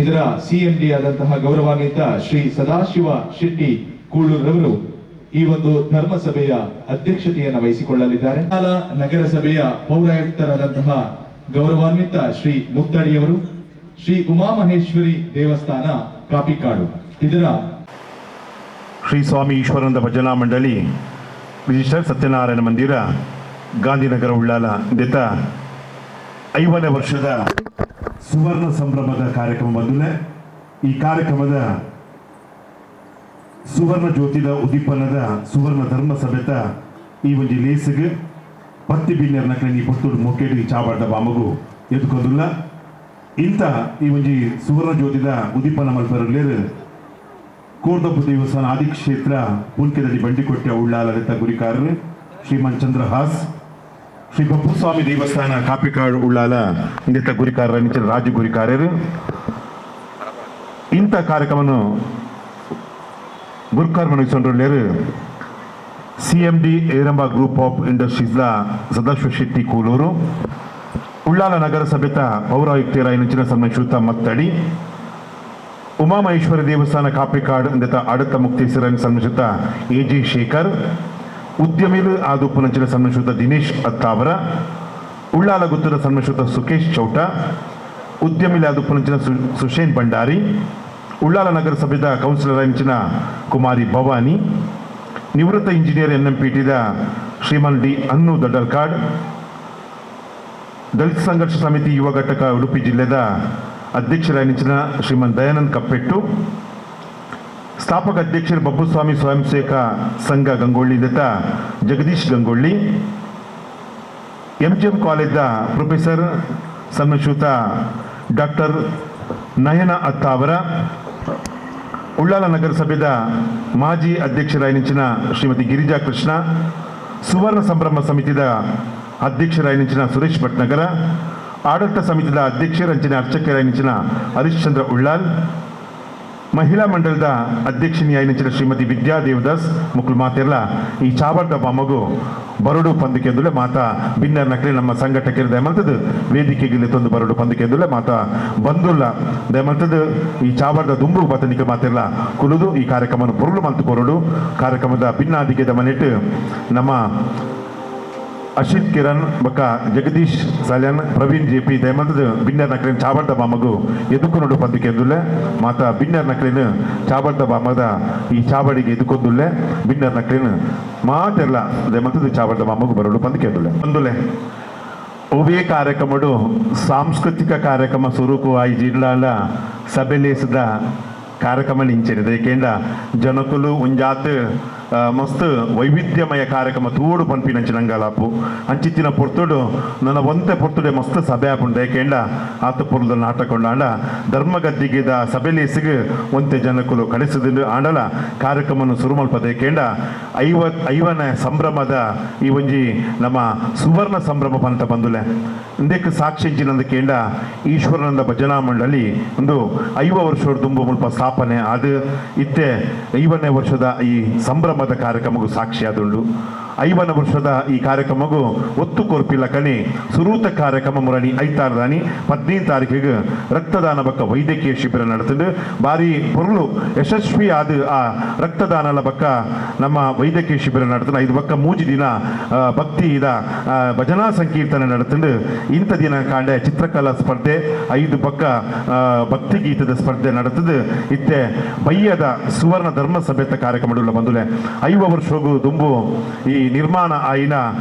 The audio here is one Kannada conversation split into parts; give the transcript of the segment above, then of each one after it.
ಇದರ ಸಿಎಂಡಿ ಆದಂತಹ ಗೌರವಾನ್ವಿತ ಶ್ರೀ ಸದಾಶಿವ ಶೆಟ್ಟಿ ಕೂಳೂರವರು ಈ ಒಂದು ಧರ್ಮಸಭೆಯ ಅಧ್ಯಕ್ಷತೆಯನ್ನು ವಹಿಸಿಕೊಳ್ಳಲಿದ್ದಾರೆ. ನಗರಸಭೆಯ ಪೌರಾಯುಕ್ತರಾದಂತಹ ಗೌರವಾನ್ವಿತ ಶ್ರೀ ಮುತ್ತಡಿಯವರು, ಶ್ರೀ ಉಮಾಮಹೇಶ್ವರಿ ದೇವಸ್ಥಾನ ಕಾಪಿಕಾಡು ಇದರ ಶ್ರೀ ಸ್ವಾಮಿ ಈಶ್ವರಾನಂದ ಭಜನಾ ಮಂಡಳಿ ರಿಜಿಸ್ಟರ್ ಸತ್ಯನಾರಾಯಣ ಮಂದಿರ ಗಾಂಧಿನಗರ ಉಳ್ಳಾಲ ದೆತ 5ನೇ ವರ್ಷದ ಸುವರ್ಣ ಸಂಭ್ರಮದ ಕಾರ್ಯಕ್ರಮ ಬಂದಿದೆ. ಈ ಕಾರ್ಯಕ್ರಮದ ಸುವರ್ಣ ಜ್ಯೋತಿದ ಉದ್ದೀಪನದ ಸುವರ್ಣ ಧರ್ಮ ಸಭೆತ ಈ ಒಂದು ಲೇಸಿಗೆ ಪತ್ತಿ ಬಿನ್ನರ್ನ ಕಣಿ ಪುತ್ತೂರು ಮೊಕ್ಕೇಟಿಗೆ ಚಾಬಾಡ್ದ ಬಾಮಗು ಎದ್ದುಕೊಂದಿಲ್ಲ. ಇಂಥ ಈ ಒಂದು ಸುವರ್ಣ ಜ್ಯೋತಿದ ಉದ್ದೀಪನ ಮಲ್ಪರಲೇರು ಕೋರ್ದಪ್ಪು ದೇವಸ್ಥಾನ ಆದಿಕ್ಷೇತ್ರ ಪುಲ್ಕೆದಲ್ಲಿ ಬಂಡಿಕೊಟ್ಟೆ ಉಳ್ಳಾಲದ ಗುರಿಕಾರರು ಶ್ರೀಮಂತ್ ಚಂದ್ರಹಾಸ್, ಶ್ರೀ ಬಪ್ಪುಸ್ವಾಮಿ ದೇವಸ್ಥಾನ ಕಾಪಿಕಾಡು ಉಳ್ಳಾಲ ಇಂದಿತ ಗುರಿಕಾರರ ರಾಜು ಗುರಿಕಾರರು ಇಂಥ ಕಾರ್ಯಕ್ರಮವನ್ನು ಗುರುಕಾರ್ ಮನವಿಸೊಂಡ್ರು ಸಿಎಂಡಿ ಏರಂಬ ಗ್ರೂಪ್ ಆಫ್ ಇಂಡಸ್ಟ್ರೀಸ್ಲ ಸದಾಶಿವ ಶೆಟ್ಟಿ ಕೂಳೂರು ಉಳ್ಳಾಲ ನಗರಸಭೆತ ಪೌರಾಯುಕ್ತರ ಇಂಚಿನ ಸನ್ಮಾನಿತ ಮತ್ತಡಿ ಉಮಾಮಹೇಶ್ವರಿ ದೇವಸ್ಥಾನ ಕಾಪಿಕಾಡ್ ಇಂದಿತ ಅಡತ ಮುಕ್ತೇಶ್ವರ ಸನ್ಮಾನಿತ ಎಜಿ ಶೇಖರ್, ಉದ್ಯಮಿಲು ಆದುಪ್ಪುನಂಚಿನ ಸನ್ಮಾನಿತ ದಿನೇಶ್ ಅತ್ತಾವರ, ಉಳ್ಳಾಲ ಗುತ್ತದ ಸನ್ಮಾನಿತ ಸುಕೇಶ್ ಚೌಟ, ಉದ್ಯಮಿಲು ಆದುಪ್ಪುನಂಚಿನ ಸುಶೇನ್ ಭಂಡಾರಿ, ಉಳ್ಳಾಲ ನಗರಸಭೆದ ಕೌನ್ಸಿಲರ್ ಇಂಚಿನ ಕುಮಾರಿ ಭವಾನಿ, ನಿವೃತ್ತ ಇಂಜಿನಿಯರ್ NMPTದ ಶ್ರೀಮನ್ ಡಿ ಅನ್ನು ದೊಡ್ಡಲ್ಕಾಡ್, ದಲಿತ ಸಂಘರ್ಷ ಸಮಿತಿ ಯುವ ಘಟಕ ಉಡುಪಿ ಜಿಲ್ಲೆದ ಅಧ್ಯಕ್ಷರಾಗಿನ ಶ್ರೀಮನ್ ದಯಾನಂದ್ ಕಪ್ಪೆಟ್ಟು, ಸ್ಥಾಪಕ ಅಧ್ಯಕ್ಷರು ಬಬ್ಬುಸ್ವಾಮಿ ಸ್ವಯಂ ಸೇವಕ ಸಂಘ ಗಂಗೊಳ್ಳಿ ದತ್ತ ಜಗದೀಶ್ ಗಂಗೊಳ್ಳಿ, MGM ಕಾಲೇಜ್ದ ಪ್ರೊಫೆಸರ್ ಸನ್ಮಾನಿತ ಡಾಕ್ಟರ್ ನಯನ ಅತ್ತಾವರ, ಉಳ್ಳಾಲ ನಗರಸಭೆದ ಮಾಜಿ ಅಧ್ಯಕ್ಷರಾಗಿನ ಶ್ರೀಮತಿ ಗಿರಿಜಾ ಕೃಷ್ಣ, ಸುವರ್ಣ ಸಂಭ್ರಮ ಸಮಿತಿದ ಅಧ್ಯಕ್ಷರಾಗಿನ ಸುರೇಶ್ ಭಟ್ನಗರ, ಆಡಳಿತ ಸಮಿತಿದ ಅಧ್ಯಕ್ಷರಂಚಿನ ಅರ್ಚಕರಾಗಿನ ಹರಿಶ್ಚಂದ್ರ ಉಳ್ಳಾಲ್, ಮಹಿಳಾ ಮಂಡಲದ ಅಧ್ಯಕ್ಷನಿಯಾಗಿನ ಶ್ರೀಮತಿ ವಿದ್ಯಾ ದೇವದಾಸ್ ಮುಕ್ಳು ಮಾತೆಲ್ಲ ಈ ಚಾಬಾರ್ದ ಬಾಮಗು ಬರಡು ಪಂದಿಕೆಂದುಲೆ ಮಾತಾ ಬಿನ್ನರ್ ನಕಲಿ ನಮ್ಮ ಸಂಘಟಕರು ದಯಮಂತದ್ದು ವೇದಿಕೆಗೆ ತಂದು ಬರಡು ಪಂದಿಕೆಂದುಲೆ ಮಾತಾ ಬಂದುಲ್ಲ ದಯಮಂತದ್ದು ಈ ಚಾಬಾರ್ದ ದುಂಬು ಬತನಿಕೆ ಮಾತೆಲ್ಲ ಕುಲಿದು ಈ ಕಾರ್ಯಕ್ರಮವನ್ನು ಪೊರುಳು ಮಂತು ಕೊರಡು ಕಾರ್ಯಕ್ರಮದ ಭಿನ್ನಾದಿಗೆ ದಮನಿಟ್ಟು ನಮ್ಮ ಅಶಿತ್ ಕಿರಣ್ ಬಕ್ಕ ಜಗದೀಶ್ ಸಲ್ಯಾನ್ ಪ್ರವೀಣ್ JP ದಯಮಂತದ ಬಿನ್ನರ್ ನಕಲಿನ ಚಾಬಾರ್ದ ಬಾಮಗು ಎದುಕೊಂಡು ಪಂದಿಕೆಂದುಲೆ ಮಾತಾ ಬಿನ್ನರ್ ನಕಲಿನ ಚಾಬಾರ್ದ ಬಾಮದ ಈ ಚಾಬಾಡಿಗೆ ಎದುಕೊಂದುಲ್ಲೆ ಬಿನ್ನರ್ ನಕಲಿನ ಮಾತೆಲ್ಲ ದಯಮಂತದ ಚಾಬಾರ್ದ ಬಾಮಗು ಬರಡು ಪಂದಿಕೆಂದುಲ್ಲೆ ಬಂದುಲೆ ಒವೇ ಕಾರ್ಯಕ್ರಮಡು ಸಾಂಸ್ಕೃತಿಕ ಕಾರ್ಯಕ್ರಮ ಸ್ವರೂಪ ಈ ಜಿಲ್ಲಾಲ ಸಭೆಲೇಸದ ಕಾರ್ಯಕ್ರಮ ನಿಂಚಿದೆ ಏಕೆಂಡ ಜನಕುಲು ಒಂಜಾತ್ ಮಸ್ತ್ ವೈವಿಧ್ಯಮಯ ಕಾರ್ಯಕ್ರಮ ತೂಡು ಪನ್ಪಿನಂಚಿನಂಗಲಾಪು ಅಂಚಿತ್ತಿನ ಪೊರ್ತುಡು ನನ್ನ ಒಂತೆ ಪೊರ್ತುಡೆ ಮಸ್ತ್ ಸಭೆ ಆಪುಂಡ ಏಕೆಂಡ ಆತ ಪೊರ್ದ ನಾಟಕೊಂಡ ಧರ್ಮಗದ್ದಿಗೆದ ಸಭೆಲೇಸಿಗೆ ಒಂತೆ ಜನಕುಲು ಕಳಿಸಿದ ಆಂಡಲ ಕಾರ್ಯಕ್ರಮವನ್ನು ಶುರು ಮಲ್ಪದ ಏಕೆಂಡ 5ನೇ ಸಂಭ್ರಮದ ಈ ಒಂಜಿ ನಮ್ಮ ಸುವರ್ಣ ಸಂಭ್ರಮ ಪಂತ ಬಂದುಲೆ ಇಂದಕ್ಕೆ ಸಾಕ್ಷಿಂಚಿನಂದ ಕೇಂಡ ಈಶ್ವರಾನಂದ ಭಜನಾ ಮಂಡಳಿ ಒಂದು 5 ವರ್ಷದ ತುಂಬು ಮುಲ್ಪ ಸ್ಥಾಪನೆ ಅದು ಇತ್ತೆ 5ನೇ ವರ್ಷದ ಈ ಸಂಭ್ರಮದ ಕಾರ್ಯಕ್ರಮಗೂ ಸಾಕ್ಷಿಯಾದುಂಡು. 5ನೇ ವರ್ಷದ ಈ ಕಾರ್ಯಕ್ರಮಗೂ ಒತ್ತು ಕೊರ್ಪಿಲ್ಲ ಕಣಿ ಸುರೂತ ಕಾರ್ಯಕ್ರಮ ಮುರಣಿ 15 ತಾರೀಕಿಗೆ ರಕ್ತದಾನ ಬಕ್ಕ ವೈದ್ಯಕೀಯ ಶಿಬಿರ ನಡೆಸಿದ್ದು ಬಾರಿ ಪೊರ್ಲು ಯಶಸ್ವಿ ಆದ ಆ ರಕ್ತದಾನಲ ಬಕ್ಕ ನಮ್ಮ ವೈದ್ಯಕೀಯ ಶಿಬಿರ ನಡೆಸಿದ 5 ಬಕ್ಕ 3 ದಿನ ಭಕ್ತಿ ಇದ ಭಜನಾ ಸಂಕೀರ್ತನೆ ನಡೆಸಿದ್ದು ಇಂಥ ದಿನ ಕಾಂಡೆ ಚಿತ್ರಕಲಾ ಸ್ಪರ್ಧೆ 5 ಬಕ್ಕ ಭಕ್ತಿಗೀತದ ಸ್ಪರ್ಧೆ ನಡೆಸಿದ್ದು ಇತ್ತೆ ಬಯ್ಯದ ಸುವರ್ಣ ಧರ್ಮ ಸಭೆತ ಕಾರ್ಯಕ್ರಮಗಳು ಬಂದುಲೆ 5 ವರ್ಷಗೂ ದುಂಬು ಈ ನಿರ್ಮಾಣ ಆಯಿನ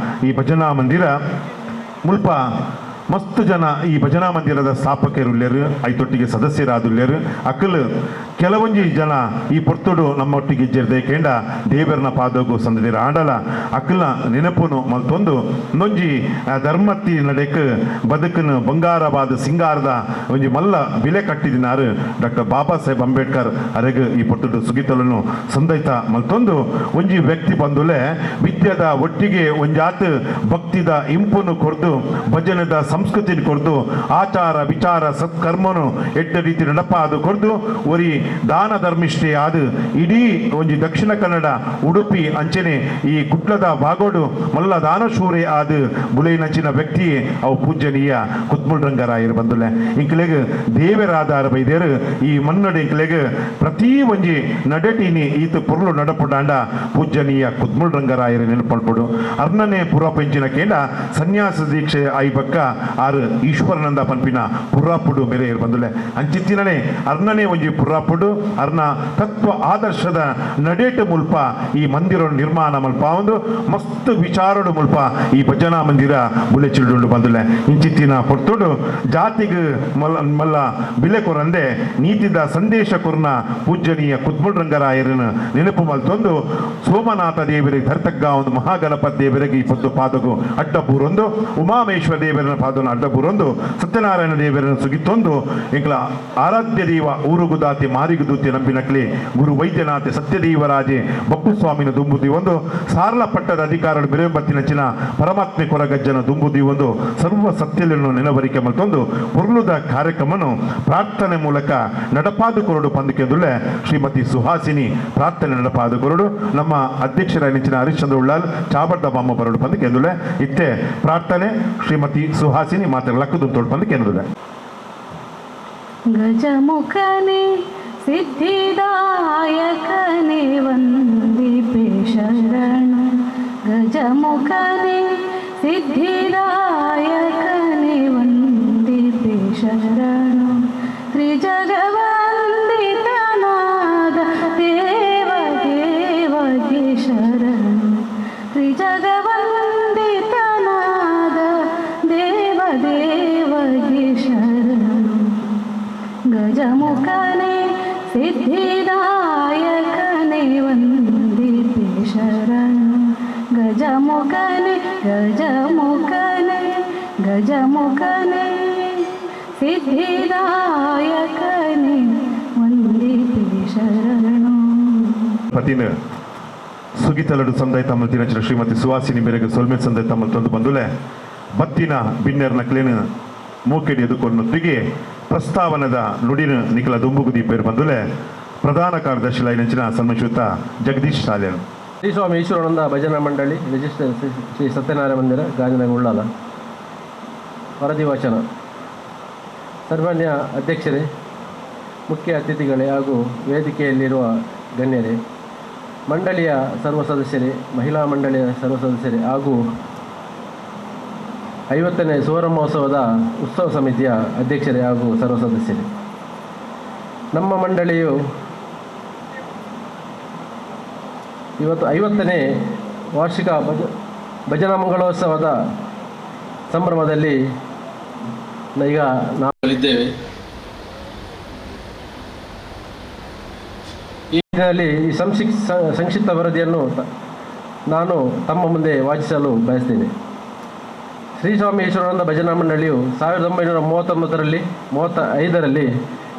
ಈ ಭಜನಾ ಮಂದಿರ ಮುಲ್ಪ ಮಸ್ತ್ ಜನ ಈ ಭಜನಾ ಮಂದಿರದ ಸ್ಥಾಪಕರುಲ್ಲೇರು ಐತೊಟ್ಟಿಗೆ ಸದಸ್ಯರಾದುಲ್ಲೇರು ಅಕ್ಕಲು ಕೆಲವೊಂಜಿ ಜನ ಈ ಪೊರ್ತುಡು ನಮ್ಮೊಟ್ಟಿಗೆ ಇಜ್ಜಿರ್ದೆ ಕೇಂಡ ದೇವರನ ಪಾದೋಗು ಸಂದಿರ ಆಂಡಲ ಅಕ್ಕಲ ನೆನಪುನು ಮಲ್ತೊಂದು ನೊಂಜಿ ಧರ್ಮತ್ತಿ ನಡೆಕ್ ಬದುಕನು ಬಂಗಾರವಾದ ಸಿಂಗಾರದ ಒಂಜಿ ಮಲ್ಲ ಬೆಲೆ ಕಟ್ಟಿದಿನಾರು ಡಾಕ್ಟರ್ ಬಾಬಾ ಸಾಹೇಬ್ ಅಂಬೇಡ್ಕರ್ ಅರೆಗ್ ಈ ಪೊರ್ತುಡು ಸುಗಿತಲನ್ನು ಸಂದೈತ ಮಲ್ತೊಂದು ಒಂಜಿ ವ್ಯಕ್ತಿ ಬಂದುಲೆ ವಿದ್ಯದ ಒಟ್ಟಿಗೆ ಒಂಜಾತ್ ಭಕ್ತಿದ ಇಂಪುನು ಕೊರ್ದು ಭಜನದ ಸಂಸ್ಕೃತಿ ಕೊರ್ದು ಆಚಾರ ವಿಚಾರ ಸತ್ಕರ್ಮನು ಎಡ್ಡ ರೀತಿ ನಡಪಾದು ಕೊರ್ದು ಒರಿ ದಾನ ಧರ್ಮಿಷ್ಠೆ ಆದ ಇಡೀ ಒಂಜಿ ದಕ್ಷಿಣ ಕನ್ನಡ ಉಡುಪಿ ಅಂಚನೆ ಈ ಕುಟ್ಲದ ಬಾಗೋಡು ಮಲ್ಲ ದಾನಶೂರೆ ಆದ ಬುಲೈನಂಚಿನ ವ್ಯಕ್ತಿಯೇ ಅವು ಪೂಜ್ಯನೀಯ ಕುತ್ಮುಲ್ ರಂಗರಾಯರು ಬಂದುಲೆ ಇಂಕ್ಲೆಗ್ ದೇವರಾಧಾರ ಬೈದೇರು ಈ ಮನ್ನಡೆ ಇಂಕ್ಲೆಗ್ ಪ್ರತಿ ಒಂಜಿ ನಡೆಟಿನಿ ಈತ ಪುರ್ಲು ನಡಪುಡಾಂಡ ಪೂಜ್ಯನೀಯ ಕುತ್ಮುಲ್ ರಂಗರಾಯರು ನೆನಪಲ್ಪಡು ಅರ್ನನೆ ಪುರ ಪಂಚಿನ ಕೇಂದ್ರ ಸನ್ಯಾಸ ದೀಕ್ಷೆ ಐಬಕ್ಕ ಆರು ಈಶ್ವರನಂದ ಪಂಪಿನ ಪುರಾಪುಡು ಮೇರೆ ಬಂದುಲೆ ಅಂಚಿತ್ತಿನನೆ ಅರ್ನನೆ ಒಂಜಿ ಪುರಾಪುಡು ಅರ್ನ ತತ್ವ ಆದರ್ಶದ ನಡೆಟ ಮುಲ್ಪ ಈ ಮಂದಿರ ನಿರ್ಮಾಣ ಮಲ್ಪ ಒಂದು ಮಸ್ತ್ ವಿಚಾರಡು ಮುಲ್ಪ ಈ ಭಜನಾ ಮಂದಿರ ಬುಲೆ ಚಿಲ್ಡು ಬಂದುಲೆ ಇಂಚಿತ್ತಿನ ಪೊರ್ತುಡು ಜಾತಿಗೆ ಮಲ್ಲ ಬಿಲೆ ಕೊರಂದೆ ನೀತಿದ ಸಂದೇಶ ಕೊರ್ನ ಪೂಜ್ಯನೀಯ ಕುತ್ಮುಲ್ ರಂಗರಾಯರನ್ನು ನೆನಪು ಮಲ್ತೊಂದು ಸೋಮನಾಥ ದೇವರಿಗೆ ಧರ್ತಗ್ಗ ಒಂದು ಮಹಾಗಣಪತಿ ದೇವರಿಗೆ ಈ ಪೊತ್ತು ಪಾದಕು ಅಡ್ಡಪೂರೊಂದು ಉಮಾಮೇಶ್ವರ ದೇವರನ್ನ ಪಾದನ ಅಡ್ಡಪೂರೊಂದು ಸತ್ಯನಾರಾಯಣ ದೇವರನ್ನು ಸುಗಿತ್ತೊಂದು ಇಂಕ್ಲ ಆರಾಧ್ಯ ದೇವ ಊರುಗುದಾತಿ ಮಾರಿಗುದೂತಿ ನಂಬಿನಕ್ಲಿ ಗುರು ವೈದ್ಯನಾಥೆ ಸತ್ಯದೇವರಾಜೆ ಬಪ್ಪು ಸ್ವಾಮಿನ ದುಂಬುದಿ ಒಂದು ಸಾರಲ ಪಟ್ಟದ ಅಧಿಕಾರಗಳು ಮೆರೆಬತ್ತಿನಂಚಿನ ಪರಮಾತ್ಮೆ ಕೊರಗಜ್ಜನ ದುಂಬುದಿ ಒಂದು ಸರ್ವ ಸತ್ಯలను ನೆನವರಿಕೆ ಮತ್ತೊಂದು ಪುರ್ಲುದ ಕಾರ್ಯಕ್ರಮವನ್ನು ಪ್ರಾರ್ಥನೆ ಮೂಲಕ ನಡಪಾದು ಕೊರಡು ಪಂದಕೆಂದುಳ್ಳೆ ಶ್ರೀಮತಿ ಸುಹಾಸಿನಿ ಪ್ರಾರ್ಥನೆ ನಡಪಾದು ಕೊರಡು ನಮ್ಮ ಅಧ್ಯಕ್ಷರ ನೆಂಚಿನ ಹರಿಶ್ಚಂದ್ರ ಉಳ್ಳಾಲ್ ಚಾಬಡ್ಡ ಬಾಮ್ಮ ಬರಡು ಪಂದಕೆಂದುಳ್ಳೆ ಇತ್ತೆ ಪ್ರಾರ್ಥನೆ ಶ್ರೀಮತಿ ಸುಹಾಸಿನಿ ಮಾತಾಡಲಕ್ಕದು ತೋಡು ಪಂದಕೆಂದುಳ್ಳೆ ಗಜಮುಖನೇ ಸಿದ್ಧಿದಾಯಕನೇ ವಂದಿಪೆ ಶರಣ ಗಜಮುಖನೇ ಸಿದ್ಧಿದಾಯಕನೇ ವಂದಿಪೆ ಶರಣ ತ್ರಿಜಗವಂದಿತನಾದ ದೇವ ದೇವಗೆ ಶರಣ ತ್ರಿಜಗವಂದಿತನಾದ ದೇವ ದೇವಗೆ ಶರಣ ಗಜಮುಖನೇ ಸಿದ್ಧಿದಾಯಕನೇ ವಂದಿಪೆ ಶರಣ ಗಜಮುಖನೇ ಗಜಮುಖನೇ ಗಜಮುಖನೇ ಸಿದ್ಧಿದಾಯಕನೇ ವಂದಿಪೆ ಶರಣ ಪತಿನ ಸುಗಿತಲಡು ಸಂದಾಯ ತಮ್ಮಲ್ ತಿನಚಿನ ಶ್ರೀಮತಿ ಸುವಾಸಿನಿ ಬೇರೆಗೆ ಸೊಲ್ಮೇಲ್ ಸಂದಾಯ ತಮ್ಮಲ್ ತಂದು ಬಂದುಲೆ ಬತ್ತಿನ ಬಿನ್ನೆರ್ನ ಕ್ಲೇನು ಮೂಕೆಡಿ ಎದುಕೊನ್ನೊತ್ತಿಗೆ ಪ್ರಸ್ತಾವನದ ನುಡಿನ ನಿಖಲ ದುಂಬುಗುದಿ ಪೇರು ಬಂದುಲೆ ಪ್ರಧಾನ ಕಾರ್ಯದರ್ಶಿ ಲೈನಂಚಿನ ಸನ್ಮಾನಿತ ಜಗದೀಶ್ ಸಾಲ್ಯನ್ ಶ್ರೀ ಸ್ವಾಮಿ ಈಶ್ವರಾನಂದ ಭಜನಾ ಮಂಡಳಿ ರಿಜಿಸ್ಟರ್ ಶ್ರೀ ಸತ್ಯನಾರಾಯಣ ಮಂದಿರ ಗಾಂಧಿನಗರ ಉಳ್ಳಾಲ ವರದಿ ವಾಚನ. ಸನ್ಮಾನ್ಯ ಅಧ್ಯಕ್ಷರೇ, ಮುಖ್ಯ ಅತಿಥಿಗಳೇ ಹಾಗೂ ವೇದಿಕೆಯಲ್ಲಿರುವ ಗಣ್ಯರೇ, ಮಂಡಳಿಯ ಸರ್ವ ಸದಸ್ಯರೇ, ಮಹಿಳಾ ಮಂಡಳಿಯ ಸರ್ವ ಸದಸ್ಯರೇ ಹಾಗೂ 50ನೇ ಸುವರ್ಣ ಮಹೋತ್ಸವದ ಉತ್ಸವ ಸಮಿತಿಯ ಅಧ್ಯಕ್ಷರೇ ಹಾಗೂ ಸರ್ವ ಸದಸ್ಯರೇ, ನಮ್ಮ ಮಂಡಳಿಯು ಇವತ್ತು 50ನೇ ವಾರ್ಷಿಕ ಭಜನಾ ಮಂಗಳೋತ್ಸವದ ಸಂಭ್ರಮದಲ್ಲಿ ಈಗ ನಾವಿದ್ದೇವೆ. ಈ ನಿಟ್ಟಿನಲ್ಲಿ ಈ ಸಂಕ್ಷಿಪ್ತ ವರದಿಯನ್ನು ನಾನು ತಮ್ಮ ಮುಂದೆ ವಾಚಿಸಲು ಬಯಸ್ತೇನೆ. ಶ್ರೀ ಸ್ವಾಮಿ ಈಶ್ವರಾನಂದ ಭಜನಾ ಮಂಡಳಿಯು 1935ರಲ್ಲಿ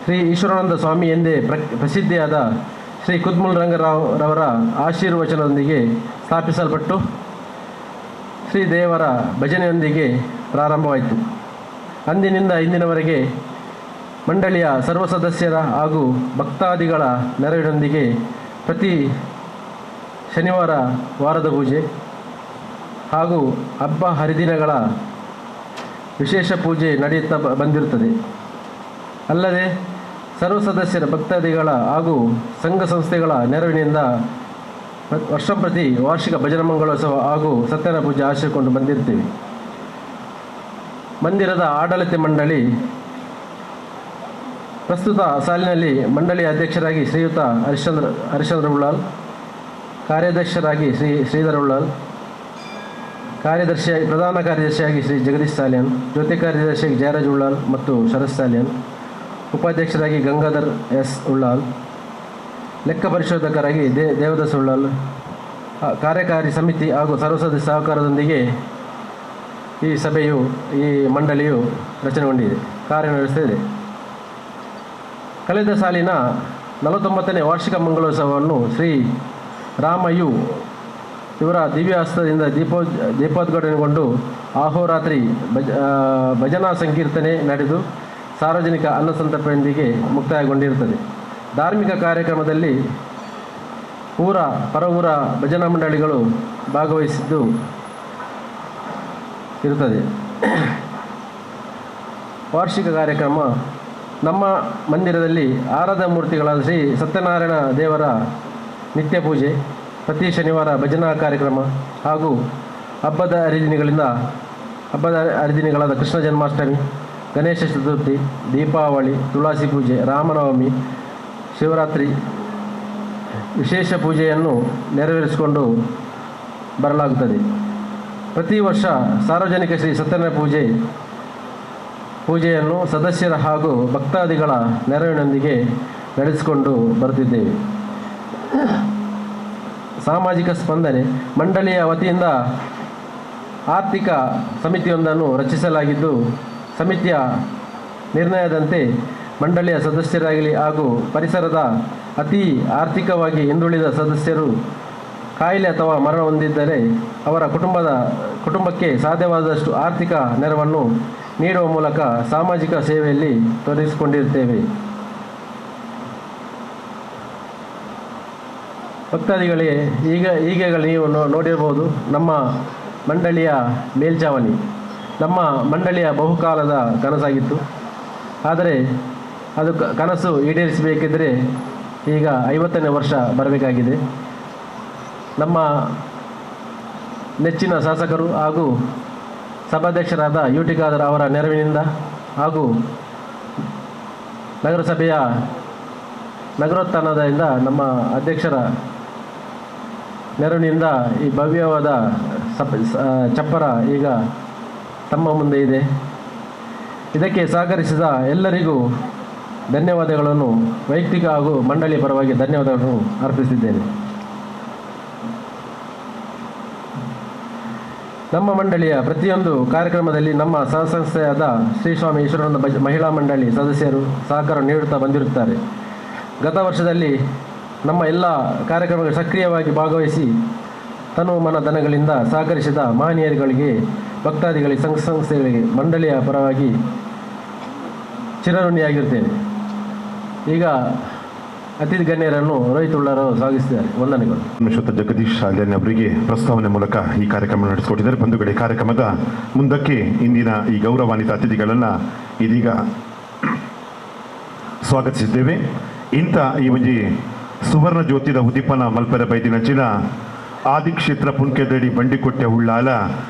ಶ್ರೀ ಈಶ್ವರಾನಂದ ಸ್ವಾಮಿ ಎಂದೇ ಪ್ರಸಿದ್ಧಿಯಾದ ಶ್ರೀ ಕುತ್ಮುಲ್ ರಂಗರಾವ್ರವರ ಆಶೀರ್ವಚನದೊಂದಿಗೆ ಸ್ಥಾಪಿಸಲ್ಪಟ್ಟು ಶ್ರೀ ದೇವರ ಭಜನೆಯೊಂದಿಗೆ ಪ್ರಾರಂಭವಾಯಿತು. ಅಂದಿನಿಂದ ಇಂದಿನವರೆಗೆ ಮಂಡಳಿಯ ಸರ್ವ ಸದಸ್ಯರ ಹಾಗೂ ಭಕ್ತಾದಿಗಳ ನೆರವಿನೊಂದಿಗೆ ಪ್ರತಿ ಶನಿವಾರ ವಾರದ ಪೂಜೆ ಹಾಗೂ ಹಬ್ಬ ಹರಿದಿನಗಳ ವಿಶೇಷ ಪೂಜೆ ನಡೆಯುತ್ತಾ ಬಂದಿರುತ್ತದೆ. ಅಲ್ಲದೆ ಸರ್ವ ಸದಸ್ಯರ ಭಕ್ತಾದಿಗಳ ಹಾಗೂ ಸಂಘ ಸಂಸ್ಥೆಗಳ ನೆರವಿನಿಂದ ವರ್ಷಂಪ್ರತಿ ವಾರ್ಷಿಕ ಭಜನಾ ಮಂಗಳೋತ್ಸವ ಹಾಗೂ ಸತ್ಯನಾರಾಯಣ ಪೂಜೆ ಆಚರಿಸಿಕೊಂಡು ಬಂದಿರ್ತೀವಿ. ಮಂದಿರದ ಆಡಳಿತ ಮಂಡಳಿ ಪ್ರಸ್ತುತ ಸಾಲಿನಲ್ಲಿ ಮಂಡಳಿಯ ಅಧ್ಯಕ್ಷರಾಗಿ ಶ್ರೀಯುತ ಹರಿಶ್ಚಂದ್ರ ಉಳ್ಳಾಲ್, ಕಾರ್ಯಾಧ್ಯಕ್ಷರಾಗಿ ಶ್ರೀಧರ ಉಳ್ಳಾಲ್, ಪ್ರಧಾನ ಕಾರ್ಯದರ್ಶಿಯಾಗಿ ಶ್ರೀ ಜಗದೀಶ್ ಸಾಲ್ಯನ್, ಜೊತೆ ಕಾರ್ಯದರ್ಶಿಯಾಗಿ ಜಯರಾಜ್ ಉಳ್ಳಾಲ್ ಮತ್ತು ಶರತ್ ಸಾಲ್ಯನ್, ಉಪಾಧ್ಯಕ್ಷರಾಗಿ ಗಂಗಾಧರ್ ಎಸ್ ಉಳ್ಳಾಲ್, ಲೆಕ್ಕ ಪರಿಶೋಧಕರಾಗಿ ದೇವದಾಸ್ ಉಳ್ಳಾಲ್, ಕಾರ್ಯಕಾರಿ ಸಮಿತಿ ಹಾಗೂ ಸರ್ವಸದಸ್ಯ ಸಹಕಾರದೊಂದಿಗೆ ಈ ಸಭೆಯು ಈ ಮಂಡಳಿಯು ರಚನೆಗೊಂಡಿದೆ, ಕಾರ್ಯನಿರ್ವಹಿಸುತ್ತಿದೆ. ಕಳೆದ ಸಾಲಿನ 49ನೇ ವಾರ್ಷಿಕ ಮಂಗಳೋತ್ಸವವನ್ನು ಶ್ರೀ ರಾಮಯ್ಯ ಇವರ ದಿವ್ಯಾಸ್ತದಿಂದ ದೀಪೋದ್ಘಾಟನೆಗೊಂಡು ಅಹೋರಾತ್ರಿ ಭಜನಾ ಸಂಕೀರ್ತನೆ ನಡೆದು ಸಾರ್ವಜನಿಕ ಅನ್ನಸಂತರ್ಪಣೆಯೊಂದಿಗೆ ಮುಕ್ತಾಯಗೊಂಡಿರುತ್ತದೆ. ಧಾರ್ಮಿಕ ಕಾರ್ಯಕ್ರಮದಲ್ಲಿ ಪರವೂರ ಭಜನಾ ಮಂಡಳಿಗಳು ಭಾಗವಹಿಸಿದ್ದು ಇರುತ್ತದೆ. ವಾರ್ಷಿಕ ಕಾರ್ಯಕ್ರಮ ನಮ್ಮ ಮಂದಿರದಲ್ಲಿ ಆರಾಧ ಮೂರ್ತಿಗಳಾದ ಶ್ರೀ ಸತ್ಯನಾರಾಯಣ ದೇವರ ನಿತ್ಯ ಪೂಜೆ, ಪ್ರತಿ ಶನಿವಾರ ಭಜನಾ ಕಾರ್ಯಕ್ರಮ ಹಾಗೂ ಹಬ್ಬದ ಹರಿದಿನಗಳಾದ ಕೃಷ್ಣ ಜನ್ಮಾಷ್ಟಮಿ, ಗಣೇಶ ಚತುರ್ಥಿ, ದೀಪಾವಳಿ, ತುಳಸಿ ಪೂಜೆ, ರಾಮನವಮಿ, ಶಿವರಾತ್ರಿ ವಿಶೇಷ ಪೂಜೆಯನ್ನು ನೆರವೇರಿಸಿಕೊಂಡು ಬರಲಾಗುತ್ತದೆ. ಪ್ರತಿ ವರ್ಷ ಸಾರ್ವಜನಿಕ ಶ್ರೀ ಸತ್ಯನಾರಾಯಣ ಪೂಜೆಯನ್ನು ಸದಸ್ಯರ ಹಾಗೂ ಭಕ್ತಾದಿಗಳ ನೆರವಿನೊಂದಿಗೆ ನಡೆಸಿಕೊಂಡು ಬರುತ್ತಿದ್ದೇವೆ. ಸಾಮಾಜಿಕ ಸ್ಪಂದನೆ ಮಂಡಳಿಯ ವತಿಯಿಂದ ಆರ್ಥಿಕ ಸಮಿತಿಯೊಂದನ್ನು ರಚಿಸಲಾಗಿದ್ದು, ಸಮಿತಿಯ ನಿರ್ಣಯದಂತೆ ಮಂಡಳಿಯ ಸದಸ್ಯರಾಗಲಿ ಹಾಗೂ ಪರಿಸರದ ಅತಿ ಆರ್ಥಿಕವಾಗಿ ಹಿಂದುಳಿದ ಸದಸ್ಯರು ಕಾಯಿಲೆ ಅಥವಾ ಮರಣ ಹೊಂದಿದ್ದರೆ ಅವರ ಕುಟುಂಬಕ್ಕೆ ಸಾಧ್ಯವಾದಷ್ಟು ಆರ್ಥಿಕ ನೆರವನ್ನು ನೀಡುವ ಮೂಲಕ ಸಾಮಾಜಿಕ ಸೇವೆಯಲ್ಲಿ ತೊಡಗಿಸಿಕೊಂಡಿರುತ್ತೇವೆ. ಭಕ್ತಾದಿಗಳಿಗೆ ಈಗ ನೀವು ನೋಡಿರಬಹುದು ನಮ್ಮ ಮಂಡಳಿಯ ಮೇಲ್ಛಾವಣಿ. ನಮ್ಮ ಮಂಡಳಿಯ ಬಹುಕಾಲದ ಕನಸಾಗಿತ್ತು. ಆದರೆ ಅದು ಕನಸು ಈಡೇರಿಸಬೇಕಿದ್ದರೆ ಈಗ 50ನೇ ವರ್ಷ ಬರಬೇಕಾಗಿದೆ. ನಮ್ಮ ನೆಚ್ಚಿನ ಶಾಸಕರು ಹಾಗೂ ಸಭಾಧ್ಯಕ್ಷರಾದ ಯುಟಿ ಖಾದರ್ ಅವರ ನೆರವಿನಿಂದ ಹಾಗೂ ನಗರಸಭೆಯ ನಗರೋತ್ಥಾನದಿಂದ ನಮ್ಮ ಅಧ್ಯಕ್ಷರ ನೆರವಿನಿಂದ ಈ ಭವ್ಯವಾದ ಚಪ್ಪರ ಈಗ ತಮ್ಮ ಮುಂದೆ ಇದೆ. ಇದಕ್ಕೆ ಸಹಕರಿಸಿದ ಎಲ್ಲರಿಗೂ ಧನ್ಯವಾದಗಳನ್ನು ವೈಯಕ್ತಿಕ ಹಾಗೂ ಮಂಡಳಿಯ ಪರವಾಗಿ ಧನ್ಯವಾದಗಳನ್ನು ಅರ್ಪಿಸಿದ್ದೇನೆ. ನಮ್ಮ ಮಂಡಳಿಯ ಪ್ರತಿಯೊಂದು ಕಾರ್ಯಕ್ರಮದಲ್ಲಿ ನಮ್ಮ ಸಹಸಂಸ್ಥೆಯಾದ ಶ್ರೀ ಸ್ವಾಮಿ ಈಶ್ವರಾನಂದ ಮಹಿಳಾ ಮಂಡಳಿ ಸದಸ್ಯರು ಸಹಕಾರ ನೀಡುತ್ತಾ ಬಂದಿರುತ್ತಾರೆ. ಗತ ವರ್ಷದಲ್ಲಿ ನಮ್ಮ ಎಲ್ಲ ಕಾರ್ಯಕ್ರಮಗಳಿಗೆ ಸಕ್ರಿಯವಾಗಿ ಭಾಗವಹಿಸಿ ತನು ಮನ ಧನಗಳಿಂದ ಸಹಕರಿಸಿದ ಮಹನೀಯರುಗಳಿಗೆ, ಭಕ್ತಾದಿಗಳಿಗೆ, ಸಂಸ್ಥೆಗಳಿಗೆ ಮಂಡಳಿಯ ಪರವಾಗಿ ಚಿರಋಣಿಯಾಗಿರುತ್ತೇನೆ. ಈಗ ಅತಿಥಿ ಗಣ್ಯರನ್ನು ರೋಹಿತ್ ಉಳ್ಳಾರು ಸ್ವಾಗತಿಸಿದ್ದಾರೆ. ವಂದನೆಗಳು. ಶ್ರೀಯುತ ಜಗದೀಶ್ ಶಾಲ್ಯಾನ್ ಅವರಿಗೆ ಪ್ರಸ್ತಾವನೆ ಮೂಲಕ ಈ ಕಾರ್ಯಕ್ರಮ ನಡೆಸಿಕೊಟ್ಟಿದ್ದಾರೆ. ಬಂಧುಗಳೇ, ಕಾರ್ಯಕ್ರಮದ ಮುಂದಕ್ಕೆ ಇಂದಿನ ಈ ಗೌರವಾನ್ವಿತ ಅತಿಥಿಗಳನ್ನು ಇದೀಗ ಸ್ವಾಗತಿಸಿದ್ದೇವೆ. ಇಂಥ ಈ ಒಂಜಿ ಸುವರ್ಣ ಜ್ಯೋತಿದ ಉದಿಪನ ಮಲ್ಪೆರ ಬೈದಿನಂಚಿನ ಆದಿಕ್ಷೇತ್ರ ಪುಣ್ಕೆದಡಿ ಬಂಡಿಕೊಟ್ಟೆ ಉಳ್ಳಾಲ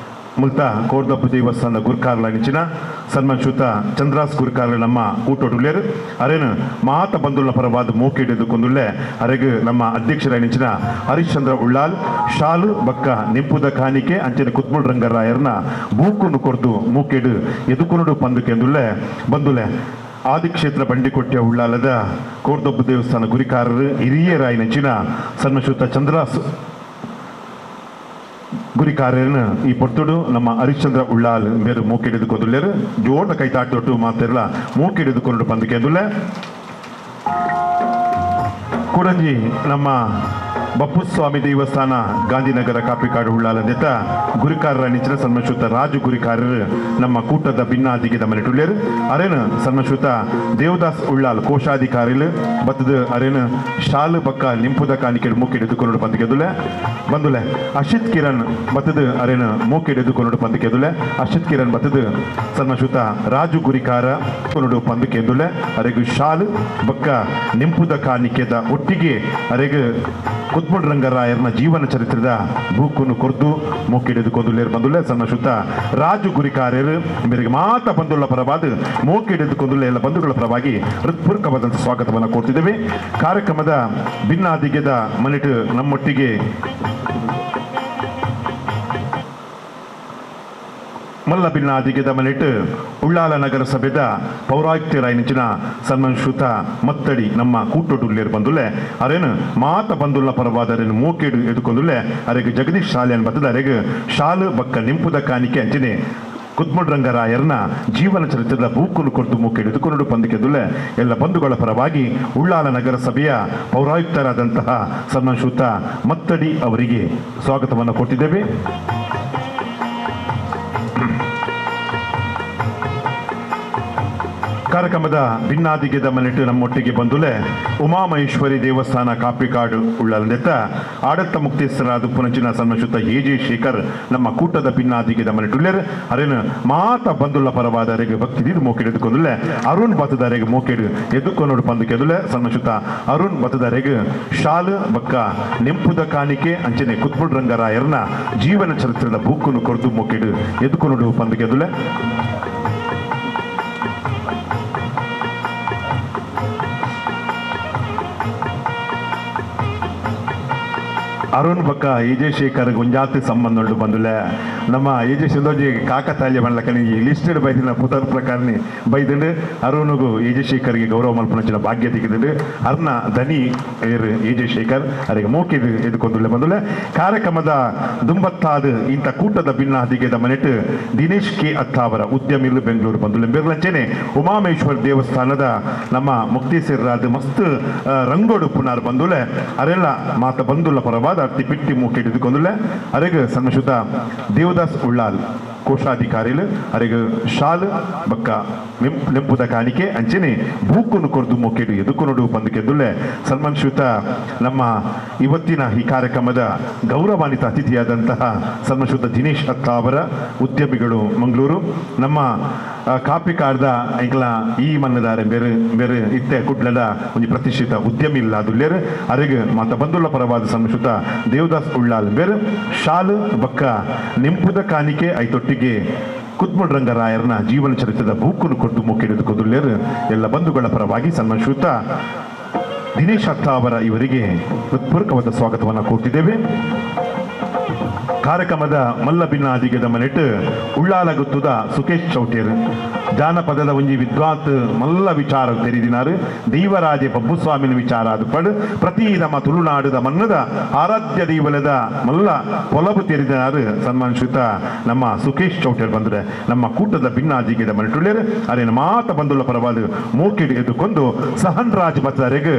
ಮುಲ್ತ ಕೋರ್ದಪ್ಪು ದೇವಸ್ಥಾನದ ಗುರ್ಕಾರ್ಲಂಚಿನ ಸನ್ಮಾನ್ಶೂತ ಚಂದ್ರಾಸ್ ಗುರ್ಕಾರ್ಲ ನಮ್ಮ ಊಟೋಟುಲ್ಲೇರು ಅರೇನು ಮಾತ ಬಂದುಳ್ಳ ಪರವಾದ ಮೂಕಿಡಿದು ಕೊಂದುಳ್ಳೆ ಅರೆಗೆ ನಮ್ಮ ಅಧ್ಯಕ್ಷರಾಯನಿಂಚಿನ ಹರಿಶ್ಚಂದ್ರ ಉಳ್ಳಾಲ್ ಶಾಲು ಬಕ್ಕ ನಿಂಪುದ ಕಾಣಿಕೆ ಅಂಚನೆ ಕುತ್ಮುಳ್ ರಂಗರಾಯರ್ನ ಬೂಕುನು ಕೊರ್ದು ಮೂಕಿಡು ಎದುಕುನುಡು ಪಂದುಕೆಂದುಳ್ಳೆ ಬಂದುಳ್ಳೆ ಆದಿಕ್ಷೇತ್ರ ಬಂಡಿಕೊಟ್ಟೆ ಉಳ್ಳಾಲದ ಕೋರ್ದೊಬ್ಬು ದೇವಸ್ಥಾನ ಗುರಿಕಾರರು ಹಿರಿಯರಾಯನಿಂಚಿನ ಸನ್ಮಾನ್ಶೂತ ಚಂದ್ರಾಸ್ ಗುರಿಕಾರ್ಯನ ಈ ಪೊರ್ತುಡು ನಮ್ಮ ಹರಿಶ್ಚಂದ್ರ ಉಳ್ಳಾಲ್ ಬೇರು ಮೂಕಿಡಿದುಕೊಂಡುಳ್ಳೇರು ಜೋಡ ಕೈತಾಟೊಟ್ಟು ಮಾತೆಲ್ಲ ಮೂಕಿಡಿದುಕೊಂಡು ಬಂದುಕೆಂದುಳ್ಳೆ ಕುಡಂಜಿ ನಮ್ಮ ಬಪ್ಪುಸ್ವಾಮಿ ದೇವಸ್ಥಾನ ಗಾಂಧಿನಗರ ಕಾಪಿಕಾಡು ಉಳ್ಳಾಲಂದಿತ ಗುರಿಕಾರರ ನಿಚ್ಚಿನ ಸನ್ಮಾನ್ಶೂತ ರಾಜು ಗುರಿಕಾರರು ನಮ್ಮ ಕೂಟದ ಭಿನ್ನಾದಿಗೆ ಮನೆಟುಳ್ಳೇರು ಅರೇನು ಸನ್ಮಾನ್ಶೂತ ದೇವದಾಸ್ ಉಳ್ಳಾಲ್ ಕೋಶಾಧಿಕಾರಿಲು ಬತ್ತದ ಅರೇನು ಶಾಲು ಬಕ್ಕ ನಿಂಪುದ ಕಾಣಿಕೆ ಮೂಕಿಡಿದುಕೊಂಡು ಬಂದುಲೆ ಅಶಿತ್ ಕಿರಣ್ ಬತ್ತದ ಅರೇನು ಮೂಕಿಡಿದುಕೊಂಡು ಪಂದಕೆದುಲೆ ಅಶಿತ್ ಕಿರಣ್ ಬತ್ತದ ಸನ್ಮಾನ್ಶೂತ ರಾಜು ಗುರಿಕಾರ ಕೊಂಡು ಪಂದಕೆದುಲೆ ಅರೆಗು ಶಾಲು ಬಕ್ಕ ನಿಂಪುದ ಕಾಣಿಕೆದ ಒಟ್ಟಿಗೆ ಅರೆಗು ಕುತ್ಮುಳ್ ರಂಗರಾಯರ್ನ ಜೀವನ ಚರಿತ್ರದ ಬೂಕುನು ಕೊರ್ದು ಮೂಕಿಡಿದುಕೊಂಡುಳ್ಳೇರು ಬಂದುಳ್ಳೆ ಸನ್ಮಾನ್ಶೂತ ರಾಜು ಗುರಿಕಾರ್ಯರು ಮೇರೆಗೆ ಮಾತ ಬಂದುಳ್ಳ ಪರವಾದ ಮೂಕಿಡಿದುಕೊಂಡುಳ್ಳೆ ಎಲ್ಲ ಬಂಧುಗಳ ಪರವಾಗಿ ಹೃತ್ಪೂರ್ವಕವಾದಂಥ ಸ್ವಾಗತವನ್ನು ಕೊಡ್ತಿದ್ದೇವೆ. ಕಾರ್ಯಕ್ರಮದ ಭಿನ್ನಾದಿಗೆದ ಮನಿಟು ನಮ್ಮೊಟ್ಟಿಗೆ ಮಲ್ಲ ಭಿನ್ನಾದಿಗೆದ ಮನಿಟ್ಟು ಉಳ್ಳಾಲ ನಗರ ಸಭೆದ ಪೌರಾಯುಕ್ತರಾಯನಿಂಚಿನ ಸನ್ಮಾನ್ಶೂತ ಮತ್ತಡಿ ನಮ್ಮ ಕೂಟೊಡುಳ್ಳೇರು ಬಂದುಳ್ಳೆ ಅರೇನು ಮಾತ ಬಂದುಳ್ಳ ಪರವಾದ ಅರೇನು ಮೂಕೇಡು ಎದುಕೊಂಡುಳ್ಳೆ ಅರೆಗೆ ಜಗದೀಶ್ ಶಾಲೆಯನ್ನು ಬತ್ತದ ಅರೆಗೆ ಶಾಲು ಬಕ್ಕ ನಿಂಪುದ ಕಾಣಿಕೆ ಅಂಚನೆ ಕುತ್ಮುಳ್ ರಂಗರಾಯರ್ನ ಜೀವನ ಚರಿತ್ರದ ಬೂಕುನು ಕೊರ್ದು ಮೂಕಿಡಿದುಕೊಂಡು ಪಂದಕೆದುಳ್ಳೆ ಎಲ್ಲ ಬಂಧುಗಳ ಪರವಾಗಿ ಉಳ್ಳಾಲ ನಗರ ಸಭೆಯ ಪೌರಾಯುಕ್ತರಾದಂತಹ ಸನ್ಮಾನ್ಶೂತ ಮತ್ತಡಿ ಅವರಿಗೆ ಸ್ವಾಗತವನ್ನು ಕೊಟ್ಟಿದ್ದೇವೆ. ಕಾರ್ಯಕ್ರಮದ ಭಿನ್ನಾದಿಗೆದ ಮನೆಟ್ಟು ನಮ್ಮೊಟ್ಟಿಗೆ ಬಂದುಲೆ ಉಮಾಮಹೇಶ್ವರಿ ದೇವಸ್ಥಾನ ಕಾಪಿಕಾಡು ಉಳ್ಳಲ್ದೆತ್ತ ಆಡಳಿತ ಮುಕ್ತೇಶ್ವರಾದ ಪುನಂಚಿನ ಸನ್ಮಶುದ್ಧ ಎ.ಜೆ. ಶೇಖರ್ ನಮ್ಮ ಕೂಟದ ಭಿನ್ನಾದಿಗೆದ ಮನೆಟ್ಟುಳ್ಳೆರ್ ಅರೇನು ಮಾತ ಬಂದುಲ್ಲ ಪರವಾದರೆಗೆ ಭಕ್ತಿ ನೀರು ಮೋಕೆಡು ಎದುಕೊಂದುಲೆ ಅರುಣ್ ಬತ್ತದರೆಗೆ ಮೋಕೆಡು ಎದುಕೊಂಡೋಡು ಪಂದು ಕೆದುಲೆ ಸನ್ಮಶುದ್ಧ ಅರುಣ್ ಬತ್ತದರೆಗೆ ಶಾಲು ಬಕ್ಕ ನೆಂಪುದ ಕಾಣಿಕೆ ಅಂಚನೆ ಕುತ್ಬುಡ್ ರಂಗರಾಯರ್ನ ಜೀವನ ಚರಿತ್ರದ ಬುಕ್ಕನ್ನು ಕೊರದು ಮೋಕೆಡು ಎದುಕೊಂಡೋಡು ಪಂದು ಕೆದುಲೆ ಅರುಣ್ ಬಕ್ಕ ಎ.ಜೆ. ಶೇಖರ್ ಗುಂಜಾತಿ ಸಂಬಂಧ ಬಂದುಲೆ ನಮ್ಮ ಎ.ಜೆ. ಶಿಂದೋಜಿ ಕಾಕತಾಳ್ಯ ಮಾಡ್ಲಕ್ಕ ಲಿಸ್ಟೆಡ್ ಬೈದಿನ ಪುತರ್ ಪ್ರಕಾರನಿ ಬೈದಂಡು ಅರುಣ್ಗೂ ಎ.ಜೆ. ಶೇಖರ್ಗೆ ಗೌರವ ಮಲ್ಪನಚಿನ ಭಾಗ್ಯ ತೆಗೆದಂಡು ಅರ್ನ ದನಿ ಏರ್ ಎ.ಜೆ. ಶೇಖರ್ ಅವರಿಗೆ ಮೋಕಿದು ಎದುಕೊಂದುಲೆ ಬಂದುಲೆ ಕಾರ್ಯಕ್ರಮದ ದುಂಬತ್ತಾದ ಇಂಥ ಕೂಟದ ಭಿನ್ನಾದಿಗೆದ ಮನೆಟ್ಟು ದಿನೇಶ್ ಕೆ ಅತ್ತಾವರ ಉದ್ಯಮಿಗಳು ಬೆಂಗಳೂರು ಬಂದುಲೆ ಬೆರ್ಲಂಚೆನೆ ಉಮಾಮೇಶ್ವರ ದೇವಸ್ಥಾನದ ನಮ್ಮ ಮುಕ್ತೇಶ್ವರರಾದ ಮಸ್ತ್ ರಂಗೋಡು ಪುನರ್ ಬಂದುಲೆ ಅರೆಲ್ಲ ಮಾತ ಬಂದುಲ್ಲ ಪರವಾದ ಅರ್ತಿ ಪಿಟ್ಟಿ ಮೂಕೆ ಹಿಡಿದುಕೊಂಡುಲೆ ಅರೆಗೆ ಸನ್ಮಶುದ್ಧ ದೇವದಾಸ್ ಉಳ್ಳಾಲ್ ಕೋಶಾಧಿಕಾರಿಲು ಅರೆಗೆ ಶಾಲ್ ಬಕ್ಕ ನೆಂಪುದ ಕಾಣಿಕೆ ಅಂಚೆನೆ ಬೂಕನ್ನು ಕೊರ್ದು ಮೊಕ್ಕೆಡು ಎದುಕೊನೋಡು ಬಂದುಕೆದ್ದುಲೆ ಸನ್ಮಾನ್ ಶ್ರೀಯುತ ನಮ್ಮ ಇವತ್ತಿನ ಈ ಕಾರ್ಯಕ್ರಮದ ಗೌರವಾನ್ವಿತ ಅತಿಥಿಯಾದಂತಹ ಸನ್ಮಾನ್ ದಿನೇಶ್ ಅತ್ತಾವರ ಉದ್ಯಮಿಗಳು ಮಂಗಳೂರು ನಮ್ಮ ಕಾಪಿಕಾರ್ದ ಐಕ್ಲ ಈ ಮನ್ನದಾರೆ ಬೇರೆ ಬೇರೆ ಇತ್ತೆ ಕುಡ್ಲದ ಒಂದು ಪ್ರತಿಷ್ಠಿತ ಉದ್ಯಮಿ ಇಲ್ಲ ಅದುಲ್ಲೇರು ಅರೆಗೆ ಮಾತ ಬಂದುಲ್ಲ ಪರವಾದ ಸನ್ಮಾನ್ ದೇವದಾಸ್ ಉಳ್ಳಾಲ್ ಬೇರೆ ಶಾಲು ಬಕ್ಕ ನೆಂಪುದ ಕಾಣಿಕೆ ಐತೊಟ್ಟಿಗೆ ಕುತ್ಮುಡ್ ರಂಗರಾಯರ್ನ ಜೀವನ ಚರಿತ್ರದ ಬೂಕನ್ನು ಕೊಟ್ಟು ಮೊಕ್ಕೆಡುದುಕೊಂಡುಲ್ಲೇರು ಎಲ್ಲ ಬಂಧುಗಳ ಪರವಾಗಿ ಸನ್ಮಾನ್ ಶ್ರೀಯುತ ದಿನೇಶ್ ಅತ್ತಾವರ ಇವರಿಗೆ ಹೃತ್ಪೂರ್ವಕವಾದ ಸ್ವಾಗತವನ್ನು ಕೊಟ್ಟಿದ್ದೇವೆ. ಕಾರ್ಯಕ್ರಮದ ಮಲ್ಲ ಭಿನ್ನಾದಿಗೆದ ಮನೆಟ್ಟು ಉಳ್ಳಾಲಗುತ್ತುದ ಸುಕೇಶ್ ಚೌಟೇರ್ ಜಾನಪದದ ಒಂಜಿ ವಿದ್ವಾತ್ ಮಲ್ಲ ವಿಚಾರ ತೆರಿದಿನಾರು ದೈವರಾಜೆ ಬಬ್ಬುಸ್ವಾಮಿನ ವಿಚಾರ ಅದು ಪಡ್ ಪ್ರತಿ ನಮ್ಮ ತುಳುನಾಡುದ ಮನ್ನದ ಆರಾಧ್ಯ ದೈವಲದ ಮಲ್ಲ ಕೊಲಬು ತೆರಿದಿನಾರು ಸನ್ಮಾನ್ ಶ್ರೀಯುತ ನಮ್ಮ ಸುಕೇಶ್ ಚೌಟೇರ್ ಬಂದ್ರೆ ನಮ್ಮ ಕೂಟದ ಭಿನ್ನಾದಿಗೆದ ಮನೆಟ್ಟುಳ್ಳೇರು ಅರೇನು ಮಾತ ಬಂದುಲ್ಲ ಪರವಾದ ಮೂಕಿಡು ಎದುಕೊಂಡು ಸಹನ್ ರಾಜ್ ಬತ್ತರೆಗೆ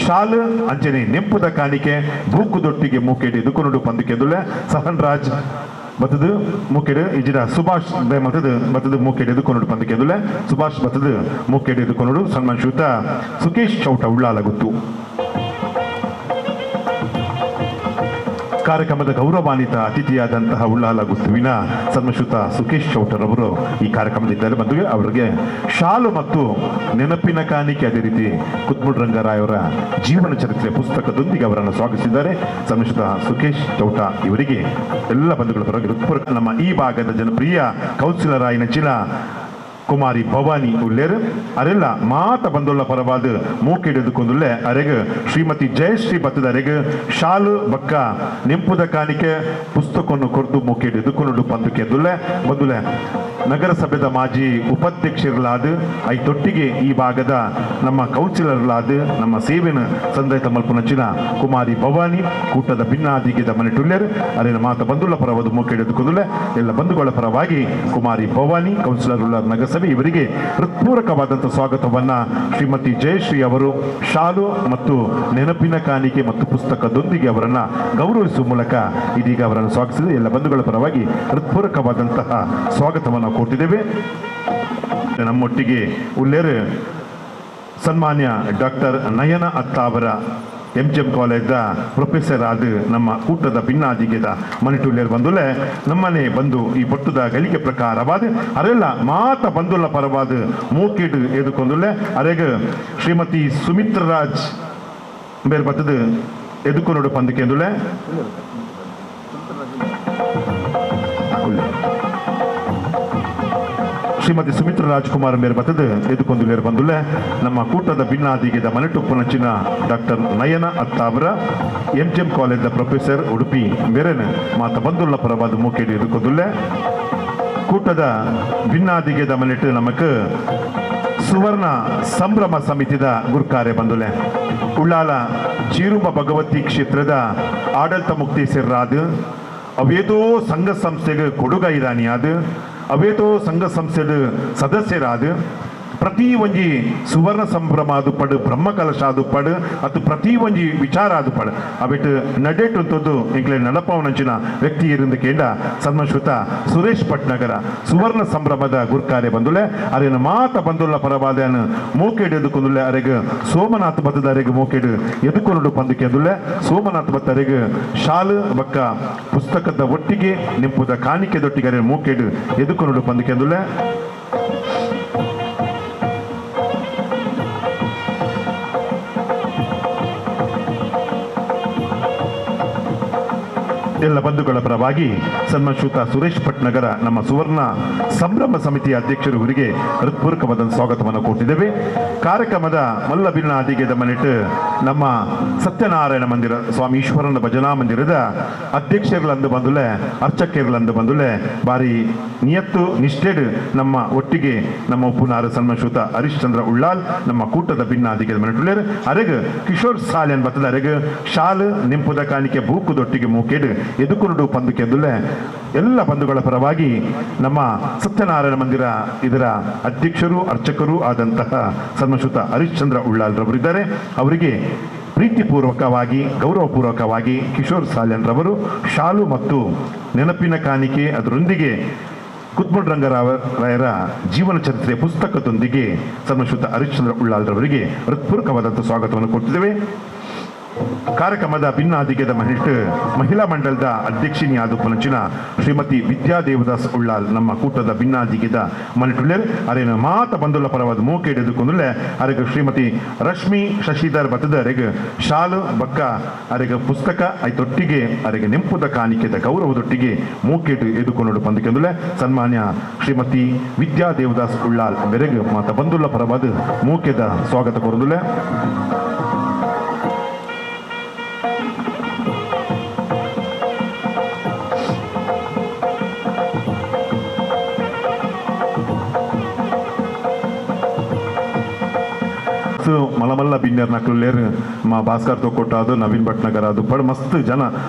ಶಾಲು ಅಂಚನೆ ನೆಂಪುದ ಕಾಣಿಕೆ ಬೂಕುದೊಟ್ಟಿಗೆ ಮೂಕೆಡು ಎದುಕೊಂಡು ಪಂದುಕೆದುಲೆ ಸಹನ್ ರಾಜ್ ಬತ್ತದು ಮೂಕೆಡು ಇಜಿರ ಸುಭಾಷ್ ಮತ್ತದು ಬತ್ತದು ಮೂಕೆಡು ಎದುಕೊಂಡು ಪಂದುಕೆದುಲೆ ಸುಭಾಷ್ ಬತ್ತದು ಮೂಕೆಡು ಎದುಕೊಂಡು ಸನ್ಮಾನ್ ಶ್ರೀಯುತ ಸುಕೇಶ್ ಚೌಟ ಉಳ್ಳಾಲಗುತ್ತು. ಕಾರ್ಯಕ್ರಮದ ಗೌರವಾನ್ವಿತ ಅತಿಥಿಯಾದಂತಹ ಉಳ್ಳಾಲಗುತ್ತುವಿನ ಸನ್ಮಾನ್ಶ್ರೀಯುತ ಸುಕೇಶ್ ಚೌಟರ್ ಅವರು ಈ ಕಾರ್ಯಕ್ರಮದಿದ್ದಾರೆ. ಬಂಧುಗೆ ಅವರಿಗೆ ಶಾಲು ಮತ್ತು ನೆನಪಿನ ಕಾಣಿಕೆ ಅದೇ ರೀತಿ ಕುತ್ಮುಡ್ ರಂಗರಾಯ್ ಅವರ ಜೀವನ ಚರಿತ್ರೆ ಪುಸ್ತಕದೊಂದಿಗೆ ಅವರನ್ನು ಸ್ವಾಗತಿಸಿದ್ದಾರೆ. ಸನ್ಮಾನ್ಶ್ರೀಯುತ ಸುಕೇಶ್ ಚೌಟ ಇವರಿಗೆ ಎಲ್ಲ ಬಂಧುಗಳ ಪರವಾಗಿ ನಮ್ಮ ಈ ಭಾಗದ ಜನಪ್ರಿಯ ಕೌನ್ಸಿಲರ್ ಆಯ್ನ ಚಿಲ ಕುಮಾರಿ ಭವಾನಿ ಉಲ್ಲೇರ್ ಅರೆಲ್ಲ ಮಾತ ಬಂದುಳ್ಳ ಪರವಾದ ಮೂಕೆಡೆದುಕೊಂಡುಲ್ಲೆ ಅರೆಗೆ ಶ್ರೀಮತಿ ಜಯಶ್ರೀ ಬತ್ತದ ಅರೆಗೆ ಶಾಲು ಬಕ್ಕ ನೆಂಪುದ ಕಾಣಿಕೆ ಪುಸ್ತಕವನ್ನು ಕೊರ್ದು ಮೂಕೆಡೆದುಕೊಂಡು ಪಂದುಕೆದ್ದುಲ್ಲೆ ಬಂದುಲೆ ನಗರಸಭೆದ ಮಾಜಿ ಉಪಾಧ್ಯಕ್ಷರಲಾದ ಐತೊಟ್ಟಿಗೆ ಈ ಭಾಗದ ನಮ್ಮ ಕೌನ್ಸಿಲರ್ಲಾದ ನಮ್ಮ ಸೇವೆನ ಸಂದೈತ ಮಲ್ಪುನಂಚಿನ ಕುಮಾರಿ ಭವಾನಿ ಕೂಟದ ಭಿನ್ನಾದಿಗೆದ ಮನೆಟುಲ್ಲೇರ್ ಅರೆನ ಮಾತ ಬಂದುಳ್ಳ ಪರವಾದ ಮೂಕೆಡೆದುಕೊಂಡುಲ್ಲೆ ಎಲ್ಲ ಬಂಧುಗಳ ಪರವಾಗಿ ಕುಮಾರಿ ಭವಾನಿ ಕೌನ್ಸಿಲರ್ ಉಳ್ಳಾರ್ ನಗರಸಭೆ ಇವರಿಗೆ ಹೃತ್ಪೂರ್ವಕವಾದಂತಹ ಸ್ವಾಗತವನ್ನ ಶ್ರೀಮತಿ ಜಯಶ್ರೀ ಅವರು ಶಾಲು ಮತ್ತು ನೆನಪಿನ ಕಾಣಿಕೆ ಮತ್ತು ಪುಸ್ತಕದೊಂದಿಗೆ ಅವರನ್ನ ಗೌರವಿಸುವ ಮೂಲಕ ಇದೀಗ ಅವರನ್ನು ಸ್ವಾಗತಿಸಿದೆ. ಎಲ್ಲ ಬಂಧುಗಳ ಪರವಾಗಿ ಹೃತ್ಪೂರ್ವಕವಾದಂತಹ ಸ್ವಾಗತವನ್ನು ಕೊಟ್ಟಿದ್ದೇವೆ. ನಮ್ಮೊಟ್ಟಿಗೆ ಉಲ್ಲೇರು ಸನ್ಮಾನ್ಯ ಡಾಕ್ಟರ್ ನಯನ ಅತ್ತಾವರ MGM ಕಾಲೇಜ್ದ ಪ್ರೊಫೆಸರ್ ಆದ ನಮ್ಮ ಕೂಟದ ಭಿನ್ನಾದಿಗೆದ ಮನೆಟುಲ್ಲೇರ್ ಬಂದುಲೆ ನಮ್ಮನೆ ಬಂದು ಈ ಬೊಟ್ಟದ ಗಳಿಕೆ ಪ್ರಕಾರವಾದ ಅರೆಲ್ಲ ಮಾತ ಬಂದುಲ್ಲ ಪರವಾದ ಮೂಕಿಡು ಎದುಕೊಂದುಲೆ ಅರೆಗೆ ಶ್ರೀಮತಿ ಸುಮಿತ್ರರಾಜ್ ಬೇರೆ ಬತ್ತದ ಎದುಕೊಂಡು ಪಂದಕೆಂದುಲೆ ಶ್ರೀಮತಿ ಸುಮಿತ್ರ ರಾಜ್ಕುಮಾರ್ ಮೇರೆ ಬತ್ತದ ಎದುಕೊಂದುಲೇರು ಬಂದುಲೆ ನಮ್ಮ ಕೂಟದ ಭಿನ್ನಾದಿಗೆದ ಮನೆಟುಪ್ಪುನಂಚಿನ ಡಾಕ್ಟರ್ ನಯನ ಅತ್ತಾವರ MGM ಕಾಲೇಜ್ದ ಪ್ರೊಫೆಸರ್ ಉಡುಪಿ ಬೇರೆನ ಮಾತ ಬಂದುಳ್ಳ ಪರವಾದ ಮೂಕೆಡು ಎದುಕೊಂದುಲೆ ಕೂಟದ ಭಿನ್ನಾದಿಗೆದ ಮನೆಟ್ಟು ನಮಕ್ ಸುವರ್ಣ ಸಂಭ್ರಮ ಸಮಿತಿದ ಗುರುಕಾರ್ಯ ಬಂದುಲೆ ಉಳ್ಳಾಲ ಚೀರುಂಬ ಭಗವತಿ ಕ್ಷೇತ್ರದ ಆಡಳಿತ ಮುಕ್ತೇಶ್ವರರಾದ ಅವೇತೋ ಸಂಘ ಸಂಸ್ಥೆಗೆ ಕೊಡುಗೈದಾನಿಯಾದ ಅವೇತೋ ಸಂಘ ಸಂಸ್ಥೆದ ಸದಸ್ಯರಾದ ಪ್ರತಿ ಒಂಜಿ ಸುವರ್ಣ ಸಂಭ್ರಮ ಅದು ಪಡು ಬ್ರಹ್ಮ ಕಲಶ ಅದು ಪಡು ಅದು ಪ್ರತಿ ಒಂಜಿ ವಿಚಾರ ಅದು ಪಡು ಅವಿಟ್ಟು ನಡೆಟ್ಟು ಅಂತದ್ದು ಇಂಕ್ಲೆ ನಡಪವನಂಚಿನ ವ್ಯಕ್ತಿ ಇರಿಂದ ಕೇಂದ್ರ ಸನ್ಮಶ್ರುತ ಸುರೇಶ್ ಪಟ್ನಗರ ಸುವರ್ಣ ಸಂಭ್ರಮದ ಗುರ್ಕಾರ್ಯ ಬಂದುಲೆ ಅರೇನು ಮಾತ ಬಂದುಲ್ಲ ಪರವಾದ ಮೂಕೆಡು ಎದುಕೊಂದುಲೆ ಅರೆಗೆ ಸೋಮನಾಥ್ ಬತ್ತದ ಅರೆಗೆ ಮೂಕೆಡು ಎದುಕೊಂಡು ಪಂದಕ್ಕೆ ಅಂದುಲೆ ಸೋಮನಾಥ್ ಬತ್ತ ಅರೆಗೆ ಶಾಲು ಬಕ್ಕ ಪುಸ್ತಕದ ಒಟ್ಟಿಗೆ ನಿಂಪುದ ಕಾಣಿಕೆ ದೊಟ್ಟಿಗೆ ಅರೆ ಮೂಕೆಡು ಎದುಕೊಂಡು ಪಂದಕ್ಕೆ ಅಂದುಲೆ ಎಲ್ಲ ಬಂಧುಗಳ ಪರವಾಗಿ ಸನ್ಮಾನ್ಯುತ ಸುರೇಶ್ ಪಟ್ನಗರ ನಮ್ಮ ಸುವರ್ಣ ಸಂಭ್ರಮ ಸಮಿತಿಯ ಅಧ್ಯಕ್ಷರು ಇವರಿಗೆ ಹೃತ್ಪೂರ್ವಕವಾದ ಸ್ವಾಗತವನ್ನು ಕೊಟ್ಟಿದ್ದೇವೆ. ಕಾರ್ಯಕ್ರಮದ ಮಲ್ಲ ಭಿನ್ನ ಅದಿಗೆದ ಮನಿಟ್ಟು ನಮ್ಮ ಸತ್ಯನಾರಾಯಣ ಮಂದಿರ ಸ್ವಾಮಿ ಈಶ್ವರನ ಭಜನಾ ಮಂದಿರದ ಅಧ್ಯಕ್ಷರುಗಳಂದು ಬಂದುಲೆ ಅರ್ಚಕರುಗಳಂದು ಬಂದುಲೆ ಬಾರಿ ನಿಯತ್ತು ನಿಷ್ಠೆಡ್ ನಮ್ಮ ಒಟ್ಟಿಗೆ ನಮ್ಮ ಉಪ್ಪುನಾರು ಸನ್ಮಾನ್ಯುತ ಹರಿಶ್ಚಂದ್ರ ಉಳ್ಳಾಲ್ ನಮ್ಮ ಕೂಟದ ಭಿನ್ನ ಅದಿಗೆದ ಮನಿಟ್ಟುಳ್ಳೇರು ಅರೆಗ್ ಕಿಶೋರ್ ಸಾಲೆನ್ ಬತ್ತದ ಅರೆಗ್ ಶಾಲು ನಿಂಪುದ ಕಾಣಿಕೆ ಬೂಕುದೊಟ್ಟಿಗೆ ಮೂಕೆಡು ಎದುಕೊಂಡು ಪಂದಕ್ಕೆ ಅಂದುಲೆ ಎಲ್ಲ ಬಂಧುಗಳ ಪರವಾಗಿ ನಮ್ಮ ಸತ್ಯನಾರಾಯಣ ಮಂದಿರ ಇದರ ಅಧ್ಯಕ್ಷರು ಅರ್ಚಕರು ಆದಂತಹ ಸನ್ಮಾನ್ಯುತ ಹರಿಶ್ಚಂದ್ರ ಉಳ್ಳಾಲ್ ರವರಿದ್ದಾರೆ. ಅವರಿಗೆ ಪ್ರೀತಿಪೂರ್ವಕವಾಗಿ ಗೌರವಪೂರ್ವಕವಾಗಿ ಕಿಶೋರ್ ಸಾಲ್ಯನ್ ರವರು ಶಾಲು ಮತ್ತು ನೆನಪಿನ ಕಾಣಿಕೆ ಅದರೊಂದಿಗೆ ಕುತ್ಮುಲ್ ರಂಗರಾಯರ ಜೀವನ ಚರಿತ್ರೆ ಪುಸ್ತಕದೊಂದಿಗೆ ಸನ್ಮಾನ್ಯುತ ಹರಿಶ್ಚಂದ್ರ ಉಳ್ಳಾಲ್ ರವರಿಗೆ ಹೃತ್ಪೂರ್ವಕವಾದಂಥ ಸ್ವಾಗತವನ್ನು ಕೊಡ್ತಿದ್ದೇವೆ. ಕಾರ್ಯಕ್ರಮದ ಭಿನ್ನ ಅಧಿಕದ ಮಹಿಳಾ ಮಂಡಲದ ಅಧ್ಯಕ್ಷಿನಿಯಾದ ಪಂಚಿನ ಶ್ರೀಮತಿ ವಿದ್ಯಾ ದೇವದಾಸ್ ಉಳ್ಳಾಲ್ ನಮ್ಮ ಕೂಟದ ಭಿನ್ನ ಅಧಿಕದ ಮನಿಟುಳ್ಳೇರು ಅರೇನು ಮಾತ ಬಂದುಲ್ಲ ಪರವಾದ ಮೂಕೆ ಎದುಕೊಂಡುಳ್ಳೆ ಅರೆಗೆ ಶ್ರೀಮತಿ ರಶ್ಮಿ ಶಶಿಧರ್ ಬತ್ತದ ಅರೆಗೆ ಶಾಲು ಬಕ್ಕ ಅರೆಗೆ ಪುಸ್ತಕ ಐತೊಟ್ಟಿಗೆ ಅರೆಗೆ ನೆಂಪುದ ಕಾಣಿಕೆದ ಗೌರವದೊಟ್ಟಿಗೆ ಮೂಕೆಟು ಎದುಕೊಂಡು ಪಂದಕೆಂದುಳ್ಳೆ ಸನ್ಮಾನ್ಯ ಶ್ರೀಮತಿ ವಿದ್ಯಾ ದೇವದಾಸ್ ಉಳ್ಳಾಲ್ ಬೆರೆಗೆ ಮಾತ ಬಂದುಲ್ಲ ಪರವಾದ ಮೂಕೆದ ಸ್ವಾಗತ ಕೊರದುಳ್ಳೆ. ಮಲಮಲ್ಲ ಬಿನ್ನರ್ ನಕಲೇರು ಮಾ ಭಾಸ್ಕರ್ ತೊಕೊಟ್ಟಾದು ನವೀನ್ ಭಟ್ನಗರ್ ಅದು ಪಡ್ ಮಸ್ತ್ ಜನ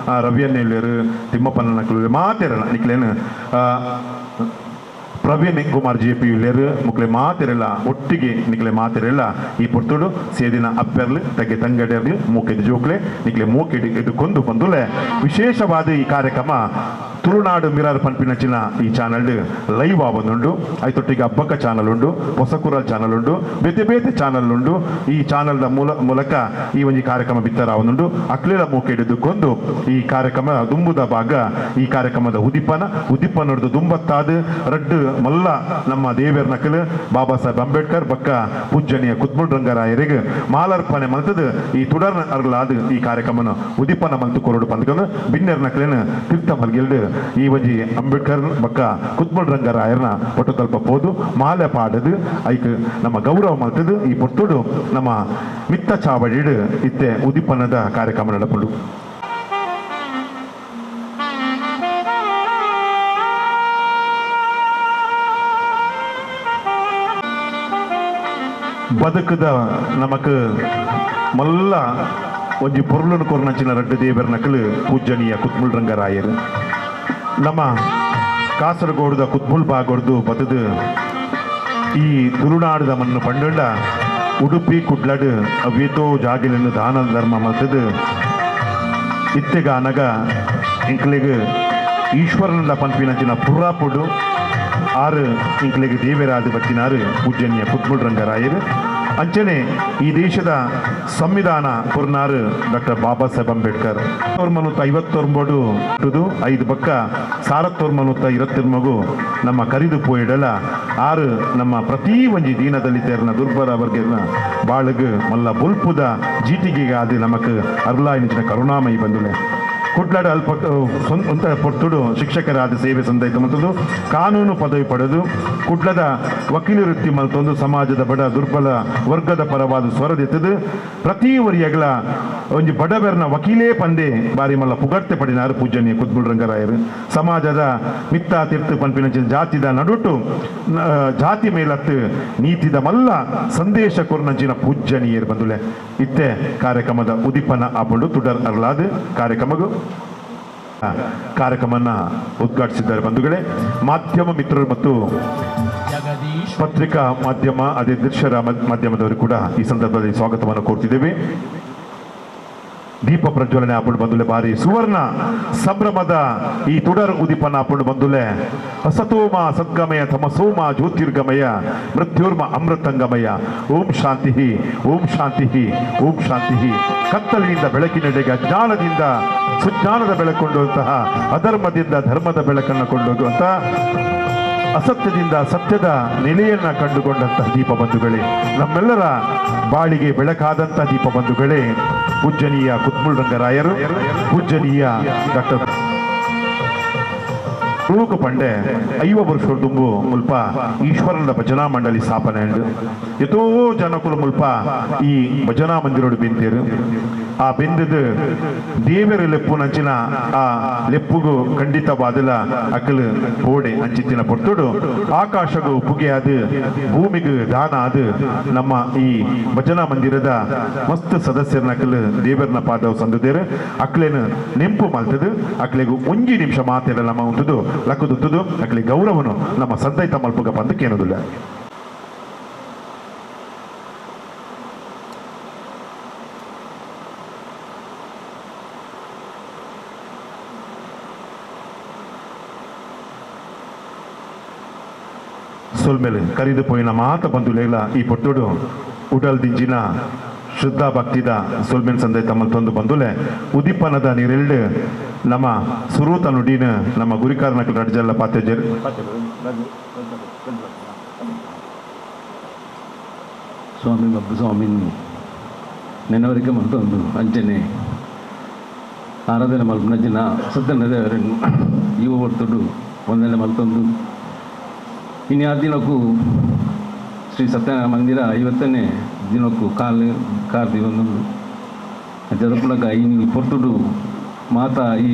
ರವಿಯನ್ನ ಹೇಳೇರು ತಿಮ್ಮಪ್ಪನ ನಕಲು ಮಾತೇರಲ್ಲ ನಿಕ್ಲೇನು ಪ್ರವೀಣ್ ಕುಮಾರ್ JP ಇಲ್ಲೇರು ಮುಕ್ಲೆ ಮಾತಿರಲ್ಲ ಒಟ್ಟಿಗೆ ನಿಕ್ಲೆ ಮಾತಿರಲ್ಲ ಈ ಪುರ್ತುಡು ಸೇದಿನ ಅಪ್ಪೆರ್ಲು ತೆಗೆ ತಂಗಡೆರ್ಲು ಮೂಕೆದು ಜೋಕ್ಲೆ ನಿಕ್ಲೆ ಮೂಕೆಡು ಎದುಕೊಂಡು ಬಂದುಲೆ ವಿಶೇಷವಾದ ಈ ಕಾರ್ಯಕ್ರಮ ತುಳುನಾಡು ಮಿರಾರ್ ಪನ್ಪಿನಚಿನ ಈ ಚಾನಲ್ ಲೈವ್ ಆವೊಂದುಂಡು ಐತೊಟ್ಟಿಗೆ ಹಬ್ಬಕ್ಕ ಚಾನಲ್ ಉಂಡು ಹೊಸಕುರಲ್ ಚಾನಲ್ ಉಂಡು ಬೇತೆ ಬೇತೆ ಚಾನಲ್ ಉಂಡು ಈ ಚಾನಲ್ದ ಮೂಲಕ ಈ ಒಂದು ಕಾರ್ಯಕ್ರಮ ಬಿತ್ತರ ಆವೊಂದುಂಡು ಅಕ್ಲೇಲ ಮೂಕೆಡುಕೊಂಡು ಈ ಕಾರ್ಯಕ್ರಮ ದುಂಬುದ ಭಾಗ ಈ ಕಾರ್ಯಕ್ರಮದ ಉದಿಪ ನೋಡ್ದು ದುಂಬತ್ತಾದ ರಡ್ಡು ಮಲ್ಲ ನಮ್ಮ ದೇವೇರ್ ನಕಲು ಬಾಬಾ ಸಾಹೇಬ್ ಅಂಬೇಡ್ಕರ್ ಬಕ್ಕ ಪೂಜ್ಯನೀಯ ಕುತ್ಮುಲ್ ರಂಗರಾಯರಿಗೆ ಮಾಲಾರ್ಪಣೆ ಮಲ್ತದ ಈ ತುಡರ್ ಅರ್ಲಾದ ಈ ಕಾರ್ಯಕ್ರಮನ ಉದಿಪನ ಮಲ್ತು ಕೊರಡು ಪಂದ್ಕೊಂಡು ಬಿನ್ನೆರ್ ನಕಲೇನ ತೀರ್ಥ ಮಲ್ಗೆಲ್ಡು ಈ ಒಂಜಿ ಅಂಬೇಡ್ಕರ್ ಬಕ್ಕ ಕುತ್ಮುಲ್ ರಂಗರಾಯರ್ನ ಒಟ್ಟು ತಲ್ಪ ಪೋದು ಮಾಲೆ ಪಾಡದು ಐಕ್ ನಮ್ಮ ಗೌರವ ಮಲ್ತದು ಈ ಪೊರ್ತುಡು ನಮ್ಮ ಮಿತ್ತ ಚಾವಡಿಡು ಇತ್ತೆ ಉದಿಪನದ ಕಾರ್ಯಕ್ರಮ ನಡಪಡು. ಬದುಕದ ನಮಕ್ ಮಲ್ಲ ಒಂಜಿ ಪೊರ್ಲುನು ಕೊರ್ನಂಚಿನ ರಡ್ಡು ದೇವರ ನಕಲು ಪೂಜ್ಯನೀಯ ಕುತ್ಮುಲ್ ರಂಗರಾಯರು ನಮ್ಮ ಕಾಸರಗೋಡುದ ಕುತ್ಮುಲ್ ಬಾಗೊಡ್ದು ಬದುದು ಈ ತುಳುನಾಡುದ ಮಣ್ಣು ಪಂಡುಂಡ ಉಡುಪಿ ಕುಡ್ಲಡ್ ಅವೇತೋ ಜಾಗಿಲನ್ನು ದಾನ ಧರ್ಮ ಮಲ್ತದು ಇತ್ತೆಗ ಅನಗ ಇಂಕ್ಲೆಗ್ ಈಶ್ವರನ ಪಂಪಿನಂಚಿನ ಪುರ್ರಾಪುಡು ಆರು ಇಂಕ್ಲೆಗ್ ದೇವರಾದ ಬತ್ತಿನಾರು ಪೂಜ್ಯನೀಯ ಕುತ್ಮುಲ್ ರಂಗರಾಯರು ಅಂಚನೆ ಈ ದೇಶದ ಸಂವಿಧಾನ ಕೊರ್ನಾರು ಡಾಕ್ಟರ್ ಬಾಬಾ ಸಾಹೇಬ್ ಅಂಬೇಡ್ಕರ್ 1959 ಐದು ಪಕ್ಕ 1920 ನಮ್ಮ ಕರಿದು ಪೋಯಿಡಲ ಆರು ನಮ್ಮ ಪ್ರತಿ ಒಂಜಿ ದೀನದಲಿತರ್ನ ದುರ್ಬಲ ವರ್ಗನ ಬಾಳಗ್ ಮಲ್ಲ ಬೊಲ್ಪುದ ಜೀಟಿಗೆ ಆದಿ ನಮಕ್ ಅರ್ಲಾಯಿನ ಕರುಣಾಮಯಿ ಬಂದುಲೆ ಕುಡ್ಲಾಡ ಅಲ್ಪ ಸ್ವಂತ ಪೊರ್ತುಡು ಶಿಕ್ಷಕರಾದ ಸೇವೆ ಸಂದೈತ ಮತ್ತೊಂದು ಕಾನೂನು ಪದವಿ ಪಡೆದು ಕುಡ್ಲದ ವಕೀಲ ವೃತ್ತಿ ಮಲ್ತೊಂದು ಸಮಾಜದ ಬಡ ದುರ್ಬಲ ವರ್ಗದ ಪರವಾದ ಸ್ವರದೆತ್ತದು ಪ್ರತಿ ವರಿಯಗಳ ಒಂಜಿ ಬಡವರ್ನ ವಕೀಲೇ ಪಂದೆ ಬಾರಿ ಮಲ್ಲ ಪುಗಡ್ತೆ ಪಡಿನಾರು ಪೂಜ್ಯನೀಯ ಕುತ್ಮುಲ್ ರಂಗರಾಯರು ಸಮಾಜದ ಮಿತ್ತ ತೀರ್ಥ ಪನ್ಪಿನ ಜಾತಿದ ನಡುಟು ಜಾತಿ ಮೇಲತ್ತು ನೀತಿದ ಮಲ್ಲ ಸಂದೇಶ ಕೊರ್ನಂಚಿನ ಪೂಜ್ಯನೀಯರು ಬಂದುಲೆ ಇತ್ತೆ ಕಾರ್ಯಕ್ರಮದ ಉದಿಪನ ಆಪುಂಡು ತುಡರ್ ಅರ್ಲಾದ ಕಾರ್ಯಕ್ರಮನ ಉದ್ಘಾಟಿಸಿದ್ದಾರೆ ಬಂಧುಗಳೇ ಮಾಧ್ಯಮ ಮಿತ್ರರು ಮತ್ತು ಪತ್ರಿಕಾ ಮಾಧ್ಯಮ ಅದೇ ದೃಶ್ಯರ ಮಾಧ್ಯಮದವರು ಕೂಡ ಈ ಸಂದರ್ಭದಲ್ಲಿ ಸ್ವಾಗತವನ್ನು ಕೋರ್ತಿದ್ದೇವೆ. ದೀಪ ಪ್ರಜ್ವಲನೆ ಆಪುಂಡು ಬಂದುಲೆ ಬಾರಿ ಸುವರ್ಣ ಸಂಭ್ರಮದ ಈ ತುಡರ್ ಉದೀಪನ ಆಪುಂಡು ಬಂದುಲೆ ಅಸತೋಮ ಸದ್ಗಮಯ ತಮಸೋಮ ಜ್ಯೋತಿರ್ಗಮಯ ಮೃತ್ಯುರ್ಮ ಅಮೃತಂಗಮಯ. ಓಂ ಶಾಂತಿ ಓಂ ಶಾಂತಿ ಓಂ ಶಾಂತಿ. ಕತ್ತಲಿನಿಂದ ಬೆಳಕಿನೆಡೆಗೆ ಅಜ್ಞಾನದಿಂದ ಸುಜ್ಞಾನದ ಬೆಳಕೊಂಡುವಂತಹ ಅಧರ್ಮದಿಂದ ಧರ್ಮದ ಬೆಳಕನ್ನು ಕೊಂಡೋಗುವಂತಹ ಅಸತ್ಯದಿಂದ ಸತ್ಯದ ನೆಲೆಯನ್ನ ಕಂಡುಕೊಂಡಂತಹ ದೀಪ ಬಂಧುಗಳೇ, ನಮ್ಮೆಲ್ಲರ ಬಾಳಿಗೆ ಬೆಳಕಾದಂತಹ ದೀಪ ಬಂಧುಗಳೇ, ಪೂಜ್ಯನೀಯ ಕುತ್ಮುಲ್ ರಂಗರಾಯರು, ಪೂಜ್ಯನೀಯ ಡಾಕ್ಟರ್ ತುಳುಕು ಪಂಡೆ 5 ವರ್ಷ ತುಂಬು ಮುಲ್ಪ ಈಶ್ವರನ ಭಜನಾ ಮಂಡಳಿ ಸ್ಥಾಪನೆ ಉಂಡು. ಎಷ್ಟೋ ಜನಕುಲು ಮುಲ್ಪ ಈ ಭಜನಾ ಮಂದಿರೋಡು ಬೆಂತೇರು. ಆ ಬೆಂದದು ದೇವರ ಲೆಪ್ಪು ನಂಚಿನ ಆ ಲೆಪ್ಪುಗು ಖಂಡಿತವಾದಲ ಅಕಲು ಓಡೆ ಅಂಚಿತ್ತಿನ ಪೊರ್ತುಡು ಆಕಾಶಗೂ ಪುಗೆ ಅದು ಭೂಮಿಗೂ ದಾನ ಅದು ನಮ್ಮ ಈ ಭಜನಾ ಮಂದಿರದ ಮಸ್ತ್ ಸದಸ್ಯರನ್ನ ಅಕಲು ದೇವರನ ಪಾದವು ಸಂದುದೇರು. ಅಕ್ಲೇನು ನೆಂಪು ಮಲ್ತದು ಅಕ್ಲೆಗೂ 1 ನಿಮಿಷ ಮಾತೆಲ್ಲ ನಮ್ಮ ಉಂಟದು ಲಕ್ಕದುತ್ತದು ಅಕ್ಲಿ ಗೌರವನು ನಮ್ಮ ಸದ್ದೈತ ಮಲ್ಪುಗ ಬಂದಕ್ಕೇನುದಿಲ್ಲ. ಸೊಲ್ಮೇಲೆ ಕರಿದು ಪೋಯಿನ ಮಾತ ಬಂಧುಲೇಲ ಈ ಪೊಟ್ಟುಡು ಉಡಲ್ ದಿಂಜಿನ ಶ್ರದ್ಧಾ ಭಕ್ತಿದ ಸೊಲ್ಮೇನ್ ಸಂದೆ ತಮ್ಮಲ್ ತಂದು ಬಂದುಲೆ ಉದೀಪನದ ನೀರೆಲ್ಡು ನಮ್ಮ ಸುರೂತ ನುಡಿನ ನಮ್ಮ ಗುರಿಕಾರನ ನಡ್ಜಲ್ಲ ಪಾತ್ಯಜರ್ ಸ್ವಾಮಿ ಬಬ್ಬು ಸ್ವಾಮಿ ನೆನವರಿಕೆ ಮಲ್ತೊಂದು ಅಂಚನೆ ಆರಾಧನೆ ಮಲ್ಪನ ಜನ ಸತ್ಯನದೇವರನ್ನು ಇವ ಹೊರ್ತುಡು ಒಂದನೇ ಮಲ್ತೊಂದು ಇನ್ನು ಆ ದಿನಕ್ಕೂ ಶ್ರೀ ಸತ್ಯನಾರಾಯಣ ಮಂದಿರ 50ನೇ ದಿನಕ್ಕೂ ಕಾರ್ದಿ ಒಂದೊಂದು ಜದಪುಳಗ ಈ ಪೊರ್ತುಡು ಮಾತಾ ಈ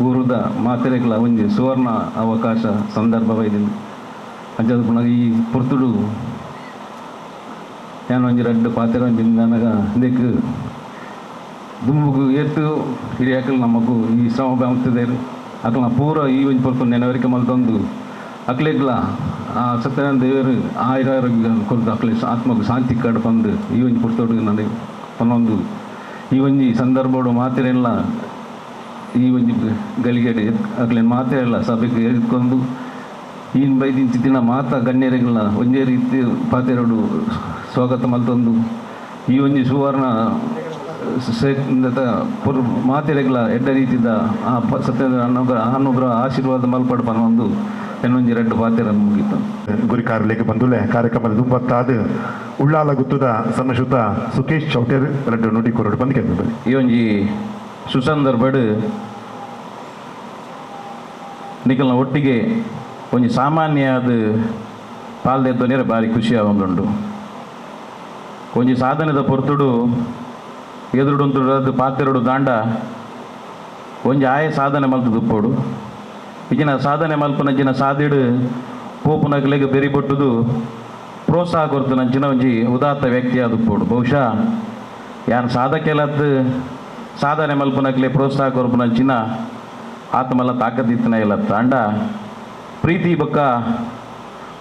ಊರದ ಮಾತೆರೆಗಳ ಒಂದು ಸುವರ್ಣ ಅವಕಾಶ ಸಂದರ್ಭವೈದು ಜದಪುಳಗ ಈ ಪೊರ್ತುಡು ನಾನು ಒಂಜಿ 2 ಪಾತೆರ ನನಗ ಇದಕ್ಕೆ ದುಂಬುಗು ಏತು ಹಿರಿಯಾಕಲು ನಮಗೂ ಈ ಶ್ರಮ ಬಂತದೇರು ಅಕಲ ಪೂರ ಈ ಒಂದು ಪೊರ್ತು ನೆನವರಿಕೆ ಮಲ್ತೊಂದು ಅಕ್ಲೆಗ್ಲ ಆ ಸತ್ಯನಾರಾಯಣ ದೇವರು ಆರೋಗ್ಯ ಕೊರತು ಅಕ್ಲೆ ಆತ್ಮకు ಶಾಂತಿ ಕಾಡು ಬಂದು ಈ ಒಂದು ಪುರ್ತೋಡು ನನಗೆ ಒಂದೊಂದು ಈ ಒಂಜಿ ಸಂದರ್ಭಡು ಮಾತೆರೆಲ್ಲ ಈ ಒಂಜಿ ಗಲಿಗೆಡೆ ಅಕ್ಲೆ ಮಾತೆರೆಲ್ಲ ಸಭೆಗೆ ಎದ್ಕೊಂಡು ಈನ್ ಬೈದಿಂಚಿ ದಿನ ಮಾತಾ ಗಣ್ಯರೆಗಳ ಒಂದೇ ರೀತಿ ಪಾತೆರಡು ಸ್ವಾಗತ ಮಲ್ತೊಂದು ಈ ಒಂಜಿ ಸುವರ್ಣ ಮಾತೆರೆಗಳ ಎಡ್ಡ ರೀತಿದ ಆ ಸತ್ಯನಾರಾಯಣ ಅನುಗ್ರಹ ಆಶೀರ್ವಾದ ಮಲ್ಪಡು ಬಂದು ಇನ್ನೊಂದು 2 ಪಾತೆರನ್ನು ಮುಗಿತು. ಗುರಿಕಾರಲಿಗೆ ಬಂದುಲೆ ಕಾರ್ಯಕ್ರಮದ ದುಂಬತ್ತಾದ ಉಳ್ಳಾಲ ಗುತ್ತದ ಸನ್ನಶುತ ಸುಕೇಶ್ ಚೌಟೇರ್ 2 ನುಡಿ ಕೊರಡು ಬಂದ್ಕೆ ಈ ಒಂಜಿ ಸುಸಂದರ್ಭಡು ನಿಖಲ್ನ ಒಟ್ಟಿಗೆ ಒಂಜಿ ಸಾಮಾನ್ಯದ ಪಾಲ್ದೆತ್ತೋನೇರೆ ಭಾರಿ ಖುಷಿ ಆಗೊಂದುಂಡು. ಒಂಜಿ ಸಾಧನೆದ ಪೊರ್ತುಡು ಎದುರುಡೊಂದು ಪಾತೆರಡು ದಾಂಡ ಒಂಜಿ ಆಯ ಸಾಧನೆ ಮಲ್ತು ದುಪ್ಪೋಡು ಈಗಿನ ಸಾಧನೆ ಮಲ್ಪನಂಚಿನ ಸಾದಿಡು ಪೋಪುನಗಲೆಗೆ ಬೆರಿಬೊಟ್ಟುದು ಪ್ರೋತ್ಸಾಹ ಕೊರತು ನಂಚಿನ ಒಂಜಿ ಉದಾತ್ತ ವ್ಯಕ್ತಿ ಆದುಪ್ಪೋಡು. ಬಹುಶಃ ಯಾರು ಸಾಧಕೆಲದ್ದು ಸಾಧನೆ ಮಲ್ಪನಗಲೆ ಪ್ರೋತ್ಸಾಹ ಕೊರಪುನಂಚಿನ ಆತ್ಮಲ್ಲ ತಾಕತ್ತಿತ್ತನ ಇಲ್ಲತ್ತ ಅಂಡ ಪ್ರೀತಿ ಬೊಕ್ಕ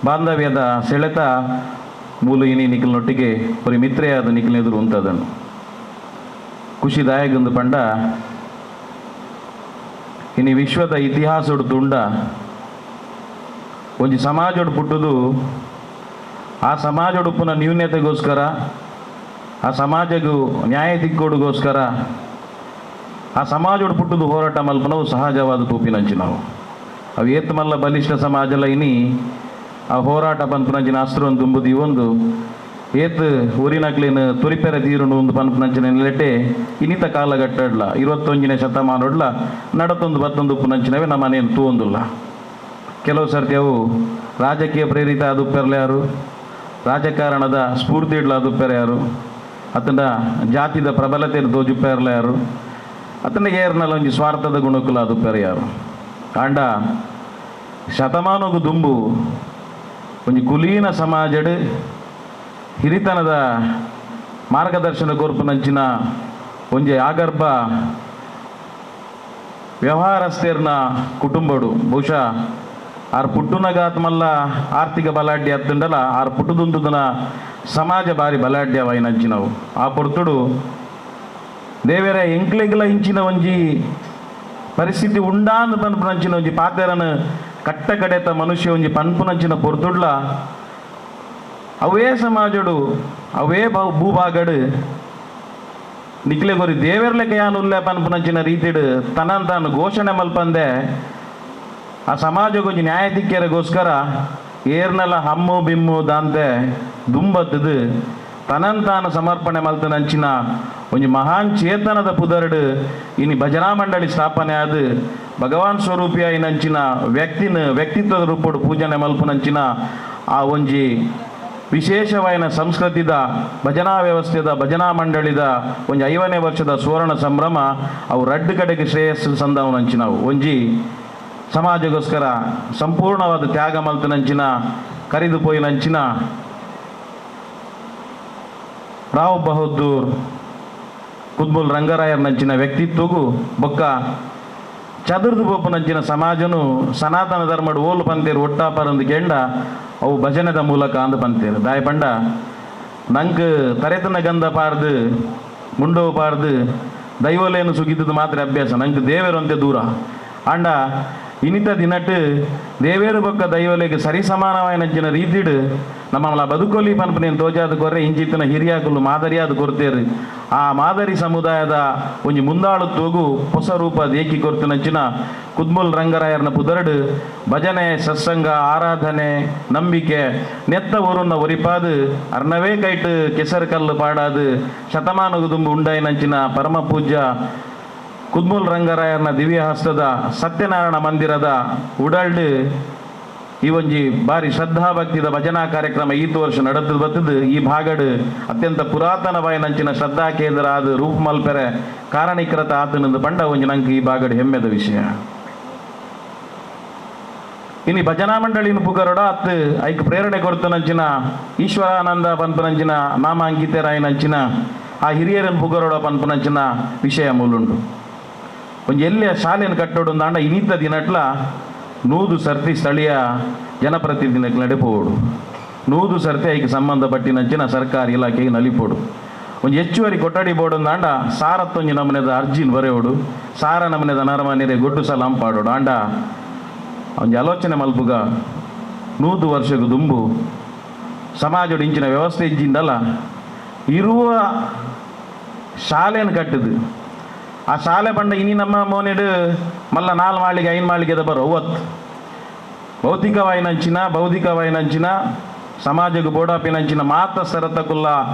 ಬಾಂಧವ್ಯದ ಸೆಳೆತ ಮೂಲು ಇನಿ ನಿಖಲ್ನೊಟ್ಟಿಗೆ ಪರಿ ಮಿತ್ರೆಯಾದ ನಿಖಲ್ ಎದುರು ಉಂಟದನ್ನು ಖುಷಿದಾಯಗೊಂದು ಪಂಡ ಇನ್ನು ವಿಶ್ವದ ಇತಿಹಾಸಡು ತುಂಡ ಒಂಜಿ ಸಮಾಜಡು ಪುಟ್ಟುದು ಆ ಸಮಾಜಡು ಪುನಃ ನ್ಯೂನ್ಯತೆಗೋಸ್ಕರ ಆ ಸಮಾಜಗೂ ನ್ಯಾಯ ತಿಕ್ಕೋಡುಗೋಸ್ಕರ ಆ ಸಮಾಜಡು ಪುಟ್ಟುದು ಹೋರಾಟ ಮಲ್ಪನವು ಸಹಜವಾದ ತೂಪಿನಂಚಿನವು ಅವು ಏತ್ ಮಲ್ಲ ಬಲಿಷ್ಠ ಸಮಾಜಲ ಇನಿ ಆ ಹೋರಾಟ ಪನ್ಪುನಂಚಿನ ಅಸ್ತ್ರವನ್ನು ತುಂಬುದು ಒಂದು ಏತ್ ಊರಿನಕ್ಲೇನು ತುರಿಪೆರ ತೀರುಂಡು ಒಂದು ಪನ್ಪುನಂಚಿನ ನೆಲೆಟೆ ಇನ್ನಿತ ಕಾಲಘಟ್ಟಡ್ಲ 21ನೇ ಶತಮಾನಡ್ಲ ನಡತೊಂದು ಬತ್ತೊಂದು ಉಪ್ಪುನಂಚಿನವೇ ನಮ್ಮ ಮನೆಯನ್ನು ತೂವೊಂದುಲ್ಲ. ಕೆಲವು ಸರ್ತಿ ಅವು ರಾಜಕೀಯ ಪ್ರೇರಿತ ಆದುಪ್ಪೆರ್ಲೆ ಯಾರು, ರಾಜಕಾರಣದ ಸ್ಫೂರ್ತಿ ಇಡ್ಲ ಆದುಪ್ಪೆರ ಯಾರು, ಅತನ ಜಾತಿದ ಪ್ರಬಲತೆ ದೋಜುಪ್ಪೆರ್ಲೆ ಯಾರು, ಅತನಿಗೆ ಏರ್ನಲ್ಲ ಒಂಜಿ ಸ್ವಾರ್ಥದ ಗುಣಕ್ಕುಲ ಆದುಪ್ಪೆರ ಯಾರು. ಆಂಡ ಶತಮಾನಗೂ ದುಂಬು ಒಂಜಿ ಕುಲೀನ ಸಮಾಜಡ್ ಹಿರಿತನದ ಮಾರ್ಗದರ್ಶನ ಕೊರ್ಪುನಂಚಿನ ಒಂಜಿ ಆಗರ್ಭ ವ್ಯವಹಾರಸ್ಥೆರ್ನ ಕುಟುಂಬಡು ಬಹುಶಃ ಆರು ಪುಟ್ಟುನಗಾತ್ ಮಲ್ಲ ಆರ್ಥಿಕ ಬಲಾಢ್ಯ ಅತ್ತಂಡಲ್ಲ ಆರು ಪುಟ್ಟುದುಂದುದನ ಸಮಾಜ ಬಾರಿ ಬಲಾಢ್ಯವಾಯಿನಂಚಿನವು ಆ ಪೊರ್ತುಡು ದೇವೇರ ಎಂಕ್ಲೆಗ್ಲ ಇಂಚಿನ ಒಂಜಿ ಪರಿಸ್ಥಿತಿ ಉಂಡಾಂದು ಪನ್ಪುನಂಚಿನ ಒಂಜಿ ಪಾತೆರನ ಕಟ್ಟ ಕಡೆತ ಮನುಷ್ಯ ಒಂಜಿ ಪನ್ಪುನಂಚಿನ ಪೊರ್ತುಡ್ಲ ಅವೇ ಸಮಾಜಡು ಅವೇ ಭೂಭಾಗಡು ನಿಕ್ಲೆ ಗೊರಿ ದೇವೇರ್ಲೆಕ್ಕ ಯಾನು ಉಲ್ಲೆ ಪನ್ಪುನಂಚಿನ ರೀತಿಡು ತನನ್ ತಾನು ಘೋಷಣೆ ಮಲ್ಪಂದೆ ಆ ಸಮಾಜಗೊಂಜಿ ನ್ಯಾಯ ತಿಕ್ಕೆರೆಗೋಸ್ಕರ ಏರ್ನೆಲ್ಲ ಹಮ್ಮು ಬಿಮ್ಮು ದಾಂತೆ ದುಂಬತ್ತದು ತನನ್ ತಾನು ಸಮರ್ಪಣೆ ಮಲ್ತನಂಚಿನ ಒಂಜಿ ಮಹಾನ್ ಚೇತನದ ಪುದರ್ಡು ಇನಿ ಭಜನಾ ಮಂಡಳಿ ಸ್ಥಾಪನೆ ಆದ ಭಗವಾನ್ ಸ್ವರೂಪಿಯಾಯಿನಂಚಿನ ವ್ಯಕ್ತಿತ್ವದ ರೂಪಡು ಪೂಜನೆ ಮಲ್ಪನಂಚಿನ ಆ ಒಂಜಿ ವಿಶೇಷವಾಯಿನ ಸಂಸ್ಕೃತಿದ ಭಜನಾ ವ್ಯವಸ್ಥೆದ ಭಜನಾ ಮಂಡಳಿದ ಒಂಜಿ 5ನೇ ವರ್ಷದ ಸುವರ್ಣ ಸಂಭ್ರಮ ಅವು ರಡ್ಡು ಕಡೆಗೆ ಶ್ರೇಯಸ್ಸು ಸಂದವನಂಚಿನವು ಒಂಜಿ ಸಮಾಜಗೋಸ್ಕರ ಸಂಪೂರ್ಣವಾದ ತ್ಯಾಗ ಮಲ್ತನಂಚಿನ ಕರಿದು ಪೋಯಿನಂಚಿನ ರಾವ್ ಬಹದ್ದೂರ್ ಕುದ್ಮುಲ್ ರಂಗರಾಯರ್ನಂಚಿನ ವ್ಯಕ್ತಿತ್ವಗೂ ಬೊಕ್ಕ ಚದುರ್ದು ಬೋಪುನಂಚಿನ ಸಮಾಜನು ಸನಾತನ ಧರ್ಮಡು ಓಲು ಪಂತೇರು ಒಟ್ಟಾಪರಂದು ಕೆಂಡ ಅವು ಭಜನೆದ ಮೂಲಕ ಅಂದು ಪಂತೇರು ದಾಯ ಪಂಡ ನಂಗೆ ತರೆತನ ಗಂಧ ಪಾರ್ದು ಮುಂಡವು ಪಾರ್ದು ದೈವಲೇನು ಸುಗಿದ್ದು ಮಾತ್ರ ಅಭ್ಯಾಸ ನಂಗೆ ದೇವೇರಂತೆ ದೂರ ಅಂಡ ಇನಿತ ದಿನಟ್ಟು ದೇವೇರು ಬೊಕ್ಕ ದೈವಲೆಗೆ ಸರಿ ಸಮಾನವಾಯಿನಂಚಿನ ರೀತಿಡು ನಮ್ಮಲ್ಲ ಬದುಕೊಲಿ ಪನ್ಪನೇನು ತೋಜಾದ ಕೊರ್ರೆ ಇಂಚಿತ್ತಿನ ಹಿರಿಯಾಕಲು ಮಾದರಿಯಾದ ಕೊರ್ತೇರು ಆ ಮಾದರಿ ಸಮುದಾಯದ ಒಂಜಿ ಮುಂದಾಳುತ್ತೋಗು ಹೊಸ ರೂಪ ದೇಕಿ ಕೊರ್ತನಂಚಿನ ಕುದ್ಮುಲ್ ರಂಗರಾಯರ್ನ ಪುದರ್ಡು ಭಜನೆ ಸತ್ಸಂಗ ಆರಾಧನೆ ನಂಬಿಕೆ ನೆತ್ತ ಊರುನ್ನ ಒರಿಪಾದು ಅರ್ನವೇ ಕೈಟ್ ಕೆಸರು ಕಲ್ಲು ಪಾಡಾದು ಶತಮಾನಗು ತುಂಬು ಉಂಡಾಯಿನಂಚಿನ ಪರಮ ಪೂಜ್ಯ ಕುದ್ಮುಲ್ ರಂಗರಾಯರ್ನ ದಿವ್ಯ ಹಸ್ತದ ಸತ್ಯನಾರಾಯಣ ಮಂದಿರದ ಉಡಲ್ಡು ಈ ಒಂಜಿ ಬಾರಿ ಶ್ರದ್ಧಾಭಕ್ತಿದ ಭಜನಾ ಕಾರ್ಯಕ್ರಮ ಈತು ವರ್ಷ ನಡೆದು ಬತ್ತದು ಈ ಭಾಗಡು ಅತ್ಯಂತ ಪುರಾತನವಾಯಿನಂಚಿನ ಶ್ರದ್ಧಾ ಕೇಂದ್ರ ಆದ ರೂಪ ಮಲ್ಪೆರೆ ಕಾರಣೀಕೃತ ಆತನಂದು ಪಂಡ ಒಂಜಿ ನಂಗೆ ಈ ಭಾಗಡು ಹೆಮ್ಮೆದ ವಿಷಯ ಇನಿ ಭಜನಾ ಮಂಡಳಿನ ಪುಗರೊಡ ಅತ್ತು ಐಕ್ ಪ್ರೇರಣೆ ಕೊಡ್ತನಂಚಿನ ಈಶ್ವರಾನಂದ ಪನ್ಪನಂಚಿನ ನಾಮಾಂಕಿತರಾಯಿನಂಚಿನ ಆ ಹಿರಿಯರನ್ನು ಪುಗರೊಡ ಪನ್ಪನಂಚಿನ ವಿಷಯ ಮೂಲುಂಟು ಒಂಜಿ ಎಲ್ಲಿಯ ಶಾಲೆಯನ್ನು ಕಟ್ಟೋಡು ಅಂಡ ಇನಿತ ದಿನಟ್ಲ 100 ಸರ್ತಿ ಸ್ಥಳೀಯ ಜನಪ್ರತಿನಿಧಿಗಳು ನಡೆಪೋಡು 100 ಸರ್ತಿ ಐಕೆ ಸಂಬಂಧಪಟ್ಟಿನಂಚಿನ ಸರ್ಕಾರಿ ಇಲಾಖೆಗೆ ನಲಿಪೋಡು ಒಂಜಿ ಹೆಚ್ಚುವರಿ ಕೊಠಡಿ ಬೋರ್ಡು ಅಂಡ ಸಾರತ್ತೊಂಜಿ ನಮನೆದ ಅರ್ಜಿನ್ ಬರೆಯೋಡು ಸಾರ ನಮನೆದ ನರಮನೆರೆ ಗೊಡ್ಡು ಸಲ ಹಂಪಾಡೋಡು ಅಂಡ ಒಂಜಿ ಆಲೋಚನೆ ಮಲ್ಪುಗ 100 ವರ್ಷಗೂ ದುಂಬು ಸಮಾಜಡು ಇಂಚಿನ ವ್ಯವಸ್ಥೆ ಇಜ್ಜಿಂದಲ್ಲ ಇರುವ ಶಾಲೆಯನ್ನು ಕಟ್ಟದು ಆ ಶಾಲೆ ಬಂಡ ಇನಿ ನಮ್ಮ ಮೋನೆಡು ಮಲ್ಲ 4 ಮಾಳಿಗೆ 5 ಮಾಳಿಗೆದ ಬರೋ 50 ಭೌತಿಕವಾಯಿನಂಚಿನ ಸಮಾಜಗೂ ಬೋಡಾಪಿನಂಚಿನ ಮಾತ ಸರತಕುಲ್ಲ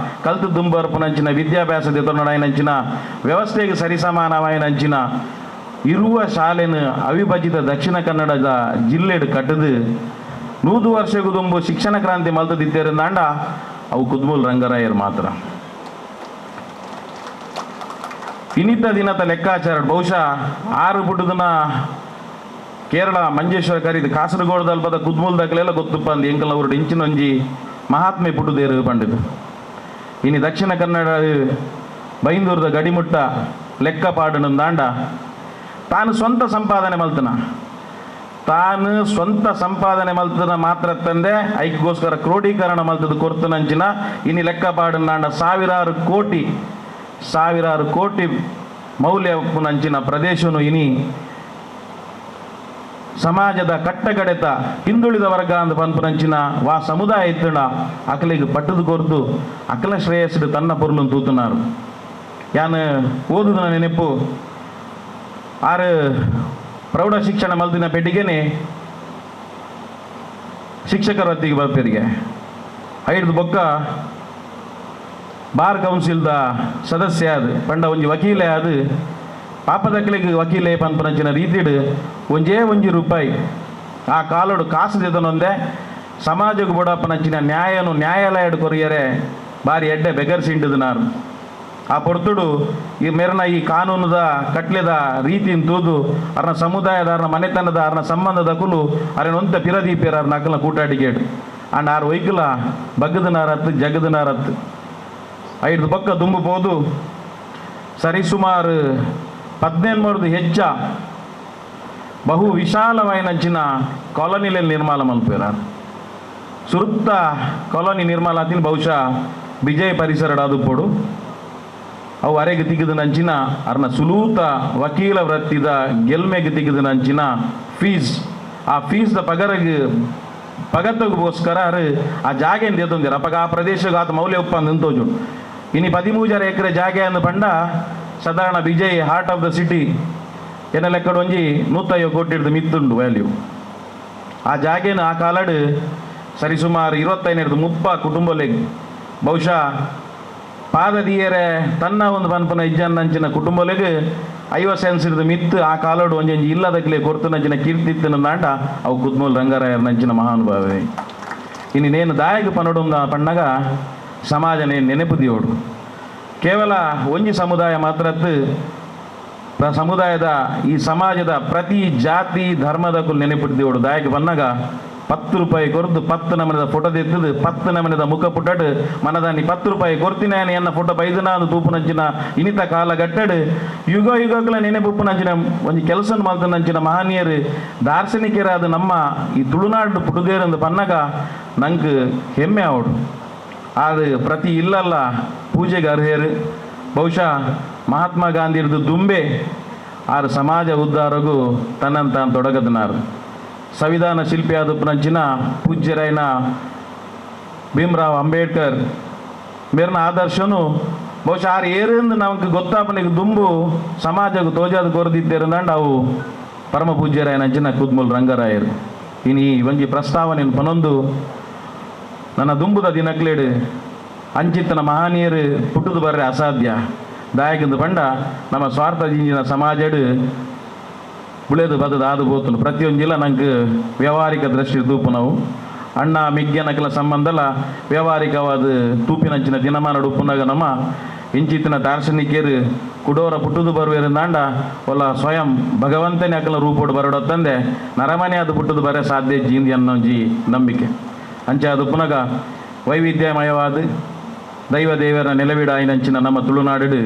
ಕಲ್ತು ದುಂಬರ್ಪುನಂಚಿನ ವಿದ್ಯಾಭ್ಯಾಸದ ತೊನ್ನಡಾಯಿನಂಚಿನ ವ್ಯವಸ್ಥೆಗೆ ಸರಿಸಮಾನವಾಯಿನಂಚಿನ ಇರುವ ಶಾಲೆನ ಅವಿಭಜಿತ ದಕ್ಷಿಣ ಕನ್ನಡದ ಜಿಲ್ಲೆಡು ಕಟ್ಟದು 100 ವರ್ಷಗೂ ದುಂಬು ಶಿಕ್ಷಣ ಕ್ರಾಂತಿ ಮಲ್ತದಿದ್ದೇರಂದಾಂಡ ಅವು ಕುದ್ಮುಲ್ ರಂಗರಾಯರು ಮಾತ್ರ ಇನಿತ ದಿನದ ಲೆಕ್ಕಾಚಾರ ಬಹುಶಃ 6 ಪುಟದನ ಕೇರಳ ಮಂಜೇಶ್ವರ ಕರೀದು ಕಾಸರಗೋಡದಲ್ಲಿ ಬದ ಕುದ್ಮುಲ್ದಾಗಲೆಲ್ಲ ಗೊತ್ತುಪ್ಪ ಅಂದು ಎಂಕಲ್ ಅವರು ಇಂಚಿನೊಂಜಿ ಮಹಾತ್ಮೆ ಪುಟದೇರು ಪಂಡಿತು ಇನಿ ದಕ್ಷಿಣ ಕನ್ನಡ ಬೈಂದೂರದ ಗಡಿಮುಟ್ಟ ಲೆಕ್ಕಪಾಡನಂದಾಂಡ ತಾನು ಸ್ವಂತ ಸಂಪಾದನೆ ಮಲ್ತನ ಮಾತ್ರ ತಂದೆ ಐಕ್ಗೋಸ್ಕರ ಕ್ರೋಢೀಕರಣ ಮಲ್ತದ ಕೊರ್ತನಂಚಿನ ಇನಿ ಲೆಕ್ಕಪಾಡನಾಂಡ ಸಾವಿರಾರು ಕೋಟಿ ಮೌಲ್ಯಪುನಂಚಿನ ಪ್ರದೇಶನು ಇನಿ ಸಮಾಜದ ಕಟ್ಟಗಡೆತ ಹಿಂದುಳಿದ ವರ್ಗ ಅಂದ ಪನ್ಪುನಂಚಿನ ವಾ ಸಮುದಾಯ ಇತ್ತುಂಡ ಅಕಲಿಗೆ ಪಟ್ಟದು ಕೊರ್ದು ಅಕಲ ಶ್ರೇಯಸ್ಸು ತನ್ನ ಪೊರ್ಲು ತೂತುನಾರು ಯಾನು ಓದುದ ನೆನಪು 6 ಪ್ರೌಢ ಶಿಕ್ಷಣ ಮಲ್ತಿನ ಪೆಟ್ಟಿಗೆನೆ ಶಿಕ್ಷಕರ ಹೊತ್ತಿಗೆ ಬರ್ಪೇರಿಗೆ 5 ಬೊಕ್ಕ ಬಾರ್ ಕೌನ್ಸಿಲ್ದ ಸದಸ್ಯ ಅದು ಪಂಡ ಒಂಜಿ ವಕೀಲೆ ಅದು ಪಾಪದಕ್ಕಲಿಗೆ ವಕೀಲೆ ಪನ್ಪನಂಚಿನ ರೀತಿಡು ಒಂಜಿ ರೂಪಾಯಿ ಆ ಕಾಲೋಡು ಕಾಸು ಜೊತನೊಂದೆ ಸಮಾಜಕ್ಕೆ ಬೋಡಪ್ಪನಂಚಿನ ನ್ಯಾಯಾಲಯಡು ಕೊರಿಯರೆ ಬಾರಿ ಎಡ್ಡೆ ಬೆಗರ್ಸಿಂಡದು ನಾನು ಆ ಪೊರ್ತುಡು ಈ ಮೇರನ ಈ ಕಾನೂನದ ಕಟ್ಲೆದ ರೀತಿಯನ್ನು ತೂದು ಅರ್ನ ಸಮುದಾಯದ ಅರ್ನ ಮನೆತನದ ಅರ್ನ ಸಂಬಂಧದ ಕುಲು ಅರೆನೊಂತ ಪಿರದೀಪೇರ ಅರ್ನ ಅಕ್ಕಲ ಕೂಟಾಟಿಗೇಡು ಅಂಡ್ 6 ವೈಕಲ ಬಗ್ಗದನಾರತ್ತು ಜಗದನಾರತ್ತು 5 ಪಕ್ಕ ದುಂಬುಬೋದು ಸರಿಸುಮಾರು 17 ಹೆಚ್ಚ ಬಹು ವಿಶಾಲವಾಯಿನಂಚಿನ ಕಾಲೋನಿಲೆ ನಿರ್ಮಾಣ ಮಲ್ಪೇರ ಸುರುತ್ತ ಕಾಲೋನಿ ನಿರ್ಮಾಣ ಆತಿನ ಬಹುಶಃ ವಿಜಯ ಪರಿಸರ ಆದುಪೋಡು ಅವು ಅರೆಗೆ ತಿಗಿದ ನಂಚಿನ ಅರ್ನ ಸುಲೂತ ವಕೀಲ ವೃತ್ತಿದ ಗೆಲ್ಮೆಗೆ ತಿಗಿದ ನಂಚಿನ ಫೀಸ್ ಆ ಫೀಸ್ದ ಪಗತ್ತಗೋಸ್ಕರ ಆ ಜಾಗೆಯನ್ನು ಎತ್ತೊಂದಿರ ಅಪಗ ಆ ಪ್ರದೇಶಕ್ಕೆ ಆತ ಮೌಲ್ಯ ಒಪ್ಪಂದು ನಿಂತೋಜು ಇನ್ನು 13 ಎಕರೆ ಜಾಗೆ ಅಂದು ಪಂಡ ಸಾಧಾರಣ Vijay heart of the city ಏನ ಲೆಕ್ಕಡು ಒಂಜಿ 150 ಕೋಟಿ ಹಿಡಿದು ಮಿತ್ತುಂಡು ವ್ಯಾಲ್ಯೂ ಆ ಜಾಗೇನು ಆ ಕಾಲಡು ಸರಿಸುಮಾರು 25-30 ಕುಟುಂಬಗಳಿಗೆ ಬಹುಶಃ ಪಾದದಿಯರೆ ತನ್ನ ಒಂದು ಪನ್ಪನ ಇಜ್ಜನ್ನಂಚಿನ ಕುಟುಂಬಗಳಿಗೆ 50 ಸೆನ್ಸ್ ಹಿಡಿದು ಮಿತ್ತು ಆ ಕಾಲಡು ಒಂಜಿ ಇಲ್ಲದಕ್ಲೆ ಕೊರ್ತು ನಂಚಿನ ಕೀರ್ತಿತ್ತಿನ ದಾಂಡ ಅವು ಕುದ್ಮೂಲ್ ರಂಗರಾಯರ ನಂಚಿನ ಮಹಾನುಭಾವೇ ಇನ್ನು ನೇನು ದಾಯಕ ಪನಡು ಪಣ್ಣಗ ಸಮಾಜ ನೆನಪು ದಿಯೋಡು ಕೇವಲ ಒಂಜಿ ಸಮುದಾಯ ಮಾತ್ರತ್ತು ಸಮುದಾಯದ ಈ ಸಮಾಜದ ಪ್ರತಿ ಜಾತಿ ಧರ್ಮದ ನೆನಪಿಡ್ದಿಯೋಡು ದಾಯಕ ಪನ್ನಗ 10 ರೂಪಾಯಿ ಕೊರ್ದು 10 ನಮನದ ಫೋಟೋ ತೆತ್ತದು 10 ನಮನದ ಮುಖ ಪುಟ್ಟಡು ಮನದಾನಿ 10 ರೂಪಾಯಿ ಕೊರ್ತಿನ ಎನ್ನ ಫೋಟೋ ಬೈದನಾದು ತೂಪುನಂಚಿನ ಇನಿತ ಕಾಲ ಗಟ್ಟಡು ಯುಗಗಳ ನೆನೆಪುಪ್ಪುನಂಚಿನ ಒಂದು ಕೆಲಸ ಮಾಡ್ತನಂಚಿನ ಮಹನೀಯರು ದಾರ್ಶನಿಕರಾದ ನಮ್ಮ ಈ ತುಳುನಾಡು ಪುಟುದೇರಂದು ಪನ್ನಗ ನಂಗೆ ಹೆಮ್ಮೆ ಅವಡು ಅದು ಪ್ರತಿ ಇಲ್ಲಲ್ಲ ಪೂಜೆಗೆ ಅರ್ಹರು ಬಹುಶಃ ಮಹಾತ್ಮ ಗಾಂಧಿಯರದು ದುಂಬೆ ಆರು ಸಮಾಜ ಉದ್ಧಾರಗೂ ತನ್ನಂತ ತೊಡಗದನಾರು ಸಂವಿಧಾನ ಶಿಲ್ಪಿ ಆದಪ್ಪನಂಚಿನ ಪೂಜ್ಯರಾಯನ ಭೀಮರಾವ್ ಅಂಬೇಡ್ಕರ್ ಮೇರ್ನ ಆದರ್ಶನು ಬಹುಶಃ ಆರು ಏರಿಂದ ನಮಗೆ ಗೊತ್ತಾಪನಿಗೆ ದುಂಬು ಸಮಾಜಕ್ಕೆ ತೋಜಾದ ಕೊರದಿದ್ದೇರಂದಂಡ ಅವು ಪರಮ ಪೂಜ್ಯರಾಯನಂಚಿನ ಕುದ್ಮೂಲ್ ರಂಗರಾಯರು ಇನ್ನು ಈ ಒಂಜಿ ಪ್ರಸ್ತಾವನೆಯನ್ನು ಪನೊಂದು ನನ್ನ ದುಂಬುದ ದಿನಕ್ಲೇಡು ಅಂಚಿತ್ತನ ಮಹನೀಯರು ಪುಟ್ಟದು ಬರ್ರೆ ಅಸಾಧ್ಯ ದಾಯಕಂದು ಪಂಡ ನಮ್ಮ ಸ್ವಾರ್ಥ ಜಿಂಜಿನ ಸಮಾಜಡು ಉಳಿದು ಬದದು ಆದು ಬೋತನು ಪ್ರತಿಯೊಂದಿಲ್ಲ ನಂಗೆ ವ್ಯಾವಹಾರಿಕ ದೃಷ್ಟಿ ತೂಪು ನಾವು ಅಣ್ಣ ಮಿಗ್ಗನಕಲ ಸಂಬಂಧಲ ವ್ಯಾವಹಾರಿಕವಾದ ತೂಪಿನಂಚಿನ ದಿನಮಾನ ಉಪ್ಪುನಾಗ ನಮ್ಮ ಇಂಚಿತ್ತಿನ ದಾರ್ಶನಿಕರು ಕುಡೋರ ಪುಟ್ಟದು ಬರುವೇರಿಂದಾಂಡ ಒಲ್ಲ ಸ್ವಯಂ ಭಗವಂತನೇ ಅಕಲ ರೂಪೋಡು ಬರೋಡ ತಂದೆ ನರಮನೆ ಅದು ಪುಟ್ಟದು ಬರೇ ಸಾಧ್ಯ ಜೀಂದಿ ಅನ್ನೋ ಜಿ ನಂಬಿಕೆ ಅಂಚೆ ಅದು ಪುನಗ ವೈವಿಧ್ಯಮಯವಾದ ದೈವ ದೇವರ ನೆಲವಿಡಾಯಿನಂಚಿನ ನಮ್ಮ ತುಳುನಾಡು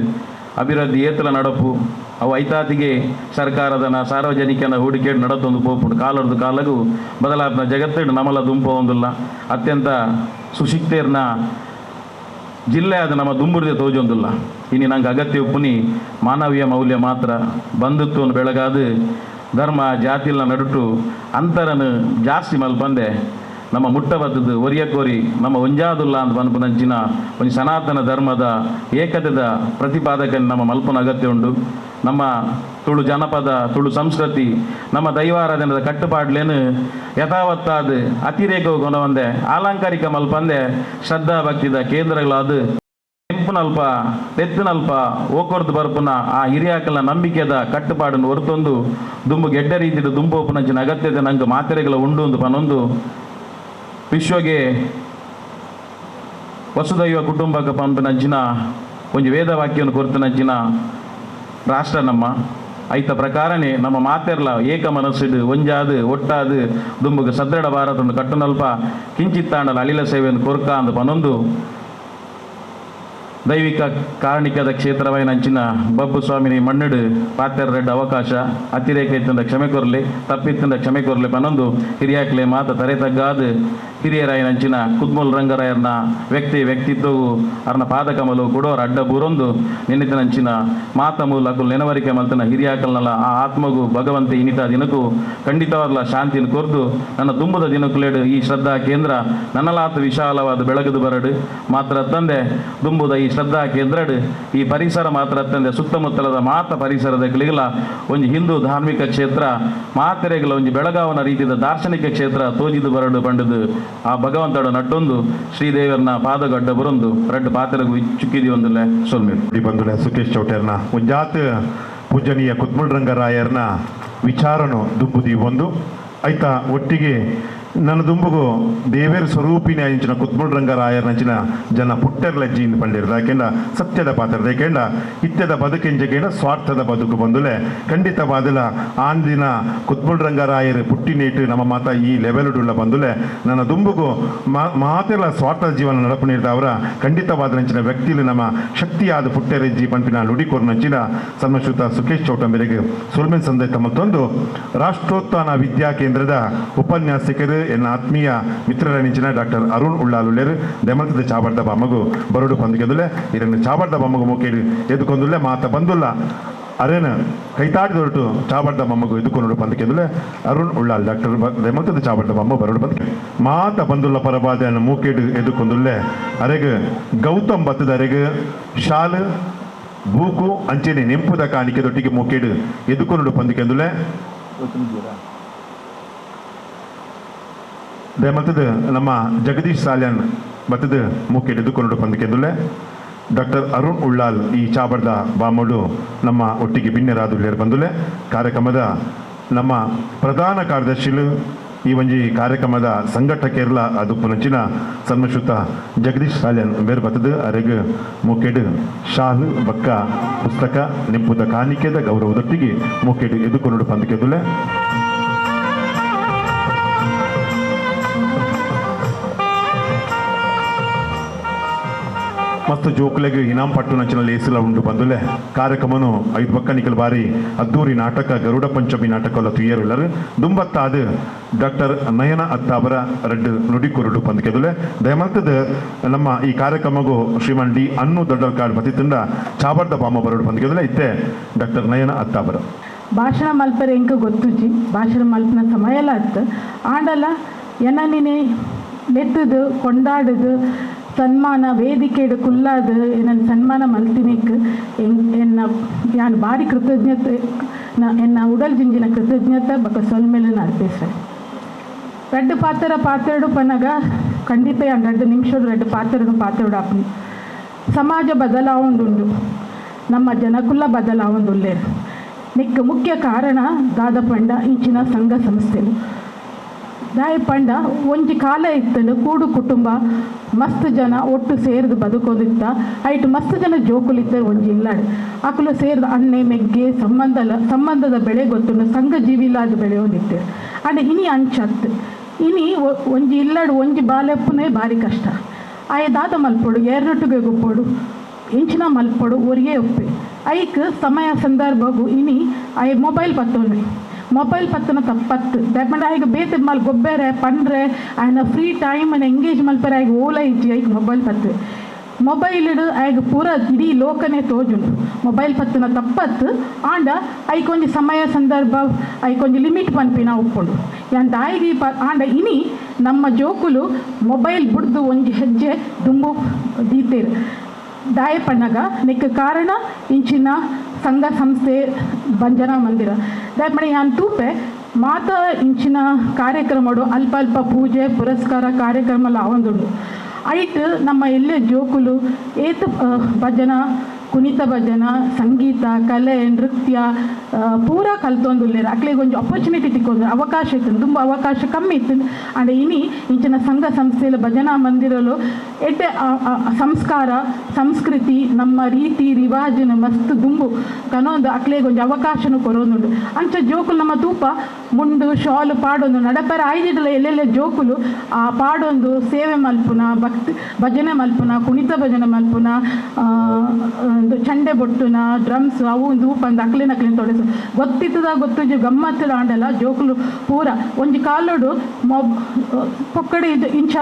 ಅಭಿವೃದ್ಧಿ ಏತಲ ನಡಪು ಅವು ಐತಾತಿಗೆ ಸರ್ಕಾರದ ಸಾರ್ವಜನಿಕನ ಹೂಡಿಕೆ ನಡತೊಂದು ಪೋಪುಂಡು ಕಾಲರ್ದು ಕಾಲಗೂ ಬದಲಾಪನ ಜಗತ್ತಿಡು ನಮ್ಮಲ ದುಂಪ ಒಂದಿಲ್ಲ ಅತ್ಯಂತ ಸುಶಿಕ್ತೇರ್ನ ಜಿಲ್ಲೆ ಅದು ನಮ್ಮ ದುಂಬುರ್ದೆ ತೋಜೊಂದಿಲ್ಲ ಇನ್ನು ನಂಗೆ ಅಗತ್ಯ ಉಪ್ಪುನಿ ಮಾನವೀಯ ಮೌಲ್ಯ ಮಾತ್ರ ಬಂಧುತ್ವವನ್ನು ಬೆಳಗಾದು ಧರ್ಮ ಜಾತಿಲ ನಡುಟು ಅಂತರನು ಜಾಸ್ತಿ ಮಲ್ಪಂದೆ ನಮ್ಮ ಮುಟ್ಟಬದ್ದದು ಒರಿಯಕೋರಿ ನಮ್ಮ ಒಂಜಾದುಲ್ಲ ಅಂತ ಪನ್ಪುನಂಚಿನ ಒಂದು ಸನಾತನ ಧರ್ಮದ ಏಕತೆದ ಪ್ರತಿಪಾದಕ ನಮ್ಮ ಮಲ್ಪನ ಅಗತ್ಯ ಉಂಟು ನಮ್ಮ ತುಳು ಜನಪದ ತುಳು ಸಂಸ್ಕೃತಿ ನಮ್ಮ ದೈವಾರಾಧನದ ಕಟ್ಟುಪಾಡ್ಲೇನು ಯಥಾವತ್ತಾದ ಅತಿರೇಕವು ಕೊನವಂದೆ ಆಲಂಕಾರಿಕ ಮಲ್ಪಂದೆ ಶ್ರದ್ಧಾ ಭಕ್ತಿದ ಕೇಂದ್ರಗಳಾದ ಕೆಂಪುನಲ್ಪ ತೆತ್ತುನಲ್ಪ ಓಕೊರ್ದು ಬರ್ಪುನ ಆ ಹಿರಿಯಾಕಲ ನಂಬಿಕೆದ ಕಟ್ಟುಪಾಡನ್ನು ಹೊರತೊಂದು ದುಂಬು ಗೆಡ್ಡ ರೀತಿಯ ದುಂಬೋಪುನಂಚಿನ ಅಗತ್ಯತೆ ನಂಗೆ ಮಾತ್ರೆಗಳ ಉಂಡು ಅಂತ ಪನೊಂದು ವಿಶ್ವಗೆ ವಸುದೈವ ಕುಟುಂಬಕ ಪಂಪಿನಂಚಿನ ಒಂದು ವೇದವಾಕ್ಯವನ್ನು ಕೊರತನಂಚಿನ ರಾಷ್ಟ್ರ ನಮ್ಮ ಐತ ಪ್ರಕಾರನೇ ನಮ್ಮ ಮಾತೆರ್ಲ ಏಕ ಮನಸ್ಸಿಡು ಒಂಜಾದು ಒಟ್ಟಾದು ದುಂಬುಗೆ ಸದೃಢ ಭಾರತವನ್ನು ಕಟ್ಟುನಲ್ಪ ಕಿಂಚಿತ್ತಾಂಡಲ ಅಳಿಲ ಸೇವೆಯನ್ನು ಕೊರ್ಕ ಅಂದು ಪನೊಂದು ದೈವಿಕ ಕಾರಣಿಕದ ಕ್ಷೇತ್ರವೈನಂಚಿನ ಬಬ್ಬು ಸ್ವಾಮಿನಿ ಮಣ್ಣಡು ಪಾತ್ಯರ ರೆಡ್ಡ ಅವಕಾಶ ಅತಿರೇಕ ಇತ್ತಂದ ಕ್ಷಮೆ ಕೊರಲಿ ತಪ್ಪಿತ್ತಂದ ಕ್ಷಮೆ ಕೊರಲಿ ಪನೊಂದು ಹಿರಿಯಾಕ್ಲೆ ಮಾತ ತರೆ ತಗ್ಗಾದ ಹಿರಿಯರಾಯನಂಚಿನ ಕುದ್ಮೂಲ್ ರಂಗರಾಯರ್ನ ವ್ಯಕ್ತಿತ್ವವು ಅರ್ನ ಪಾದಕಮಲು ಕೊಡೋರ ಅಡ್ಡ ಬೂರೊಂದು ನೆನ್ನಿತನಂಚಿನ ಮಾತ ಮೂಲಕ ನೆನವರಿಕೆ ಮಲ್ತನ ಹಿರಿಯಾಕಲ್ನಲ್ಲ ಆ ಆತ್ಮಗೂ ಭಗವಂತ ಇನಿತ ದಿನಕ್ಕೂ ಖಂಡಿತವಾದ ಶಾಂತಿಯನ್ನು ಕೊರ್ದು ನನ್ನ ತುಂಬದ ದಿನಕ್ಕುಲೇಡು ಈ ಶ್ರದ್ಧಾ ಕೇಂದ್ರ ನನ್ನಲಾತ ವಿಶಾಲವಾದ ಬೆಳಗದು ಬರಡು ಮಾತ್ರ ತಂದೆ ದುಂಬುದ ಈ ಶ್ರದ್ಧಾ ಕೇಂದ್ರಡು ಈ ಪರಿಸರ ಮಾತ್ರ ತಂದೆ ಸುತ್ತಮುತ್ತಲದ ಮಾತ ಪರಿಸರದ ಗಳಿಗಲ ಒಂದು ಹಿಂದೂ ಧಾರ್ಮಿಕ ಕ್ಷೇತ್ರ ಮಾತೆರೆಗಳ ಒಂದು ಬೆಳಗಾವನ ರೀತಿಯ ದಾರ್ಶನಿಕ ಕ್ಷೇತ್ರ ತೋಜಿದು ಬರಡು ಬಂಡದು ಆ ಭಗವಂತಡ ನಟ್ಟೊಂದು ಶ್ರೀದೇವರನ ಪಾದಗಡ್ಡ ಬರೊಂದು ರೆಡ್ ಪಾತ್ರೆಗೂ ಚುಕ್ಕಿದಿ ಒಂದಲ್ಲೇ ಸೊಲ್ಮೇಲೆ ಬಂಧುಲೆ ಸುಖೇಶ್ ಚೌಟರ್ನ ಒಂಜಾತ್ ಪೂಜನೀಯ ಕುದ್ಮೂಲ್ ರಂಗರಾಯರ್ನ ವಿಚಾರನು ದುಂಬುದಿ ಒಂದು ಐತ ಒಟ್ಟಿಗೆ ನನ್ನ ದುಂಬುಗು ದೇವೇರ ಸ್ವರೂಪಿನಿ ಆಯಿಂಚಿನ ಕುತ್ಮುಳ್ ರಂಗರಾಯರ್ನಂಚಿನ ಜನ ಪುಟ್ಟರ್ಲಜ್ಜಿಯಿಂದ ಪಂಡಿರ್ದ ಯಾಕೆಂಡ ಸತ್ಯದ ಪಾತ್ರದ ಯಾಕೆಂಡ ಇತ್ಯದ ಬದುಕೆಂಜೆಕೆಂಡ ಸ್ವಾರ್ಥದ ಬದುಕು ಬಂದುಲೆ ಖಂಡಿತವಾದಲ ಆಂದಿನ ಕುತ್ಮುಳ್ ರಂಗರಾಯರು ಪುಟ್ಟಿನೇಟು ನಮ್ಮ ಮಾತ ಈ ಲೆವೆಲ್ಡುಳ್ಳ ಬಂದುಲೆ ನನ್ನ ದುಂಬುಗು ಮಾತೆಲ್ಲ ಸ್ವಾರ್ಥದ ಜೀವನ ನಡಪನಿರ್ದ ಅವರ ಖಂಡಿತವಾದಂಚಿನ ವ್ಯಕ್ತಿಲಿ ನಮ್ಮ ಶಕ್ತಿಯಾದ ಪುಟ್ಟರೆಜ್ಜಿ ಪಂಪಿನ ನುಡಿಕೋರ್ನಂಚಿನ ಸನ್ಮಶ್ರುತ ಸುಖೇಶ್ ಚೌಟಂಬೆರೆಗೆ ಸುಲ್ಮೆನ್ ಸಂದೇಶ ಮತ್ತೊಂದು ರಾಷ್ಟ್ರೋತ್ಥಾನ ವಿದ್ಯಾ ಕೇಂದ್ರದ ಉಪನ್ಯಾಸಕರು ಎನ್ನ ಆತ್ಮೀಯ ಮಿತ್ರರನಿಂಚಿನ ಡಾಕ್ಟರ್ ಅರುಣ್ ಉಳ್ಳಾಲುಲ್ಲೇರು ದೆಮಲ್ತದ ಚಾಬರ್ದ ಬಾಮಗು ಬರಡು ಪಂದ್ಕೆದುಲೆ ಇದನ್ನು ಚಾಬರ್ದ ಬಾಮಗು ಮುಖೇಡಿ ಎದುಕೊಂದುಲ್ಲೆ ಮಾತ ಬಂದುಲ್ಲ ಅರೇನ ಕೈತಾಡಿ ದೊರಟು ಚಾಬರ್ದ ಬೊಮ್ಮಗು ಎದುಕೊಂಡು ಪಂದ್ಕೆದುಲೆ ಅರುಣ್ ಉಳ್ಳಾಲ್ ಡಾಕ್ಟರ್ ದೆಮಲ್ತದ ಚಾಬರ್ದ ಬೊಮ್ಮ ಬರಡು ಪಂದ್ಕೆ ಮಾತ ಬಂದುಲ್ಲ ಪರಬಾದೆಯನ್ನು ಮೂಕೇಡು ಎದುಕೊಂದುಲ್ಲೆ ಅರೆಗೆ ಗೌತಮ್ ಬತ್ತದ ಅರೆಗೆ ಶಾಲು ಬೂಕು ಅಂಚೆನೆ ನೆಂಪುದ ಕಾಣಿಕೆದೊಟ್ಟಿಗೆ ಮೂಕೇಡು ಎದುಕೊಂಡು ಪಂದ್ಕೆಂದುಲೆ ದಯಮತ್ತದ ನಮ್ಮ ಜಗದೀಶ್ ಸಾಲ್ಯಾನ್ ಬತ್ತದ ಮೂಕೇಡು ಎದುಕೊಂಡು ಪಂದ್ಕೆಂದುಲೆ ಡಾಕ್ಟರ್ ಅರುಣ್ ಉಳ್ಳಾಲ್ ಈ ಚಾಬರ್ದ ಬಾಮಡು ನಮ್ಮ ಒಟ್ಟಿಗೆ ಭಿನ್ನರಾದುಲ್ಲೇರು ಬಂದುಲೆ ಕಾರ್ಯಕ್ರಮದ ನಮ್ಮ ಪ್ರಧಾನ ಕಾರ್ಯದರ್ಶಿಲು ಈ ಒಂಜಿ ಕಾರ್ಯಕ್ರಮದ ಸಂಘಟಕೇರ್ಲ ಅದು ಪುನಂಚಿನ ಸನ್ಮಶ್ರುತ ಜಗದೀಶ್ ಸಾಲ್ಯನ್ ಬೇರೆ ಬತ್ತದ ಅರೆಗೆ ಮೂಕೆಡು ಶಾಲು ಬಕ್ಕ ಪುಸ್ತಕ ನಿಂಪುದ ಕಾಣಿಕೆದ ಗೌರವದೊಟ್ಟಿಗೆ ಮೂಕೆಡು ಎದುಕೊಂಡು ಪಂದ್ಕೆದುಲೆ ಮಸ್ತ್ ಜೋಕ್ಲೆಗೆ ಇನಾಮ್ ಪಟ್ಟು ನಂಚಿನ ಲೇಸಿಲ ಉಂಡು ಬಂದುಲೆ ಕಾರ್ಯಕ್ರಮನು 5 ಪಕ್ಕ ನಿಕಲ್ ಬಾರಿ ಅದ್ದೂರಿ ನಾಟಕ ಗರುಡ ಪಂಚಮಿ ನಾಟಕಲ್ಲ ತುಯ್ಯರುಳ್ಳರು ದುಂಬತ್ತಾದ ಡಾಕ್ಟರ್ ನಯನ ಅತ್ತಾವರ ರೆಡ್ ನುಡಿಕುರುಡು ಪಂದ್ಕೆದುಲೆ ದಯಮಂತದ ನಮ್ಮ ಈ ಕಾರ್ಯಕ್ರಮಗೂ ಶ್ರೀಮನ್ ಡಿ ಅನ್ನು ದೊಡ್ಡಲ್ಕಾಡ್ ಬತ್ತಿತ್ತಂಡ ಚಾಬರ್ದ ಬಾಮ ಬರಡು ಪಂದ್ಕೆದುಲೆ ಇತ್ತೆ ಡಾಕ್ಟರ್ ನಯನ ಅತ್ತಾವರ ಭಾಷಣ ಮಲ್ಪರೆ ಎಂಕ ಗೊತ್ತುಜಿ ಭಾಷಣ ಮಲ್ಪನ ಸಮಯಲ್ಲ ಅತ್ತ ಆಂಡಲ ಎನ್ನ ನೆತ್ತದು ಕೊಂಡಾಡದು ಸನ್ಮಾನ ವೇದಿಕೆಡು ಕುಲ್ಲಾದ ನನ್ನ ಸನ್ಮಾನ ಮಲ್ತಿನಿಕ್ ಎನ್ನ ಯಾನ್ ಭಾರಿ ಕೃತಜ್ಞತೆ ಎನ್ನ ಉಡಲ್ ಜಿಂಜಿನ ಕೃತಜ್ಞತೆ ಬಕ್ಕ ಸೊಲ್ಮೇಲೆ ಅರ್ಪಿಸ್ರೆ ರೆಡ್ ಪಾತ್ರಡು ಪನಗ ಖಂಡಿತ ಯಾನ್ 2 ನಿಮಿಷ ರೆಡ್ ಪಾತ್ರಡು ಆಪನಿ ಸಮಾಜ ಬದಲಾವೊಂದುಂಡು ನಮ್ಮ ಜನಕುಲ್ಲ ಬದಲಾವೊಂದುಲ್ಲೇರು ನಿಕ್ಕ ಮುಖ್ಯ ಕಾರಣ ದಾದ ಪಂಡ ಇಂಚಿನ ಸಂಘ ಸಂಸ್ಥೆಲು ದಾಯ ಪಂಡ ಒಂಜಿ ಕಾಲ ಇತ್ತಂಡು ಕೂಡು ಕುಟುಂಬ ಮಸ್ತ್ ಜನ ಒಟ್ಟು ಸೇರಿದು ಬದುಕೋದಿತ್ತ ಐಟು ಮಸ್ತ್ ಜನ ಜೋಕುಲಿದ್ದರು ಒಂಜಿ ಇಲ್ಲಾಡು ಆಕಲು ಸೇರಿದ ಅಣ್ಣೆ ಮೆಗ್ಗೆ ಸಂಬಂಧದ ಬೆಳೆ ಗೊತ್ತುಂಡು ಸಂಘ ಜೀವಿಲಾದ ಬೆಳೆಯೋದಿತ್ತು ಅಂಡ್ ಇನಿ ಅಂಚತ್ತು ಇನಿ ಒಂಜಿ ಇಲ್ಲಾಡು ಒಂಜಿ ಬಾಲೆಪ್ಪನೇ ಭಾರಿ ಕಷ್ಟ ಆಯ ದಾದ ಮಲ್ಪೋಡು ಎರಡೊಟ್ಟಿಗೆ ಗೊಪ್ಪೋಡು ಇಂಚಿನ ಮಲ್ಪೋಡು ಒರಿಗೆ ಒಪ್ಪೆ ಐಕ್ ಸಮಯ ಸಂದರ್ಭಗು ಇನಿ ಆಯ ಮೊಬೈಲ್ ಪತ್ತೋನ್ರಿ ಮೊಬೈಲ್ ಪತ್ತನ ತಪ್ಪತ್ತು ದಯಪಂಡ ಆಯ್ಕೆ ಬೇತೆ ಮಲ್ ಗೊಬ್ಬರೆ ಪಂಡ್ರೆ ಆಯ್ನ ಫ್ರೀ ಟೈಮ್ ಎಂಗೇಜ್ ಮಲ್ಪರೆ ಆಯ್ಕೆ ಓಲ ಇಜ್ಜಿ ಐಕ್ ಮೊಬೈಲ್ ಪತ್ತು ಮೊಬೈಲ್ ಇಡು ಆಯ್ಕೆ ಪೂರ ಇಡೀ ಲೋಕನೇ ತೋಜುಂಡು ಮೊಬೈಲ್ ಪತ್ತನ ತಪ್ಪತ್ತು ಆಂಡ ಐಕೊಂಜಿ ಸಮಯ ಸಂದರ್ಭ ಐಕೊಂಜಿ ಲಿಮಿಟ್ ಪನ್ಪಿನ ಉಪ್ಪುಂಡು ಎಂತ ಆಯ್ಗೆ ಆಂಡ ಇನಿ ನಮ್ಮ ಜೋಕುಲು ಮೊಬೈಲ್ ಬುಡ್ದು ಒಂಜಿ ಹೆಜ್ಜೆ ದುಂಬು ದೀತೇರು ದಾಯ ಪಣ್ಣಗ ನಿಕ್ಕ ಕಾರಣ ಇಂಚಿನ ಸಂಘ ಸಂಸ್ಥೆ ಬಂಜನ ಮಂದಿರ ದಯಪಣ ಯಾನ್ ತೂಪೆ ಮಾತ ಇಂಚಿನ ಕಾರ್ಯಕ್ರಮಡು ಅಲ್ಪ ಅಲ್ಪ ಪೂಜೆ ಪುರಸ್ಕಾರ ಕಾರ್ಯಕ್ರಮ ಆವೊಂದುಂಡು ಐಟ್ ನಮ್ಮ ಎಲ್ಲೇ ಜೋಕುಲು ಏತ್ ಭಜನ ಕುಣಿತ ಭಜನ ಸಂಗೀತ ಕಲೆ ನೃತ್ಯ ಪೂರ ಕಲ್ತೊಂದುಲ್ಲೇರು ಅಕ್ಲೆಗೆ ಒಂಜಿ ಅಪರ್ಚುನಿಟಿ ತಿಕ್ಕೊಂದು ಅವಕಾಶ ಇತ್ತು ತುಂಬ ಅವಕಾಶ ಕಮ್ಮಿ ಇತ್ತು ಅಂಡ್ ಇನಿ ಇಂಚಿನ ಸಂಘ ಸಂಸ್ಥೆಯಲ್ಲಿ ಭಜನಾ ಮಂದಿರಲು ಎಡ್ಡೆ ಸಂಸ್ಕಾರ ಸಂಸ್ಕೃತಿ ನಮ್ಮ ರೀತಿ ರಿವಾಜಿನ ಮಸ್ತ್ ದುಂಬು ಕನೊಂದು ಅಕ್ಲೆಗೆ ಒಂಜಿ ಅವಕಾಶನೂ ಕೊರೋನುಂಡು ಅಂಚ ಜೋಕುಲು ನಮ್ಮ ತೂಪ ಮುಂಡು ಶಾಲು ಪಾಡೊಂದು ನಡಪರ ಐದಿಡಲ ಎಲ್ಲೆಲ್ಲ ಜೋಕುಲು ಆ ಪಾಡೊಂದು ಸೇವೆ ಮಲ್ಪುನ ಭಕ್ತಿ ಭಜನೆ ಮಲ್ಪುನ ಕುಣಿತ ಭಜನೆ ಮಲ್ಪುನ ಚಂಡೆ ಬೊಟ್ಟುನ ಡ್ರಮ್ಸ್ ಅವು ಧೂಪಂದು ಅಕ್ಲಿನ ತೊಡೆಸು ಗೊತ್ತಿತ್ತದ ಗಮ್ಮತ್ತದ ಆಂಡಲ್ಲ ಜೋಕುಲು ಪೂರ ಒಂಜಿ ಕಾಲೋಡು ಪೊಕ್ಕಡೆ ಇದು ಇಂಚ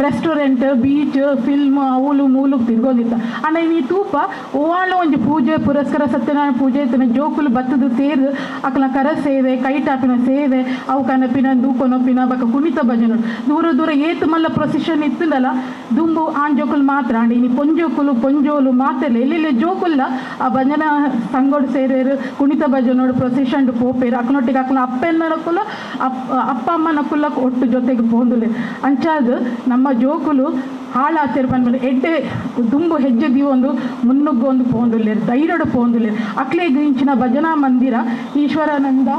ರೆಸ್ಟೋರೆಂಟ್ ಬೀಚ್ ಫಿಲ್ಮ್ ಅವಳು ಮೂಲು ತಿರ್ಗೋದಿತ್ತ ಅಂಡ ಈ ತೂಪ ಓವಾಳ ಒಂಜಿ ಪೂಜೆ ಪುರಸ್ಕಾರ ಸತ್ಯನಾರಾಯಣ ಪೂಜೆ ಇತ್ತಿನ ಜೋಕುಲು ಬತ್ತದು ಸೇರು ಅಕ್ಲ ಕರ ಸೇವೆ ಕೈಟಾಪಿನ ಸೇವೆ ಅವು ಕನಪಿನ ದೂಕೊನೊಪ್ಪಿನ ಬಕ್ಕ ಕುಣಿತ ಭಜನೆ ದೂರ ದೂರ ಏತು ಮಲ್ಲ ಪ್ರೊಸಿಷನ್ ಇತ್ತದಲ್ಲ ದುಂಬು ಆನ್ ಜೋಕುಲು ಮಾತ್ರ ಅಂಡ ಇನಿ ಪೊಂಜೋಲು ಮಾತೆಲ್ಲ ಎಲ್ಲೆಲ್ಲ ಜೋಕುಲ್ಲ ಆ ಭಜನಾ ಸಂಗೋಡು ಸೇರೇರು ಕುಣಿತ ಭಜನೋಡು ಪ್ರೊಸೆಷನ್ ಪೋಪೇರು ಅಕ್ಕನೊಟ್ಟಿಗೆ ಅಕ್ಕನ ಅಪ್ಪೆನ್ನಕುಲ ಅಪ್ಪ ಅಮ್ಮನಕುಲ್ಲ ಒಟ್ಟು ಜೊತೆಗೆ ಪೋಂದುಲೆ ಅಂಚಾದು ನಮ್ಮ ಜೋಕುಲು ಹಾಳಾತಿರು ಬಂದ್ಮೇಲೆ ಎಡ್ಡೆ ದುಂಬು ಹೆಜ್ಜೆ ಒಂದು ಮುನ್ನುಗ್ಗೊಂದು ಪೋಂದುಲ್ಲೇರು ಧೈರ್ಯಡು ಪೋಂದುಲ್ಲೇರು ಅಕ್ಲೆಗೆ ಇಂಚಿನ ಭಜನಾ ಮಂದಿರ ಈಶ್ವರಾನಂದ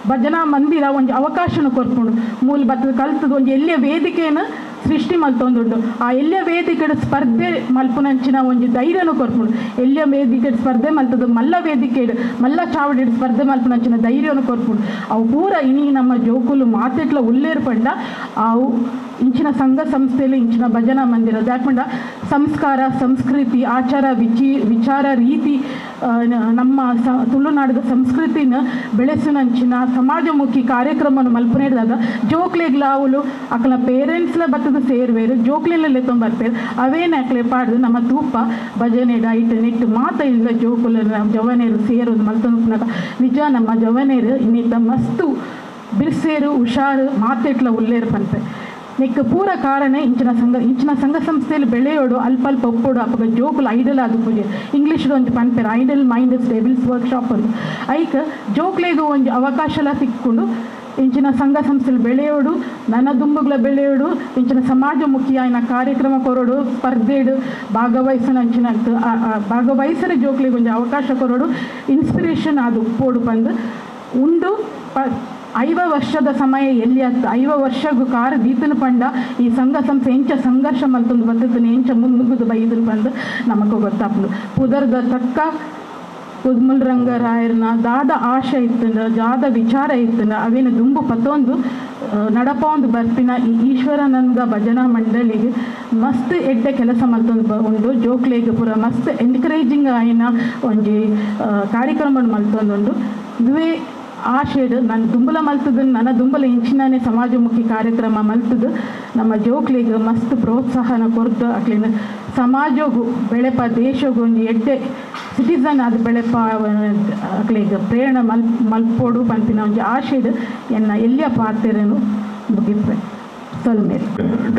ಭಜನಾ ಮಂದಿರ ಒಂದು ಅವಕಾಶನ ಕೊರ್ಪುಂಡು ಮೂಲ ಬತ್ತದ ಕಲ್ತದ ಒಂದು ಎಲ್ಲಿಯ ವೇದಿಕೆಯನ್ನು ಸೃಷ್ಟಿ ಮಲ್ತೊಂದುಂಡು ಆ ಎಲ್ಲಿಯ ವೇದಿಕೆ ಸ್ಪರ್ಧೆ ಮಲ್ಪುನಂಚಿನ ಒಂದು ಧೈರ್ಯನೂ ಕೊರ್ಪುಂಡು ಎಲ್ಲಿಯ ವೇದಿಕೆ ಸ್ಪರ್ಧೆ ಮಲ್ತದ ಮಲ್ಲ ವೇದಿಕೆ ಮಲ್ಲ ಚಾವಡಿ ಸ್ಪರ್ಧೆ ಮಲ್ಪುನಂಚಿನ ಧೈರ್ಯವನ್ನು ಕೊರ್ಪುಂಡು ಅವು ಪೂರ ಇನಿ ನಮ್ಮ ಜೋಕುಲು ಮಾತೆಟ್ಲ ಉಲ್ಲೇರ್ಪಂಡ ಅವು ಇಂಚಿನ ಸಂಘ ಸಂಸ್ಥೆಯಲ್ಲಿ ಇಂಚಿನ ಭಜನಾ ಮಂದಿರ ಯಾಕಂಡ ಸಂಸ್ಕಾರ ಸಂಸ್ಕೃತಿ ಆಚಾರ ವಿಚಾರ ರೀತಿ ನಮ್ಮ ತುಳುನಾಡಿನ ಸಂಸ್ಕೃತಿನ ಬೆಳೆಸಿನಂಚಿನ ಸಮಾಜಮುಖಿ ಕಾರ್ಯಕ್ರಮವನ್ನು ಮಲ್ಪನೆದಾಗ ಜೋಕ್ಲೆಗ್ಲ ಅವಳು ಅಕ್ಕಲ ಪೇರೆಂಟ್ಸ್ಲ ಬತ್ತದ ಸೇರ್ವೇರು ಜೋಕ್ಲೆಲ್ಲ ತೊಂಬರ್ಪೇರು ಅವೇನು ಅಕ್ಲೆ ಪಾಡ್ದು ನಮ್ಮ ತೂಪ ಭಜನೆ ಡೈಟ್ ನೆಟ್ಟು ಮಾತ ಇಲ್ಲ ಜೋಕುಲ ಜವನೇರು ಸೇರೋದು ಮಲ್ತೊಂದು ನಿಜ ನಮ್ಮ ಜವನೇರು ಇನ್ನಿದ್ದ ಮಸ್ತು ಬಿರ್ಸೇರು ಹುಷಾರು ಮಾತೆಟ್ಲ ಉಲ್ಲೇರು ಪಂಪೆ ನೆಕ್ ಪೂರ ಕಾರಣ ಇಂಚಿನ ಸಂಘ ಸಂಸ್ಥೆಯಲ್ಲಿ ಬೆಳೆಯೋಡು ಅಲ್ಪ ಒಪ್ಪೋಡು ಅಪ್ಪ ಜೋಕುಲು ಐಡಲ್ ಆದ ಪೂಜೆ ಇಂಗ್ಲೀಷ್ಡು ಒಂದು ಪನ್ಪೇರು ಐಡಲ್ ಮೈಂಡ್ ಸ್ಟೇಬಲ್ಸ್ ವರ್ಕ್ಶಾಪ್ ಅಂತ ಐಕ್ ಜೋಕ್ಲೆಗೂ ಒಂದು ಅವಕಾಶ ಸಿಕ್ಕೊಂಡು ಇಂಚಿನ ಸಂಘ ಸಂಸ್ಥೆಯಲ್ಲಿ ಬೆಳೆಯೋಡು ನನ್ನ ದುಂಬುಗಳ ಬೆಳೆಯೋಡು ಇಂಚಿನ ಸಮಾಜಮುಖಿ ಆಯ್ನ ಕಾರ್ಯಕ್ರಮ ಕೊರೋಡು ಸ್ಪರ್ಧೆಡು ಭಾಗವಹಿಸಲು ಜೋಕ್ಲಿಗೆ ಒಂದು ಅವಕಾಶ ಕೊರೋಡು ಇನ್ಸ್ಪಿರೇಷನ್ ಅದು ಉಪ್ಪೋಡು ಬಂದು ಉಂಡು 5 ವರ್ಷದ ಸಮಯ ಎಲ್ಲಿ ಆಗ್ತದೆ 5 ವರ್ಷಗೂ ಕಾರ ದೀತನ ಪಂಡ ಈ ಸಂಘ ಸಂಸ್ಥೆ ಎಂಚ ಸಂಘರ್ಷ ಮಲ್ತೊಂದು ಬರ್ತದನೆ ಎಂಚ ಮುನ್ನುಗ್ಗುದು ಬೈದನು ಬಂದು ನಮಗೂ ಗೊತ್ತಾಗ್ಲು ಪುದರ್ದ ತಕ್ಕ ಕುದ್ಮುಲ್ ರಂಗರಾಯರ್ನ ದಾದ ಆಶೆ ಇತ್ತಂದ್ರೆ ಜಾದ ವಿಚಾರ ಇತ್ತಂದ್ರೆ ಅವೇನು ದುಂಬು ಪತ್ತೊಂದು ನಡಪೊಂದು ಬರ್ಪಿನ ಈ ಈಶ್ವರಾನಂದ ಭಜನಾ ಮಂಡಳಿಗೆ ಮಸ್ತ್ ಎಡ್ಡೆ ಕೆಲಸ ಮಲ್ತೊಂದು ಉಂಡು ಜೋಕ್ಲೆಗೆ ಪೂರ ಮಸ್ತ್ ಎನ್ಕರೇಜಿಂಗ್ ಆಯ್ನ ಒಂಜಿ ಕಾರ್ಯಕ್ರಮ ಮಲ್ತೊಂದುಂಡು ಇದುವೇ ಆಶೆಡು ನಾನು ದುಂಬಲ ಮಲ್ತದ ನನ್ನ ದುಂಬಲ ಇಂಚಿನೇ ಸಮಾಜಮುಖಿ ಕಾರ್ಯಕ್ರಮ ಮಲ್ತದು ನಮ್ಮ ಜೋಕ್ಲಿಗೆ ಮಸ್ತ್ ಪ್ರೋತ್ಸಾಹನ ಕೊರ್ದು ಅಕ್ಲಿನ ಸಮಾಜಗೂ ಬೆಳೆಪ ದೇಶಗೂ ಒಂದು ಎಡ್ಡೆ ಸಿಟಿಸನ್ ಅದು ಬೆಳೆಪ ಅಕ್ಲಿಗೆ ಪ್ರೇರಣೆ ಮಲ್ಪೋಡು ಪಂಪಿನ ಒಂದು ಆಶೆಡು ಎನ್ನ ಎಲ್ಲಿಯ ಪಾತ್ರೆನು ಮುಗಿಪೆ ಸೊಲ್ಮೇಲೆ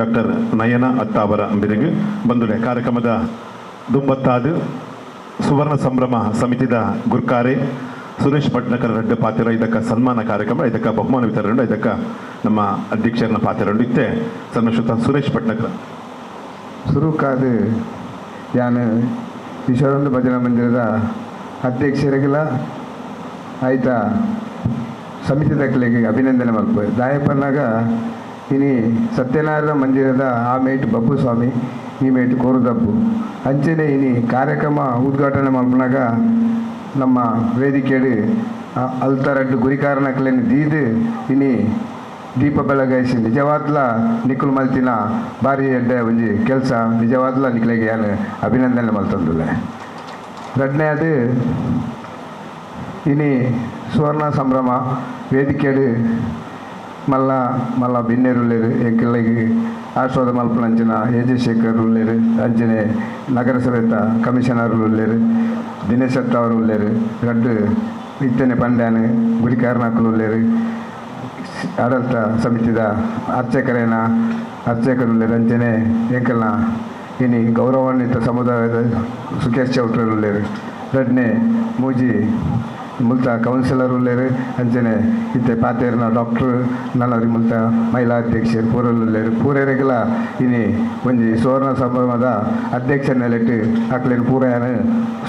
ಡಾಕ್ಟರ್ ನಯನ ಅತ್ತಾವರ ಬಿರುಗು ಬಂದುಡೆ ಕಾರ್ಯಕ್ರಮದ ದುಂಬತ್ತಾದು ಸುವರ್ಣ ಸಂಭ್ರಮ ಸಮಿತಿದ ಗುರ್ಕಾರೆ ಸುರೇಶ್ ಪಟ್ನಕರ್ ರೆಡ್ಡ ಪಾತ್ರ ಇದಕ್ಕೆ ಸನ್ಮಾನ ಕಾರ್ಯಕ್ರಮ ಇದಕ್ಕೆ ಬಹುಮಾನ ವಿತರಣೆ ಇದಕ್ಕೆ ನಮ್ಮ ಅಧ್ಯಕ್ಷರನ್ನ ಪಾತ್ರ ಇತ್ತೆ ಸನ್ಮಾನಿತ ಸುರೇಶ್ ಪಟ್ನಕರ್ ಸುರುಕಾದು ಯಾನು ಈಶ್ವರಾನಂದ ಭಜನಾ ಮಂದಿರದ ಅಧ್ಯಕ್ಷರಿಗೆಲ್ಲ ಆಯ್ತಾ ಸಮಿತಿ ದಾಖಲೆಗೆ ಅಭಿನಂದನೆ ಮಾಡ್ಬೋದು ದಾಯಪ್ಪನಾಗ ಇನಿ ಸತ್ಯನಾರಾಯಣ ಮಂದಿರದ ಆ ಮೇಟ್ ಬಬ್ಬು ಸ್ವಾಮಿ ಈ ಮೇಟ್ ಕೋರುದಬ್ಬು ಅಂಚೆನೆ ಇನಿ ಕಾರ್ಯಕ್ರಮ ಉದ್ಘಾಟನೆ ಮಾಡ್ಕೊಂಡಾಗ ನಮ್ಮ ವೇದಿಕೆಯಲ್ಲಿ ಅಲ್ತಾರಡ್ಡು ಗುರಿಕಾರನಕ್ಲೇನು ದೀದು ಇನಿ ದೀಪ ಬೆಳಗಾಯಿಸಿ ನಿಜವಾದ್ಲ ನಿಕ್ಕಲು ಮಲ್ತಿನ ಭಾರಿ ಎಡ್ಡೆ ಒಂಜಿ ಕೆಲಸ ನಿಜವಾದ್ಲ ನಿಕ್ಲೆಗೆ ಏನು ಅಭಿನಂದನೆ ಮಲ್ತಂದಿಲ್ಲ ಎರಡನೇ ಅದು ಇನಿ ಸುವರ್ಣ ಸಂಭ್ರಮ ವೇದಿಕೆಯಲ್ಲಿ ಮಲ್ಲ ಬಿನ್ನೇರುಳ್ಳೇರು ಎಂಕೆಲ್ಲಗೆ ಆಶ್ವಾದ ಮಲ್ಪನಂಚಿನ ಎ.ಜೆ. ಶೇಖರ್ ಉಳ್ಳೇರು ಅಂಚನೆ ನಗರಸಭೆತ ಕಮಿಷನರ್ ಉಳ್ಳೇರು ದಿನೇಶ್ ಶೆಟ್ಟಿ ಅವರು ಉಳ್ಳೇರು ಗಡ್ಡು ಇತ್ತನೆ ಪಂಡ್ಯಾನು ಗುರಿಕಾರನಾಕಲು ಉಳ್ಳೇರು ಆಡಳಿತ ಸಮಿತಿದ ಅರ್ಚಕರು ಉಳ್ಳೇರು ಅಂಚನೆ ಎಂಕಲ್ನ ಇನಿ ಗೌರವಾನ್ವಿತ ಸಮುದಾಯದ ಸುಖೇಶ್ ಚೌಟ್ರರು ಉಳ್ಳೇರು ಎರಡನೇ ಮೂಜಿ ಮುಲ್ತ ಕೌನ್ಸಿಲರ್ ಉಳ್ಳೇರು ಅಂಚನೆ ಇತ್ತೆ ಪಾತೇರ್ನ ಡಾಕ್ಟ್ರು ನನ್ನವ್ರಿ ಮುಲ್ತ ಮಹಿಳಾ ಅಧ್ಯಕ್ಷರು ಪೂರಲ್ಲುಳ್ಳೇರು ಪೂರೈರೆಗೆಲ್ಲ ಇನಿ ಒಂಜಿ ಸುವರ್ಣ ಸಂಭ್ರಮದ ಅಧ್ಯಕ್ಷನೆಲೆಟ್ಟು ಅಕ್ಲೇನು ಪೂರೈನ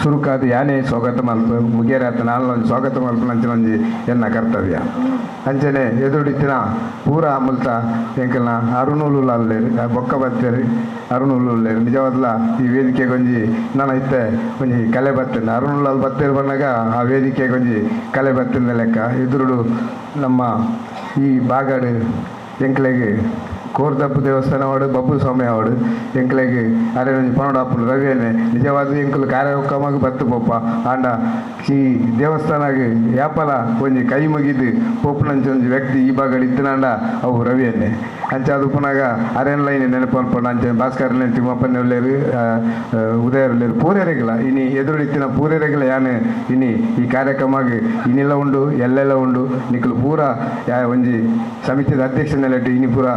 ಸುರುಕಾದ ಯಾನೇ ಸ್ವಾಗತ ಮಲ್ಪ ಮುಗಿಯರಾತ ನಾನು ಸ್ವಾಗತ ಮಲ್ಪನ ಅಂಚಿನ ಒಂಜಿ ಎನ್ನ ಕರ್ತವ್ಯ ಅಂಚನೆ ಎದುರುಡಿತ್ತಿನ ಪೂರ ಮುಲ್ತ ಎಂಕಲ್ನ ಅರುಣೂಲು ಅಲ್ಲೇರು ಬೊಕ್ಕ ಬತ್ತೇರು ಅರುಣೂಲು ಉಳ್ಳೇರು ನಿಜವಾದ್ಲ ಈ ವೇದಿಕೆಗೆ ಒಂಜಿ ನಾನು ಇತ್ತೆ ಒಂಜಿ ಕಲೆ ಬರ್ತೇನೆ ಅರುಣೂಲು ಬತ್ತೇರು ಬಂದಾಗ ಆ ವೇದಿಕೆಗೆ ಒಂಜಿ ಕಲೆ ಬತ್ತಿನ ಲೆಕ್ಕ ಎದುರುಡು ನಮ್ಮ ಈ ಬಾಗಾಡು ಎಂಕ್ಲೆಗೆ ಕೋರ್ದಪ್ಪು ದೇವಸ್ಥಾನ ಅವಡು ಬಬ್ಬು ಸ್ವಾಮಿ ಅವಡು ಎಂಕ್ಲೆಗೆ ಅರೆ ಒಂಜಿ ಪನೋಡಪ್ಪು ರವಿಯನೆ ನಿಜವಾದ ಎಂಕಲು ಕಾರ್ಯಕ್ರಮಕ್ಕೆ ಬತ್ತು ಪೋಪ ಆಂಡ ಈ ದೇವಸ್ಥಾನಗೆ ಯಾಪಲ ಒಂಜಿ ಕೈ ಮುಗಿದು ಪೋಪುನಂಚ ಒಂಜಿ ವ್ಯಕ್ತಿ ಈ ಬಾಗಡು ಇತ್ತನಾಂಡ ಅವು ರವಿಯನ್ನೇ ಅಂಚ ಅದು ಪುನಃ ಅರೆನ್ ಲೈನ್ ನೆನಪು ಅನ್ಪಣ್ಣ ಅಂಚೆ ಭಾಸ್ಕರ್ನ ತಿಮ್ಮಪ್ಪನ ಉಳ್ಳೇರು ಉದಯರು ಉಳ್ಳೇರು ಪೂರೈರೆಗಿಲ್ಲ ಇನಿ ಎದುರುಡಿತ್ತಿನ ಪೂರೈರೆಗಿಲ್ಲ ಯಾನು ಇನಿ ಈ ಕಾರ್ಯಕ್ರಮಕ್ಕೆ ಇನ್ನೆಲ್ಲ ಉಂಡು ಎಲ್ಲೆಲ್ಲ ಉಂಡು ನಿಕ್ಕಲು ಪೂರ ಒಂಜಿ ಸಮಿತಿದ ಅಧ್ಯಕ್ಷನೆಲೆಟ್ಟು ಇನಿ ಪೂರ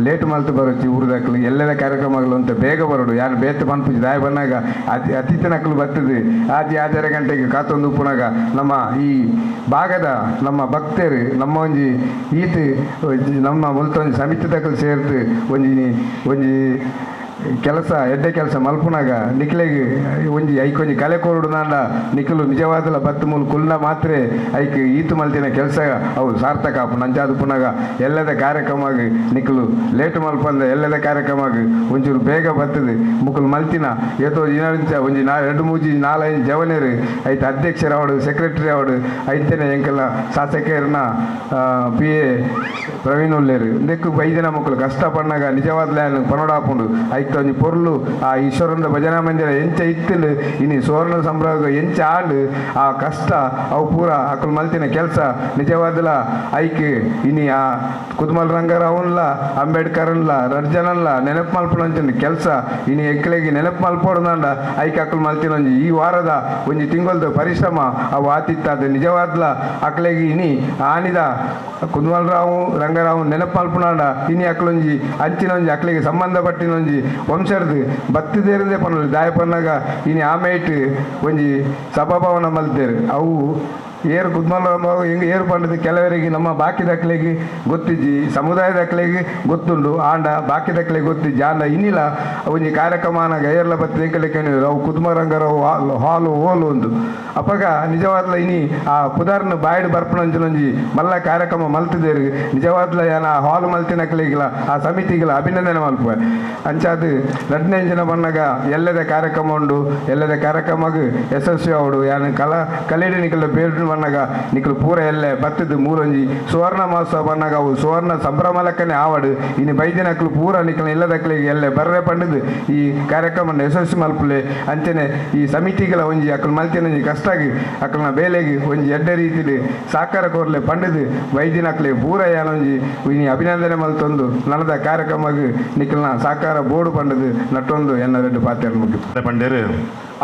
ಲೇಟ್ ಮಲ್ತು ಬರೋಚಿ ಊರದಾಕಲು ಎಲ್ಲೆಲ್ಲ ಕಾರ್ಯಕ್ರಮಗಳು ಅಂತ ಬೇಗ ಬರೋಡು ಯಾರು ಬೇತ ಪನ್ಪುಜಿ ದಾಯ ಬಂದಾಗ ಅತಿಥಿನಕ್ಕಲು ಬರ್ತದೆ ಆರು ಗಂಟೆಗೆ ಕಾತೊಂದು ಪುನಗ ನಮ್ಮ ಈ ಭಾಗದ ನಮ್ಮ ಭಕ್ತರು ನಮ್ಮ ಒಂಜಿ ಈತ ನಮ್ಮ ಮುಲ್ತ ಒಂಜಿ ಸಮಿತಿ ತಕ್ಕಲು ಸೇರ್ತು ಒಂಜಿ ಕೆಲಸ ಎಡ್ಡೆ ಕೆಲಸ ಮಲ್ಪುನಾಗ ನಿಕ್ಲೆಗೆ ಒಂಜಿ ಐಕೊಂಜಿ ಕಲೆ ಕೊರಡು ನಾಂಡ ನಿಖಲು ನಿಜವಾದಲ ಬತ್ತು ಮೂಲ ಕುಲ್ನ ಮಾತ್ರ ಐಕ್ ಈತು ಮಲ್ತಿನ ಕೆಲಸ ಅವು ಸಾರ್ಥಕ ಆಪು ನಂಚಾದು ಪುನಗ ಎಲ್ಲದ ಕಾರ್ಯಕ್ರಮ ನಿಖಲು ಲೇಟ್ ಮಲ್ಪಂದ ಎಲ್ಲದ ಕಾರ್ಯಕ್ರಮ ಒಂಚೂರು ಬೇಗ ಬರ್ತದೆ ಮುಕ್ಕಲು ಮಲ್ತಿನ ಏತೋ ದಿನಂಚ ಒಂಜಿ 2-3-4 ಜವನೇರು ಐತೆ ಅಧ್ಯಕ್ಷರ ಅವಡು ಸೆಕ್ರೆಟರಿ ಅವಡು ಐತೇನೆ ಎಂಕಲ್ಲ ಶಾಸಕರನ್ನ PA ಪ್ರವೀಣ್ ಉಲ್ಲೇರು ನೆಕ್ಕು 5 ದಿನ ಮುಕ್ಕಲು ಕಷ್ಟ ಪಣ್ಣಾಗ ನಿಜವಾದ ಪನೋಡಾಪುಂಡು ಐತ ಒಂಜಿ ಪೊರ್ಲು ಆ ಈಶ್ವರಂದ ಭಜನಾ ಮಂದಿರ ಎಂಚ ಇತ್ತಲು ಇನಿ ಸುವರ್ಣ ಸಂಭ್ರಮ ಎಂಚ ಆಂಡು ಆ ಕಷ್ಟ ಅವು ಪೂರ ಅಕ್ಕಲು ಮಲ್ತಿನ ಕೆಲಸ ನಿಜವಾದಲ ಐಕ್ ಇನಿ ಆ ಕುದುಮಲ್ ರಂಗರಾವನ್ಲ ಅಂಬೇಡ್ಕರ್ನ್ಲ ರಡ್ಜನನ್ಲ ನೆನಪು ಮಲ್ಪುನಂಚಿನ ಕೆಲಸ ಇನಿ ಎಕ್ಕಲೆಗೆ ನೆನಪು ಮಲ್ಪೋಡಂಡ ಐಕ್ ಅಕ್ಕಲು ಮಲ್ತಿನ ಒಂಜಿ ಈ ವಾರದ ಒಂಜಿ ತಿಂಗಳದ ಪರಿಶ್ರಮ ಅವು ಆತಿತ್ತಾದ ನಿಜವಾದ್ಲ ಅಕ್ಕಲೆಗೆ ಇನಿ ಆನಿದ ಕುದುಮಲ್ ರಂಗರಾವು ನೆನಪು ಮಲ್ಪುನಾಂಡ ಇನಿ ಅಕ್ಕಲೊಂಜಿ ಅಂಚಿನೊಂಜಿ ಅಕ್ಕಲಿಗೆ ಸಂಬಂಧಪಟ್ಟಿನೊಂಜಿ ವಂಶರ್ದು ಬತ್ತಿದೇರದೆ ಪನ್ನಲು ದಾಯ ಪನ್ನಾಗ ಇನಿ ಆಮೇಟ್ ಒಂಜಿ ಸಭಾಭವನ ಮಲ್ತೇರು ಅವು ಏರು ಕುದ್ಮಲ ಹೆಂಗೆ ಏರು ಪಂಡದು ಕೆಲವರಿಗೆ ನಮ್ಮ ಬಾಕಿ ದಕ್ಕಲೆಗೆ ಗೊತ್ತಿಜ್ಜಿ ಸಮುದಾಯ ದಕ್ಕಲೆಗೆ ಗೊತ್ತುಂಡು ಆಂಡ ಬಾಕಿ ದಕ್ಕಲೆಗೆ ಗೊತ್ತಿಜ್ಜಿ ಆಂಡ ಇನ್ನಿಲ್ಲ ಒಂಜಿ ಕಾರ್ಯಕ್ರಮನಾಗ ಏರ್ಲ ಬತ್ತಿ ಎಂಕಲೆಕ್ಕೆ ಅವು ಕುದುಮರಂಗರವು ಹಾಲು ಹೋಲು ಒಂದು ಅಪ್ಪಗ ನಿಜವಾದ್ಲ ಇನಿ ಆ ಪುದಾರ್ನ ಬಾಯ್ಡು ಬರ್ಪಣಂಚಿನೊಂಜಿ ಮಲ್ಲ ಕಾರ್ಯಕ್ರಮ ಮಲ್ತಿದ್ದೇರು ನಿಜವಾದ್ಲ ಏನ ಆ ಹಾಲು ಮಲ್ತಿನಕ್ಲೆಗಿಲ್ಲ ಆ ಸಮಿತಿಗಳ ಅಭಿನಂದನೆ ಮಲ್ಪ ಅಂಚಾದು 2 ಬಣ್ಣಗ ಎಲ್ಲದ ಕಾರ್ಯಕ್ರಮ ಉಂಡು ಎಲ್ಲದ ಕಾರ್ಯಕ್ರಮಗ ಯಶಸ್ವಿ ಅವಡು ಯಾನು ಕಲೆಡಿ ನಿಕಲ ಬೇಡು ಬಣ್ಣಗ ನಿಕಲು ಪೂರ ಎಲ್ಲೆ ಬತ್ತದು ಮೂಲೊಂಜಿ ಸುವರ್ಣ ಮಹೋತ್ಸವ ಬಣ್ಣಗ ಅವು ಸುವರ್ಣ ಸಂಭ್ರಮ ಲೆಕ್ಕನೆ ಆವಡು ಇನ್ನು 5 ದಿನಕ್ಕಲು ಪೂರ ನಿಕಲ ಎಲ್ಲದಕ್ಕಲಿಗೆ ಎಲ್ಲೆ ಬರ್ರೆ ಪಂಡದು ಈ ಕಾರ್ಯಕ್ರಮ ಯಶಸ್ವಿ ಮಲ್ಪಲೆ ಅಂಚನೆ ಈ ಸಮಿತಿಗಳ ಒಂಜಿ ಅಕ್ಕಲು ಮಲ್ತಿನೊಂಜಿ ಕಷ್ಟಾಗಿ ಅಕ್ಕಲ್ನ ಬೇಲೆಗೆ ಒಂಜಿ ಎಡ್ಡೆ ರೀತಿಲಿ ಸಾಕಾರ ಕೋರ್ಲೆ ಪಂಡದು 5 ದಿನಕ್ಕಲೆ ಪೂರ ಯಾನೊಂಜಿ ಇನಿ ಅಭಿನಂದನೆ ಮಲ್ತೊಂದು ನನ್ನದ ಕಾರ್ಯಕ್ರಮಗ ನಿಕಲ್ನ ಸಾಕಾರ ಬೋರ್ಡು ಪಂಡದು ನಟ್ಟೊಂದು ಎನ್ನ 2 ಪಾತ್ರ ಮುಗಿ ಪಂಡೇರು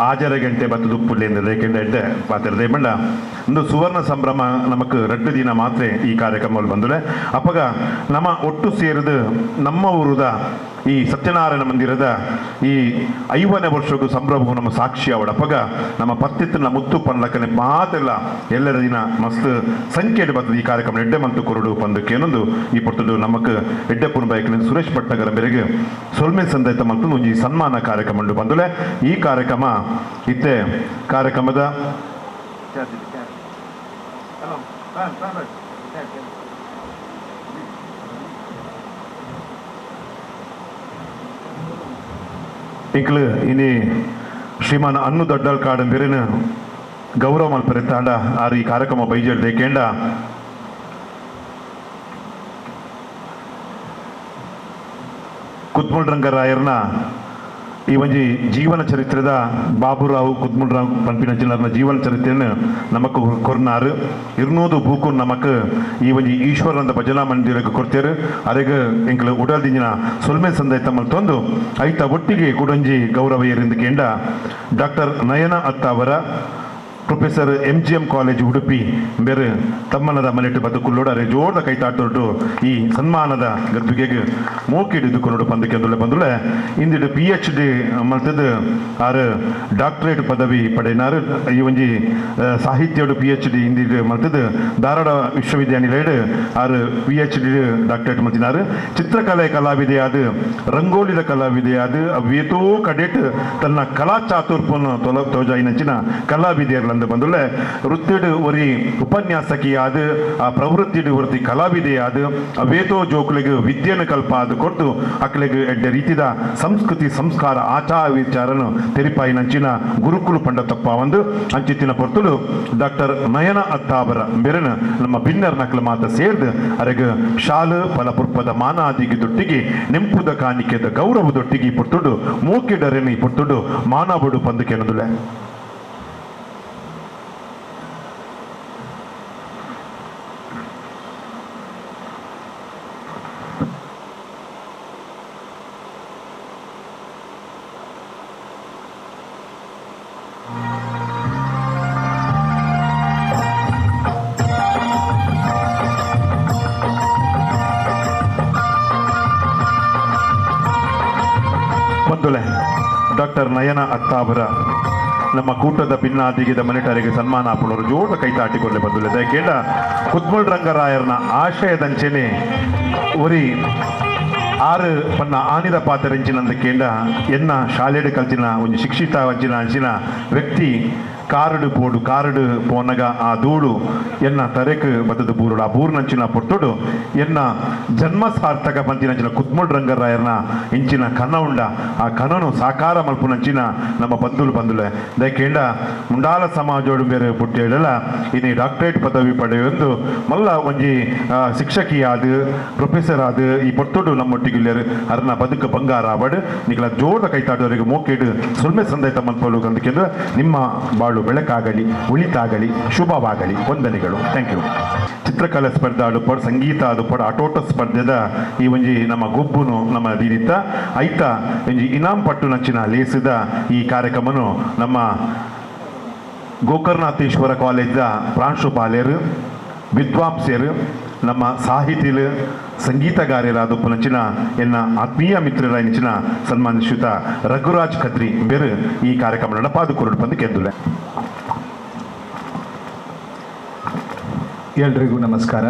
ಆಜರ ಗಂಟೆ ಬತ್ತು ದುಪ್ಪುಲ್ಲಿಂದ ಲೇಕೆಂಡ ಎಡ್ಡೆ ಪಾತ್ರ ಬಂಡ ಒಂದು ಸುವರ್ಣ ಸಂಭ್ರಮ ನಮಕ್ 2 ದಿನ ಮಾತ್ರ ಈ ಕಾರ್ಯಕ್ರಮಗಳು ಬಂದುಲೆ ಅಪ್ಪಗ ನಮ್ಮ ಒಟ್ಟು ಸೇರಿದು ನಮ್ಮ ಊರುದ ಈ ಸತ್ಯನಾರಾಯಣ ಮಂದಿರದ ಈ 5ನೇ ವರ್ಷಕ್ಕೂ ಸಂಭ್ರಮವು ನಮ್ಮ ಸಾಕ್ಷಿ ಅವಡಪ್ಪಗ ನಮ್ಮ ಪತ್ತಿತ್ತಿನ ಮುತ್ತು ಪನ್ಲಕ್ಕನೆ ಮಾತೆಲ್ಲ ಎಲ್ಲರ ದಿನ ಮಸ್ತ್ ಸಂಖ್ಯೆ ಬರ್ತದೆ ಈ ಕಾರ್ಯಕ್ರಮ ಎಡ್ಡೆ ಮಂತು ಕೊರಡು ಪಂದಕ್ಕೆ ಏನೊಂದು ಈ ಪೊರ್ತದು ನಮಕ್ ಎಡ್ಡೆ ಪುನಬೈಕಿನ ಸುರೇಶ್ ಭಟ್ಟಗರ ಮೇರೆಗೆ ಸೊಲ್ಮೆ ಸಂದೈತ ಮತ್ತು ಒಂಜಿ ಸನ್ಮಾನ ಕಾರ್ಯಕ್ರಮ ಬಂದುಲೆ ಈ ಕಾರ್ಯಕ್ರಮ ಇತ್ತೆ ಕಾರ್ಯಕ್ರಮದ ಇಂಕ್ಲು ಇನಿ ಶ್ರೀಮಾನ್ ಅನ್ನು ದೊಡ್ಡಲ್ ಕಾಡು ಬೇರೆನ ಗೌರವ ಮಲ್ಪರೆತ್ತಾಂಡ ಆರು ಈ ಕಾರ್ಯಕ್ರಮ ಬೈಜರ್ ದೇಕೇಂಡ ಕುದ್ಮುಲ್ ರಂಗರಾಯರ್ನ ಈ ಒಂಜಿ ಜೀವನ ಚರಿತ್ರೆದ ಬಾಬುರಾವ್ ಕುದ್ಮುಲ್ರಾವ್ ಪಂಪಿನಂಚಿನ ಜೀವನ ಚರಿತ್ರೆಯನ್ನು ನಮಕ್ ಕೊರ್ನಾರು 200 ಬೂಕು ನಮಕ್ ಈ ಒಂಜಿ ಈಶ್ವರಂದ ಭಜನಾ ಮಂದಿರಕ್ಕೆ ಕೊಡ್ತೇರು ಅರೆಗೆ ಎಂಕ್ಲು ಉಡಲ್ದಿಂಜಿನ ಸೊಲ್ಮೆ ಸಂದೈತ ಮಲ್ತೊಂದು ಐತ ಒಟ್ಟಿಗೆ ಕುಡಂಜಿ ಗೌರವ ಏರಿಂದಕೇಂಡ doctor Nayana Attavar professor MGM college Udupi ಬೇರೆ ತಮ್ಮನದ ಮನೆಟ್ಟು ಬದುಕುಲ್ಲೋಡ ಅರೆ ಜೋರ್ದ ಕೈತಾಟೊಟ್ಟು ಈ ಸನ್ಮಾನದ ಗದ್ದುಗೆಗೆ ಮೋಕಿಡಿದುಕೊಂಡು ಪಂದಕ್ಕೆ ಬಂದುಲೆ ಇಂದಿಡು PhD ಮಲ್ತದ ಆರು ಡಾಕ್ಟರೇಟ್ ಪದವಿ ಪಡೆನಾರು ಈ ಒಂಜಿ ಸಾಹಿತ್ಯಡು PhD ಇಂದಿಡು ಮಲ್ತದ ಧಾರವಾಡ ವಿಶ್ವವಿದ್ಯಾನಿಲಯ ಆರು PhD ಡಾಕ್ಟರೇಟ್ ಮಲ್ತಿನಾರು ಚಿತ್ರಕಲೆ ಕಲಾವಿದೆಯಾದ ರಂಗೋಲಿದ ಕಲಾವಿದೆಯಾದ ಅವೇತೋ ಕಡೆಟ್ ತನ್ನ ಕಲಾ ಚಾತುರ್ಪನ್ನು ತೋಜಾಯಿನಂಚಿನ ಕಲಾವಿದೆಯರ್ಲ ಬಂದುಲೆ ವೃತ್ತಿಡು ಒರಿ ಉಪನ್ಯಾಸಕಿಯಾದ ಆ ಪ್ರವೃತ್ತಿಡು ವೃತ್ತಿ ಕಲಾವಿದೆಯಾದ ಅವೇತೋ ಜೋಕ್ಲಿಗೆ ವಿದ್ಯೆನ ಕಲ್ಪ ಅದು ಕೊಟ್ಟು ಅಕ್ಲಿಗೆ ಎಡ್ಡೆ ರೀತಿದ ಸಂಸ್ಕೃತಿ ಸಂಸ್ಕಾರ ಆಚಾರ ವಿಚಾರನು ತೆರಿಪಾಯಿನಂಚಿನ ಗುರುಕುಲು ಪಂಡ ತಪ್ಪ ಒಂದು ಅಂಚಿತ್ತಿನ ಪೊರ್ತುಲು ಡಾಕ್ಟರ್ ನಯನ ಅತ್ತಾವರ ಬೆರನ ನಮ್ಮ ಬಿನ್ನರ್ ನಕಲು ಮಾತ ಸೇರ್ದು ಅರೆಗೆ ಶಾಲು ಫಲಪುರ್ಪದ ಮಾನಾದಿಗೆ ದೊಟ್ಟಿಗೆ ನೆಂಪುದ ಕಾಣಿಕೆದ ಗೌರವದೊಟ್ಟಿಗೆ ಪುರ್ತುಡು ಮೂಕಿಡರೆನಿ ಪುರ್ತುಡು ಮಾನವಡು ಪಂದಕ್ಕೆ ಅನ್ನೋದುಲೆ ಡಾಕ್ಟರ್ ನಯನ ಅತ್ತಾವರ ನಮ್ಮ ಕೂಟದ ಭಿನ್ನಾದಿಗೆದ ಮನಿಟರಿಗೆ ಸನ್ಮಾನ ಹಾಪುಳರು ಜೋಡ ಕೈತಾಟಿಕೊಳ್ಳೆ ಬಂದುಲೆ ದಯಕೇಂಡ ಕುದ್ಮುಲ್ ರಂಗರಾಯರ್ನ ಆಶಯದಂಚೆನೆ ಒರಿ ಆರು ಪನ್ನ ಆನಿದ ಪಾತ್ರಂಚಿನಂದ ಕೇಂಡ ಎನ್ನ ಶಾಲೆಡ್ ಕಲ್ತಿನ ಒಂದು ಶಿಕ್ಷಿತ ವಂಚಿನ ಅಂಚಿನ ವ್ಯಕ್ತಿ ಕಾರಡು ಪೋನಗ ಆ ದೂಡು ಎನ್ನ ತರೆಕ್ ಬತ್ತದ ಬೂರುಡು ಆ ಬೂರ್ನಂಚಿನ ಪೊರ್ತುಡು ಎನ್ನ ಜನ್ಮ ಸಾರ್ಥಕ ಪಂಚಿನಂಚಿನ ಕುತ್ಮುಡ್ ರಂಗರಾಯರ್ನ ಇಂಚಿನ ಕನ ಉಂಡ ಆ ಕನನು ಸಾಕಾರ ಮಲ್ಪುನಂಚಿನ ನಮ್ಮ ಬಂಧುಲೆ ದಯಕೇಂಡ ಮುಂಡಾಲ ಸಮಾಜೋಡು ಬೇರೆ ಪುಟ್ಟಿ ಹೇಳಲ್ಲ ಇನ್ನು ಡಾಕ್ಟರೇಟ್ ಪದವಿ ಪಡೆಯೊಂದು ಮಲ್ಲ ಒಂಜಿ ಶಿಕ್ಷಕಿ ಆದು ಪ್ರೊಫೆಸರ್ ಆದು ಈ ಪೊರ್ತುಡು ನಮ್ಮೊಟ್ಟಿಗಿಲ್ಲೇರು ಅರ್ನ ಬದುಕು ಬಂಗಾರ ಆವಡು ನಿಗಳ ಜೋರದ ಕೈತಾಡೋರಿಗೆ ಮೋಕೇಡು ಸುಲ್ಮೆ ಸಂದೈತ ಮಲ್ಪಲು ಅಂದಕ್ಕೆಂದ್ರೆ ನಿಮ್ಮ ಬಾಳು ಬೆಳಕಾಗಲಿ ಉಳಿತಾಗಲಿ ಶುಭವಾಗಲಿ ವಂದನೆಗಳು. Thank you. ಚಿತ್ರಕಲಾ ಸ್ಪರ್ಧೆ ಆಡುಪಡು ಸಂಗೀತ ಆಡುಪಡು ಆಟೋಟ ಸ್ಪರ್ಧೆದ ಈ ಒಂಜಿ ನಮ್ಮ ಗೊಬ್ಬುನು ನಮ್ಮ ದೀನಿತ್ತ ಐತ ಒಂಜಿ ಇನಾಮ್ ಪಟ್ಟು ನಚ್ಚಿನ ಲೇಸಿದ ಈ ಕಾರ್ಯಕ್ರಮನು ನಮ್ಮ ಗೋಕರ್ಣನಾಥೇಶ್ವರ ಕಾಲೇಜ್ದ ಪ್ರಾಂಶುಪಾಲರು ವಿದ್ವಾಂಸರು ನಮ್ಮ ಸಾಹಿತಿಲು ಸಂಗೀತಗಾರರಾದ ಪುನಂಚಿನ ಎನ್ನ ಆತ್ಮೀಯ ಮಿತ್ರರ ಇಂಚಿನ ಸನ್ಮಾನಿತ ರಘುರಾಜ್ ಖದ್ರಿ ಬೇರು ಈ ಕಾರ್ಯಕ್ರಮ ನಡಪಾದು ಕುರುಡು ಬಂದು ಕೆದ್ದುಲೆ. ಎಲ್ರಿಗೂ ನಮಸ್ಕಾರ.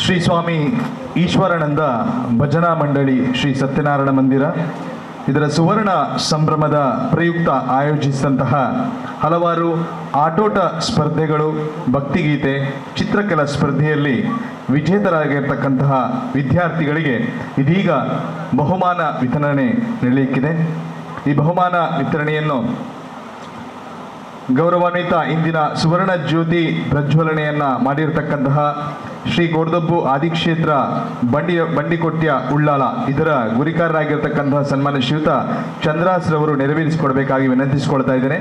ಶ್ರೀ ಸ್ವಾಮಿ ಈಶ್ವರಾನಂದ ಭಜನಾ ಮಂಡಳಿ ಶ್ರೀ ಸತ್ಯನಾರಾಯಣ ಮಂದಿರ ಇದರ ಸುವರ್ಣ ಸಂಭ್ರಮದ ಪ್ರಯುಕ್ತ ಆಯೋಜಿಸಿದಂತಹ ಹಲವಾರು ಆಟೋಟ ಸ್ಪರ್ಧೆಗಳು, ಭಕ್ತಿಗೀತೆ, ಚಿತ್ರಕಲಾ ಸ್ಪರ್ಧೆಯಲ್ಲಿ ವಿಜೇತರಾಗಿರ್ತಕ್ಕಂತಹ ವಿದ್ಯಾರ್ಥಿಗಳಿಗೆ ಇದೀಗ ಬಹುಮಾನ ವಿತರಣೆ ನಡೆಯಲಿಕ್ಕಿದೆ. ಈ ಬಹುಮಾನ ವಿತರಣೆಯನ್ನು ಗೌರವಾನ್ವಿತ ಇಂದಿನ ಸುವರ್ಣ ಜ್ಯೋತಿ ಪ್ರಜ್ವಲನೆಯನ್ನು ಮಾಡಿರ್ತಕ್ಕಂತಹ ಶ್ರೀ ಗೋರ್ದಬ್ಬು ಆದಿಕ್ಷೇತ್ರ ಬಂಡಿಕೊಟ್ಯ ಉಳ್ಳಾಲ ಇದರ ಗುರಿಕಾರರಾಗಿರ್ತಕ್ಕಂತಹ ಸನ್ಮಾನ್ಯ ಶ್ರೀಯುತ ಚಂದ್ರಾಸ್ರವರು ನೆರವೇರಿಸಿಕೊಡಬೇಕಾಗಿ ವಿನಂತಿಸಿಕೊಳ್ತಾ ಇದ್ದೇನೆ.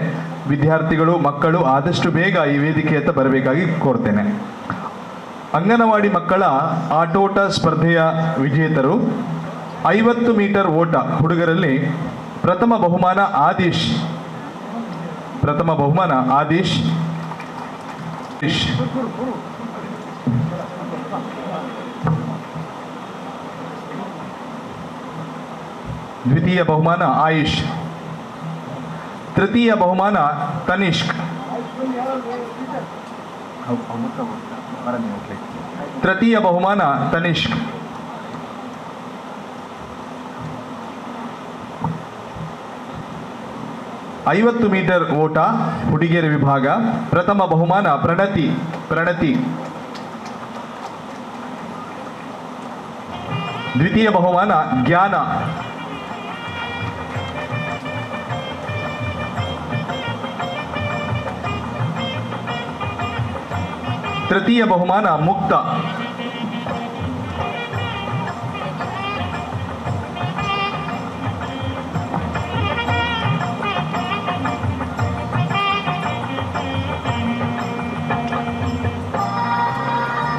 ವಿದ್ಯಾರ್ಥಿಗಳು, ಮಕ್ಕಳು ಆದಷ್ಟು ಬೇಗ ಈ ವೇದಿಕೆಯತ್ತ ಬರಬೇಕಾಗಿ ಕೋರ್ತೇನೆ. ಅಂಗನವಾಡಿ ಮಕ್ಕಳ ಆಟೋಟ ಸ್ಪರ್ಧೆಯ ವಿಜೇತರು 50 ಮೀಟರ್ ಓಟ ಹುಡುಗರಲ್ಲಿ ಪ್ರಥಮ ಬಹುಮಾನ ಆದೀಶ್ ದ್ವಿತೀಯ ಬಹುಮಾನ ಆಯುಷ್, ತೃತೀಯ ಬಹುಮಾನ ತನಿಷ್ಕ್, ತೃತೀಯ ಬಹುಮಾನ ತನಿಷ್ಕ್, 50 ಮೀಟರ್ ಓಟ ಹುಡುಗಿಯರ ವಿಭಾಗ ಪ್ರಥಮ ಬಹುಮಾನ ಪ್ರಣತಿ, ದ್ವಿತೀಯ ಬಹುಮಾನ ಜ್ಞಾನ, ತೃತೀಯ ಬಹುಮಾನ ಮುಕ್ತ,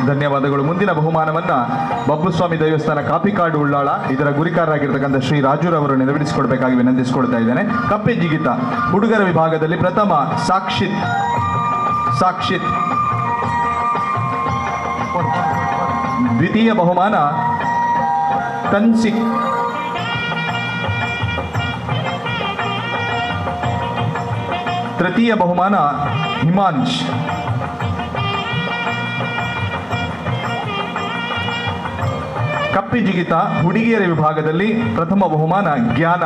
ಧನ್ಯವಾದಗಳು. ಮುಂದಿನ ಬಹುಮಾನವನ್ನ ಬಬ್ಬುಸ್ವಾಮಿ ದೇವಸ್ಥಾನ ಕಾಪಿಕಾಡು ಉಳ್ಳಾಳ ಇದರ ಗುರಿಕಾರರಾಗಿರ್ತಕ್ಕಂಥ ಶ್ರೀ ರಾಜುರವರು ನೆರವೇರಿಸಿಕೊಡ್ಬೇಕಾಗಿ ವಿನಂತಿಸಿಕೊಳ್ತಾ ಇದ್ದೇನೆ. ಕಪ್ಪೆ ಜಿಗಿತ ಹುಡುಗರ ವಿಭಾಗದಲ್ಲಿ ಪ್ರಥಮ ಸಾಕ್ಷಿತ್, ದ್ವಿತೀಯ ಬಹುಮಾನ ತನ್ಸಿಕ್, ತೃತೀಯ ಬಹುಮಾನ ಹಿಮಾಂಶ್, ಕಪ್ಪೆ ಜಿಗಿತ ಹುಡುಗಿಯರ ವಿಭಾಗದಲ್ಲಿ ಪ್ರಥಮ ಬಹುಮಾನ ಜ್ಞಾನ,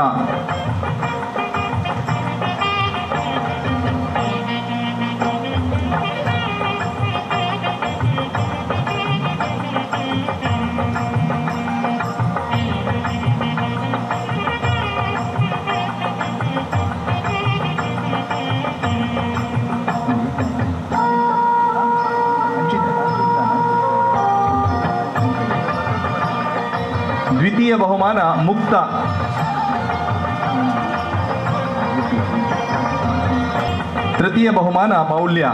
ದ್ವಿತೀಯ ಬಹುಮಾನ ಮುಕ್ತ, ತೃತೀಯ ಬಹುಮಾನ ಮೌಲ್ಯ,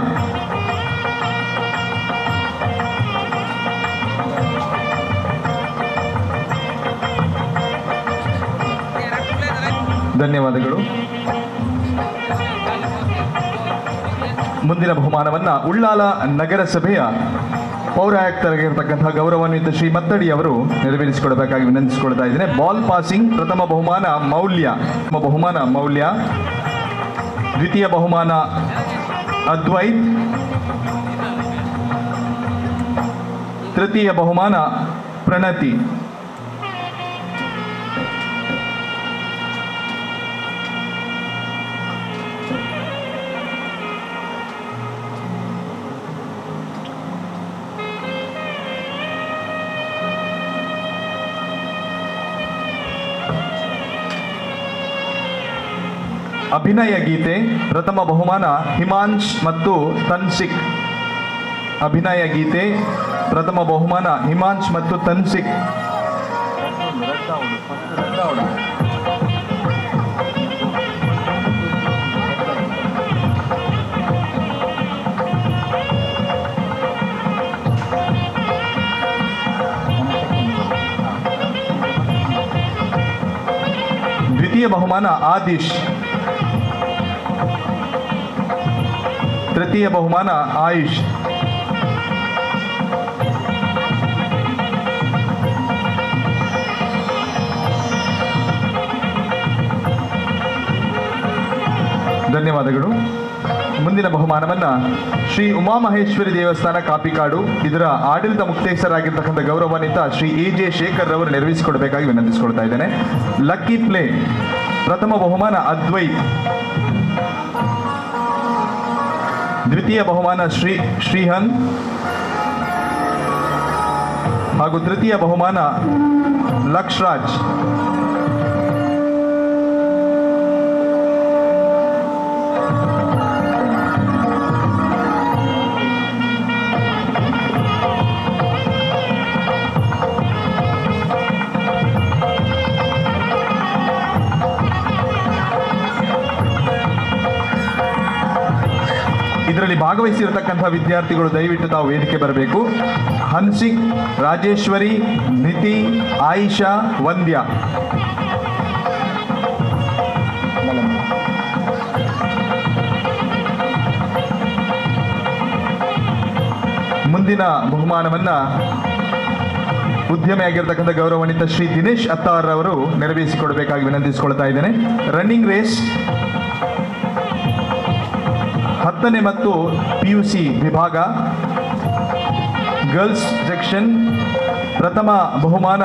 ಧನ್ಯವಾದಗಳು. ಮುಂದಿನ ಬಹುಮಾನವನ್ನ ಉಳ್ಳಾಲ ನಗರಸಭೆಯ ಪೌರಾಯುಕ್ತರಾಗಿರ್ತಕ್ಕಂತಹ ಗೌರವಾನ್ವಿತ ಶ್ರೀ ಮತ್ತಡಿ ಅವರು ನೆರವೇರಿಸಿಕೊಡಬೇಕಾಗಿ ವಿನಂತಿಸಿಕೊಳ್ತಾ ಇದ್ದೇನೆ. ಬಾಲ್ ಪಾಸಿಂಗ್ ಪ್ರಥಮ ಬಹುಮಾನ ಮೌಲ್ಯ, ದ್ವಿತೀಯ ಬಹುಮಾನ ಅದ್ವೈತ್, ತೃತೀಯ ಬಹುಮಾನ ಪ್ರಣತಿ. ಅಭಿನಯ ಗೀತೆ ಪ್ರಥಮ ಬಹುಮಾನ ಹಿಮಾಂಶ್ ಮತ್ತು ತನ್ಸಿಕ್. ಅಭಿನಯ ಗೀತೆ ಪ್ರಥಮ ಬಹುಮಾನ ಹಿಮಾಂಶ್ ಮತ್ತು ತನ್ಸಿಕ್. ದ್ವಿತೀಯ ಬಹುಮಾನ ಆದಿಶ್. ತೃತೀಯ ಬಹುಮಾನ ಆಯುಷ್. ಧನ್ಯವಾದಗಳು. ಮುಂದಿನ ಬಹುಮಾನವನ್ನ ಶ್ರೀ ಉಮಾಮಹೇಶ್ವರಿ ದೇವಸ್ಥಾನ ಕಾಪಿಕಾಡು ಇದರ ಆಡಳಿತ ಮುಕ್ತೇಶ್ವರಾಗಿರ್ತಕ್ಕಂಥ ಗೌರವಾನ್ವಿತ ಶ್ರೀ ಎ.ಜೆ. ಶೇಖರ್ ರವರು ನೆರವೇರಿಸಿಕೊಡಬೇಕಾಗಿ ವಿನಂತಿಸಿಕೊಳ್ತಾ ಇದ್ದೇನೆ. ಲಕ್ಕಿ ಪ್ಲೇ ಪ್ರಥಮ ಬಹುಮಾನ ಅದ್ವೈತ್. ದ್ವಿತೀಯ ಬಹುಮಾನ ಶ್ರೀಹನ್ ಹಾಗೂ ತೃತೀಯ ಬಹುಮಾನ ಲಕ್ಷರಾಜ್. ಇದರಲ್ಲಿ ಭಾಗವಹಿಸಿರತಕ್ಕಂಥ ವಿದ್ಯಾರ್ಥಿಗಳು ದಯವಿಟ್ಟು ತಾವು ವೇದಿಕೆ ಬರಬೇಕು. ಹನ್ಸಿಕ್, ರಾಜೇಶ್ವರಿ, ನಿತಿ, ಆಯಿಷಾ, ವಂದ್ಯ. ಮುಂದಿನ ಬಹುಮಾನವನ್ನ ಉದ್ಯಮಿಯಾಗಿರ್ತಕ್ಕಂಥ ಗೌರವಾನ್ವಿತ ಶ್ರೀ ದಿನೇಶ್ ಅತ್ತಾರ್ ಅವರು ನೆರವೇರಿಸಿಕೊಡಬೇಕಾಗಿ ವಿನಂತಿಸಿಕೊಳ್ತಾ ಇದ್ದೇನೆ. ರನ್ನಿಂಗ್ ರೇಸ್ 10ನೇ ಮತ್ತು PUC ವಿಭಾಗ ಗರ್ಲ್ಸ್ ಸೆಕ್ಷನ್. ಪ್ರಥಮ ಬಹುಮಾನ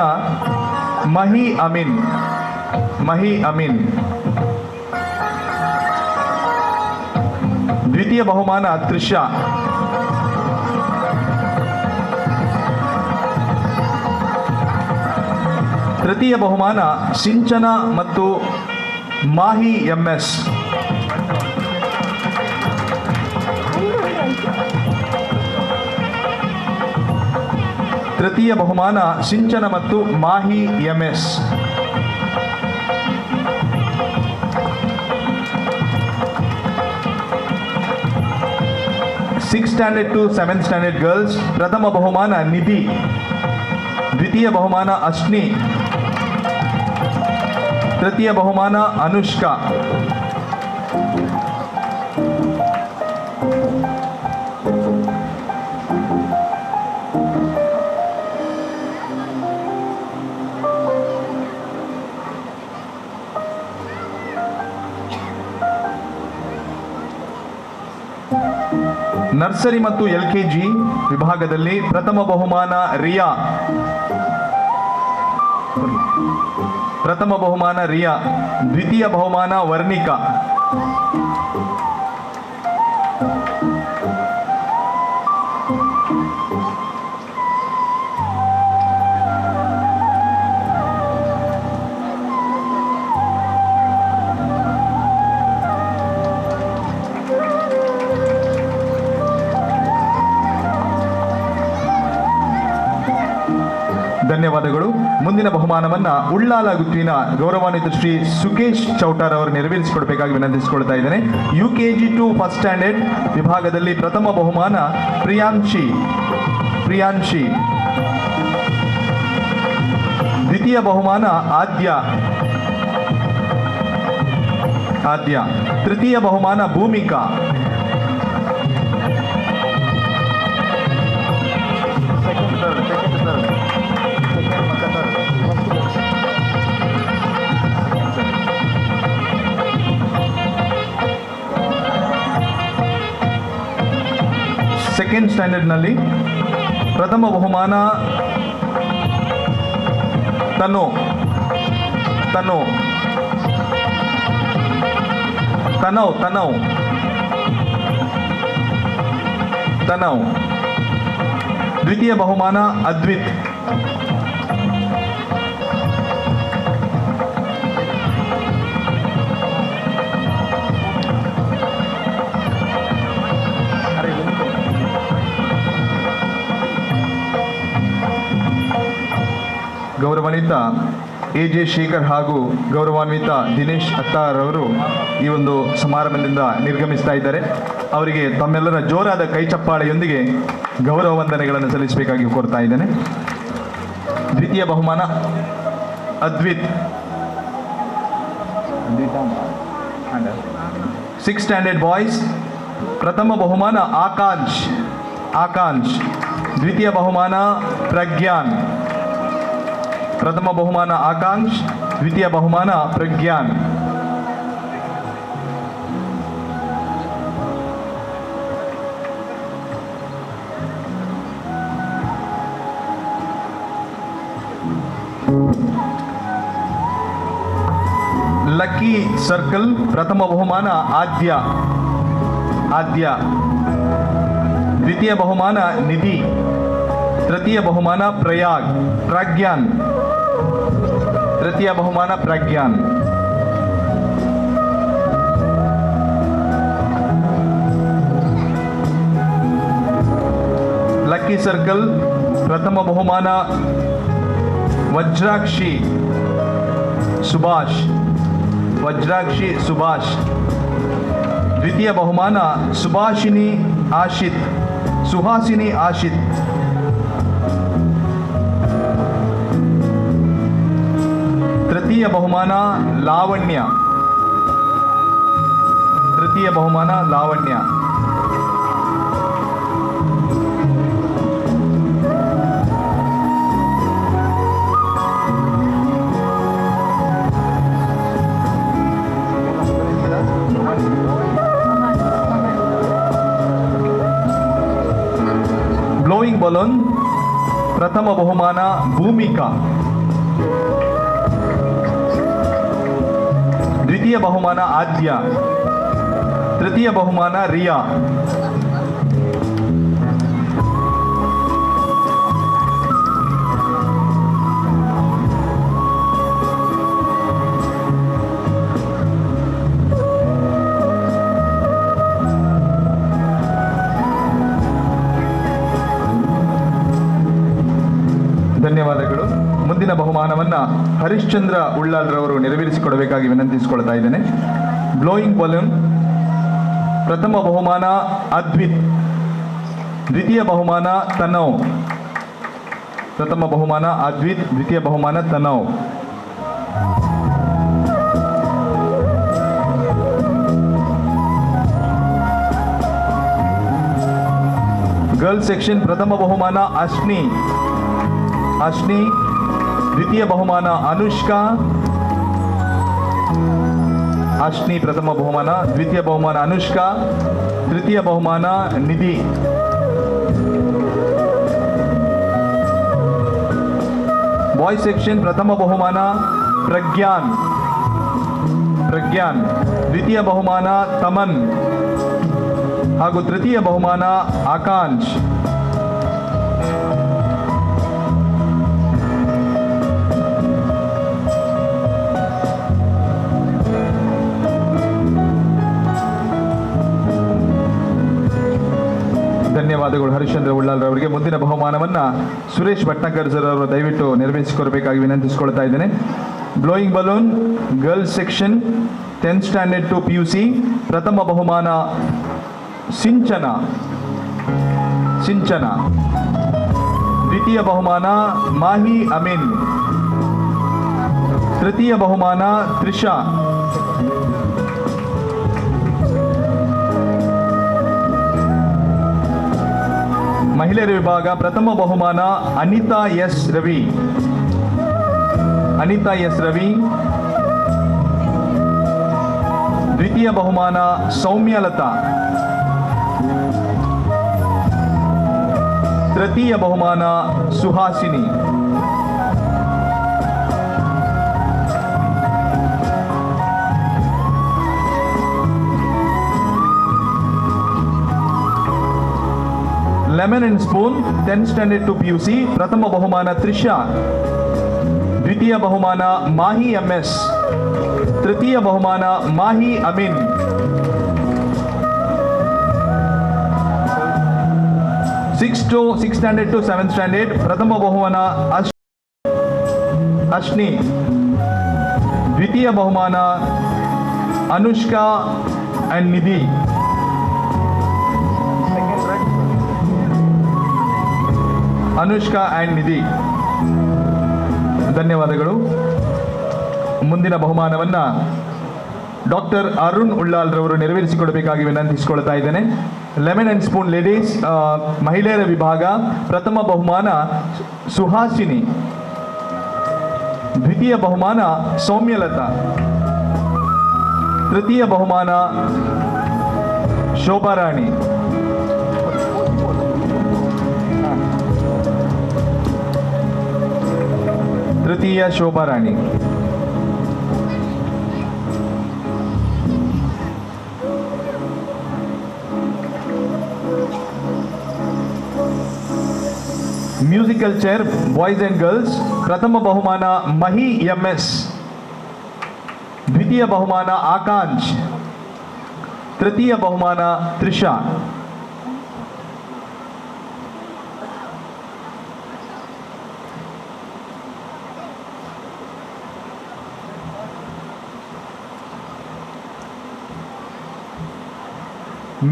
ಮಹಿ ಅಮೀನ್. ದ್ವಿತೀಯ ಬಹುಮಾನ ತ್ರಿಷಾ. ತೃತೀಯ ಬಹುಮಾನ ಸಿಂಚನ ಮತ್ತು ಮಾಹಿ MS. ತೃತೀಯ ಬಹುಮಾನ ಸಿಂಚನ ಮತ್ತು Mahi MS. Six standard to 7th standard girls. ಪ್ರಥಮ ಬಹುಮಾನ ನಿಧಿ. ದ್ವಿತೀಯ ಬಹುಮಾನ ಅಶ್ನಿ. ತೃತೀಯ ಬಹುಮಾನ ಅನುಷ್ಕಾ. ನರ್ಸರಿ ಮತ್ತು LKG ವಿಭಾಗದಲ್ಲಿ ಪ್ರಥಮ ಬಹುಮಾನ ರಿಯಾ. ದ್ವಿತೀಯ ಬಹುಮಾನ ವರ್ಣಿಕಾ. ಧನ್ಯವಾದಗಳು. ಮುಂದಿನ ಬಹುಮಾನವನ್ನ ಉಳ್ಳಾಲ ಗುತ್ತುವಿನ ಗೌರವಾನ್ವಿತ ಶ್ರೀ ಸುಕೇಶ್ ಚೌಟಾರ್ ಅವರು ನೆರವೇರಿಸಿಕೊಡಬೇಕಾಗಿ ವಿನಂತಿಸಿಕೊಳ್ತಾ ಇದ್ದೇನೆ. UKG ಟು 1st ಸ್ಟ್ಯಾಂಡರ್ಡ್ ವಿಭಾಗದಲ್ಲಿ ಪ್ರಥಮ ಬಹುಮಾನ ಪ್ರಿಯಾಂಶಿ. ದ್ವಿತೀಯ ಬಹುಮಾನ ಆದ್ಯ. ತೃತೀಯ ಬಹುಮಾನ ಭೂಮಿಕಾ. ಸೆಕೆಂಡ್ ಸ್ಟ್ಯಾಂಡರ್ಡ್ನಲ್ಲಿ ಪ್ರಥಮ ಬಹುಮಾನ ತನು ತನು ತನವ್ ತನವ್ ತನವ್. ದ್ವಿತೀಯ ಬಹುಮಾನ ಅದ್ವಿತ್. ಗೌರವಾನ್ವಿತ ಎ.ಜೆ. ಶೇಖರ್ ಹಾಗೂ ಗೌರವಾನ್ವಿತ ದಿನೇಶ್ ಅತ್ತಾರವರು ಈ ಒಂದು ಸಮಾರಂಭದಿಂದ ನಿರ್ಗಮಿಸ್ತಾ ಇದ್ದಾರೆ. ಅವರಿಗೆ ತಮ್ಮೆಲ್ಲರ ಜೋರಾದ ಕೈ ಚಪ್ಪಾಳೆಯೊಂದಿಗೆ ಗೌರವ ವಂದನೆಗಳನ್ನು ಸಲ್ಲಿಸಬೇಕಾಗಿ ಕೋರ್ತಾ ಇದ್ದೇನೆ. ದ್ವಿತೀಯ ಬಹುಮಾನ ಅದ್ವಿತ್, 6th ಸ್ಟ್ಯಾಂಡರ್ಡ್ ಬಾಯ್ಸ್. ಪ್ರಥಮ ಬಹುಮಾನ ಆಕಾಂಶ್. ದ್ವಿತೀಯ ಬಹುಮಾನ ಪ್ರಜ್ಞಾನ್. ಪ್ರಥಮ ಬಹುಮಾನ ಆಕಾಂಶ್, ದ್ವಿತೀಯ ಬಹುಮಾನ ಪ್ರಜ್ಞಾನ್. Lucky circle. ಪ್ರಥಮ ಬಹುಮಾನ ಆದ್ಯ. ದ್ವಿತೀಯ ಬಹುಮಾನ ನಿಧಿ. ತೃತೀಯ ಬಹುಮಾನ ಪ್ರಾಗ್ಯಾನ್. ತೃತೀಯ ಬಹುಮಾನ ಪ್ರಾಗ್ಯಾನ್. Lucky circle. ಪ್ರಥಮ ಬಹುಮಾನ ವಜ್ರಾಕ್ಷಿ ಸುಭಾಷ್. ದ್ವಿತೀಯ ಬಹುಮಾನ ಸುಹಾಸಿನಿ ಆಶಿತ್. ತೃತೀಯ ಬಹುಮಾನ ಲಾವಣ್ಯ. Blowing balloon. ಪ್ರಥಮ ಬಹುಮಾನ ಭೂಮಿಕಾ. ದ್ವಿತೀಯ ಬಹುಮಾನ ಆದ್ಯ. ತೃತೀಯ ಬಹುಮಾನ ರಿಯಾ. ಧನ್ಯವಾದಗಳು. ಮುಂದಿನ ಬಹುಮಾನವನ್ನ ಹರಿಶ್ಚಂದ್ರ ಉಳ್ಳಾಲ್ರವರು ನೆರವೇರಿಸಿಕೊಡಬೇಕಾಗಿ ವಿನಂತಿಸಿಕೊಳ್ತಾ ಇದ್ದೇನೆ. Blowing balloon. ಪ್ರಥಮ ಬಹುಮಾನ ಅದ್ವಿತ್. ದ್ವಿತೀಯ ಬಹುಮಾನ ತನವ್. ಪ್ರಥಮ ಬಹುಮಾನ ಅದ್ವಿತ್, ದ್ವಿತೀಯ ಬಹುಮಾನ ತನವ್. Girl section. ಪ್ರಥಮ ಬಹುಮಾನ ಅಶ್ನಿ. ದ್ವಿತೀಯ ಬಹುಮಾನ ಅನುಷ್ಕಾ. ಅಶ್ನಿ ಪ್ರಥಮ ಬಹುಮಾನ, ದ್ವಿತೀಯ ಬಹುಮಾನ ಅನುಷ್ಕಾ, ತೃತೀಯ ಬಹುಮಾನ ನಿಧಿ. Boys section. ಪ್ರಥಮ ಬಹುಮಾನ ಪ್ರಜ್ಞಾನ್. ದ್ವಿತೀಯ ಬಹುಮಾನ ತಮನ್ ಹಾಗೂ ತೃತೀಯ ಬಹುಮಾನ ಆಕಾಂಶ್. ಧನ್ಯವಾದಗಳು ಹರಿಶ್ಚಂದ್ರ ಉಳ್ಳಾಲ್ರವರಿಗೆ. ಮುಂದಿನ ಬಹುಮಾನವನ್ನ ಸುರೇಶ್ ಭಟ್ನಾಗರ್ ಸರ್ ಅವರು ದಯವಿಟ್ಟು ನೆರವೇರಿಸಿಕೊಡಬೇಕಾಗಿ ವಿನಂತಿಸಿಕೊಳ್ತಾ ಇದ್ದೇನೆ. Blowing balloon girls section 10th standard to PUC. ಪ್ರಥಮ ಬಹುಮಾನ ಸಿಂಚನ. ದ್ವಿತೀಯ ಬಹುಮಾನ ಮಾಹಿ ಅಮೀನ್. ತೃತೀಯ ಬಹುಮಾನ ತ್ರಿಷಾ. ಮಹಿಳೆಯರ ವಿಭಾಗ ಪ್ರಥಮ ಬಹುಮಾನ ಅನಿತಾ ಎಸ್ ರವಿ. ದ್ವಿತೀಯ ಬಹುಮಾನ ಸೌಮ್ಯಲತಾ. ತೃತೀಯ ಬಹುಮಾನ Suhasini. Lemon and spoon 10th standard to PUC ಪ್ರಥಮ ಬಹುಮಾನ ತ್ರಿಷಾ. ದ್ವಿತೀಯ ಬಹುಮಾನ ಮಾಹಿ MS. ತೃತೀಯ ಬಹುಮಾನ Mahi Amin. Six standard to 7th standard ಪ್ರಥಮ ಬಹುಮಾನ ಅಶ್ನಿ. ದ್ವಿತೀಯ ಬಹುಮಾನ ಅನುಷ್ಕಾ ಅಂಡ್ ನಿಧಿ. ಅನುಷ್ಕಾ ಆ್ಯಂಡ್ ನಿಧಿ. ಧನ್ಯವಾದಗಳು. ಮುಂದಿನ ಬಹುಮಾನವನ್ನು ಡಾಕ್ಟರ್ ಅರುಣ್ ಉಳ್ಳಾಲ್ ರವರು ನೆರವೇರಿಸಿಕೊಡಬೇಕಾಗಿ ವಿನಂತಿಸಿಕೊಳ್ತಾ ಇದ್ದೇನೆ. ಲೆಮನ್ ಅಂಡ್ ಸ್ಪೂನ್ ಲೇಡೀಸ್ ಮಹಿಳೆಯರ ವಿಭಾಗ ಪ್ರಥಮ ಬಹುಮಾನ ಸುಹಾಸಿನಿ. ದ್ವಿತೀಯ ಬಹುಮಾನ ಸೌಮ್ಯಲತಾ. ತೃತೀಯ ಬಹುಮಾನ ಶೋಭಾರಾಣಿ. ತೃತೀಯ Shobharani. Musical chair boys and girls ಪ್ರಥಮ ಬಹುಮಾನ ಮಹಿ MS. ದ್ವಿತೀಯ ಬಹುಮಾನ ಆಕಾಂಶ್. ತೃತೀಯ ಬಹುಮಾನ ತ್ರಿಷಾ.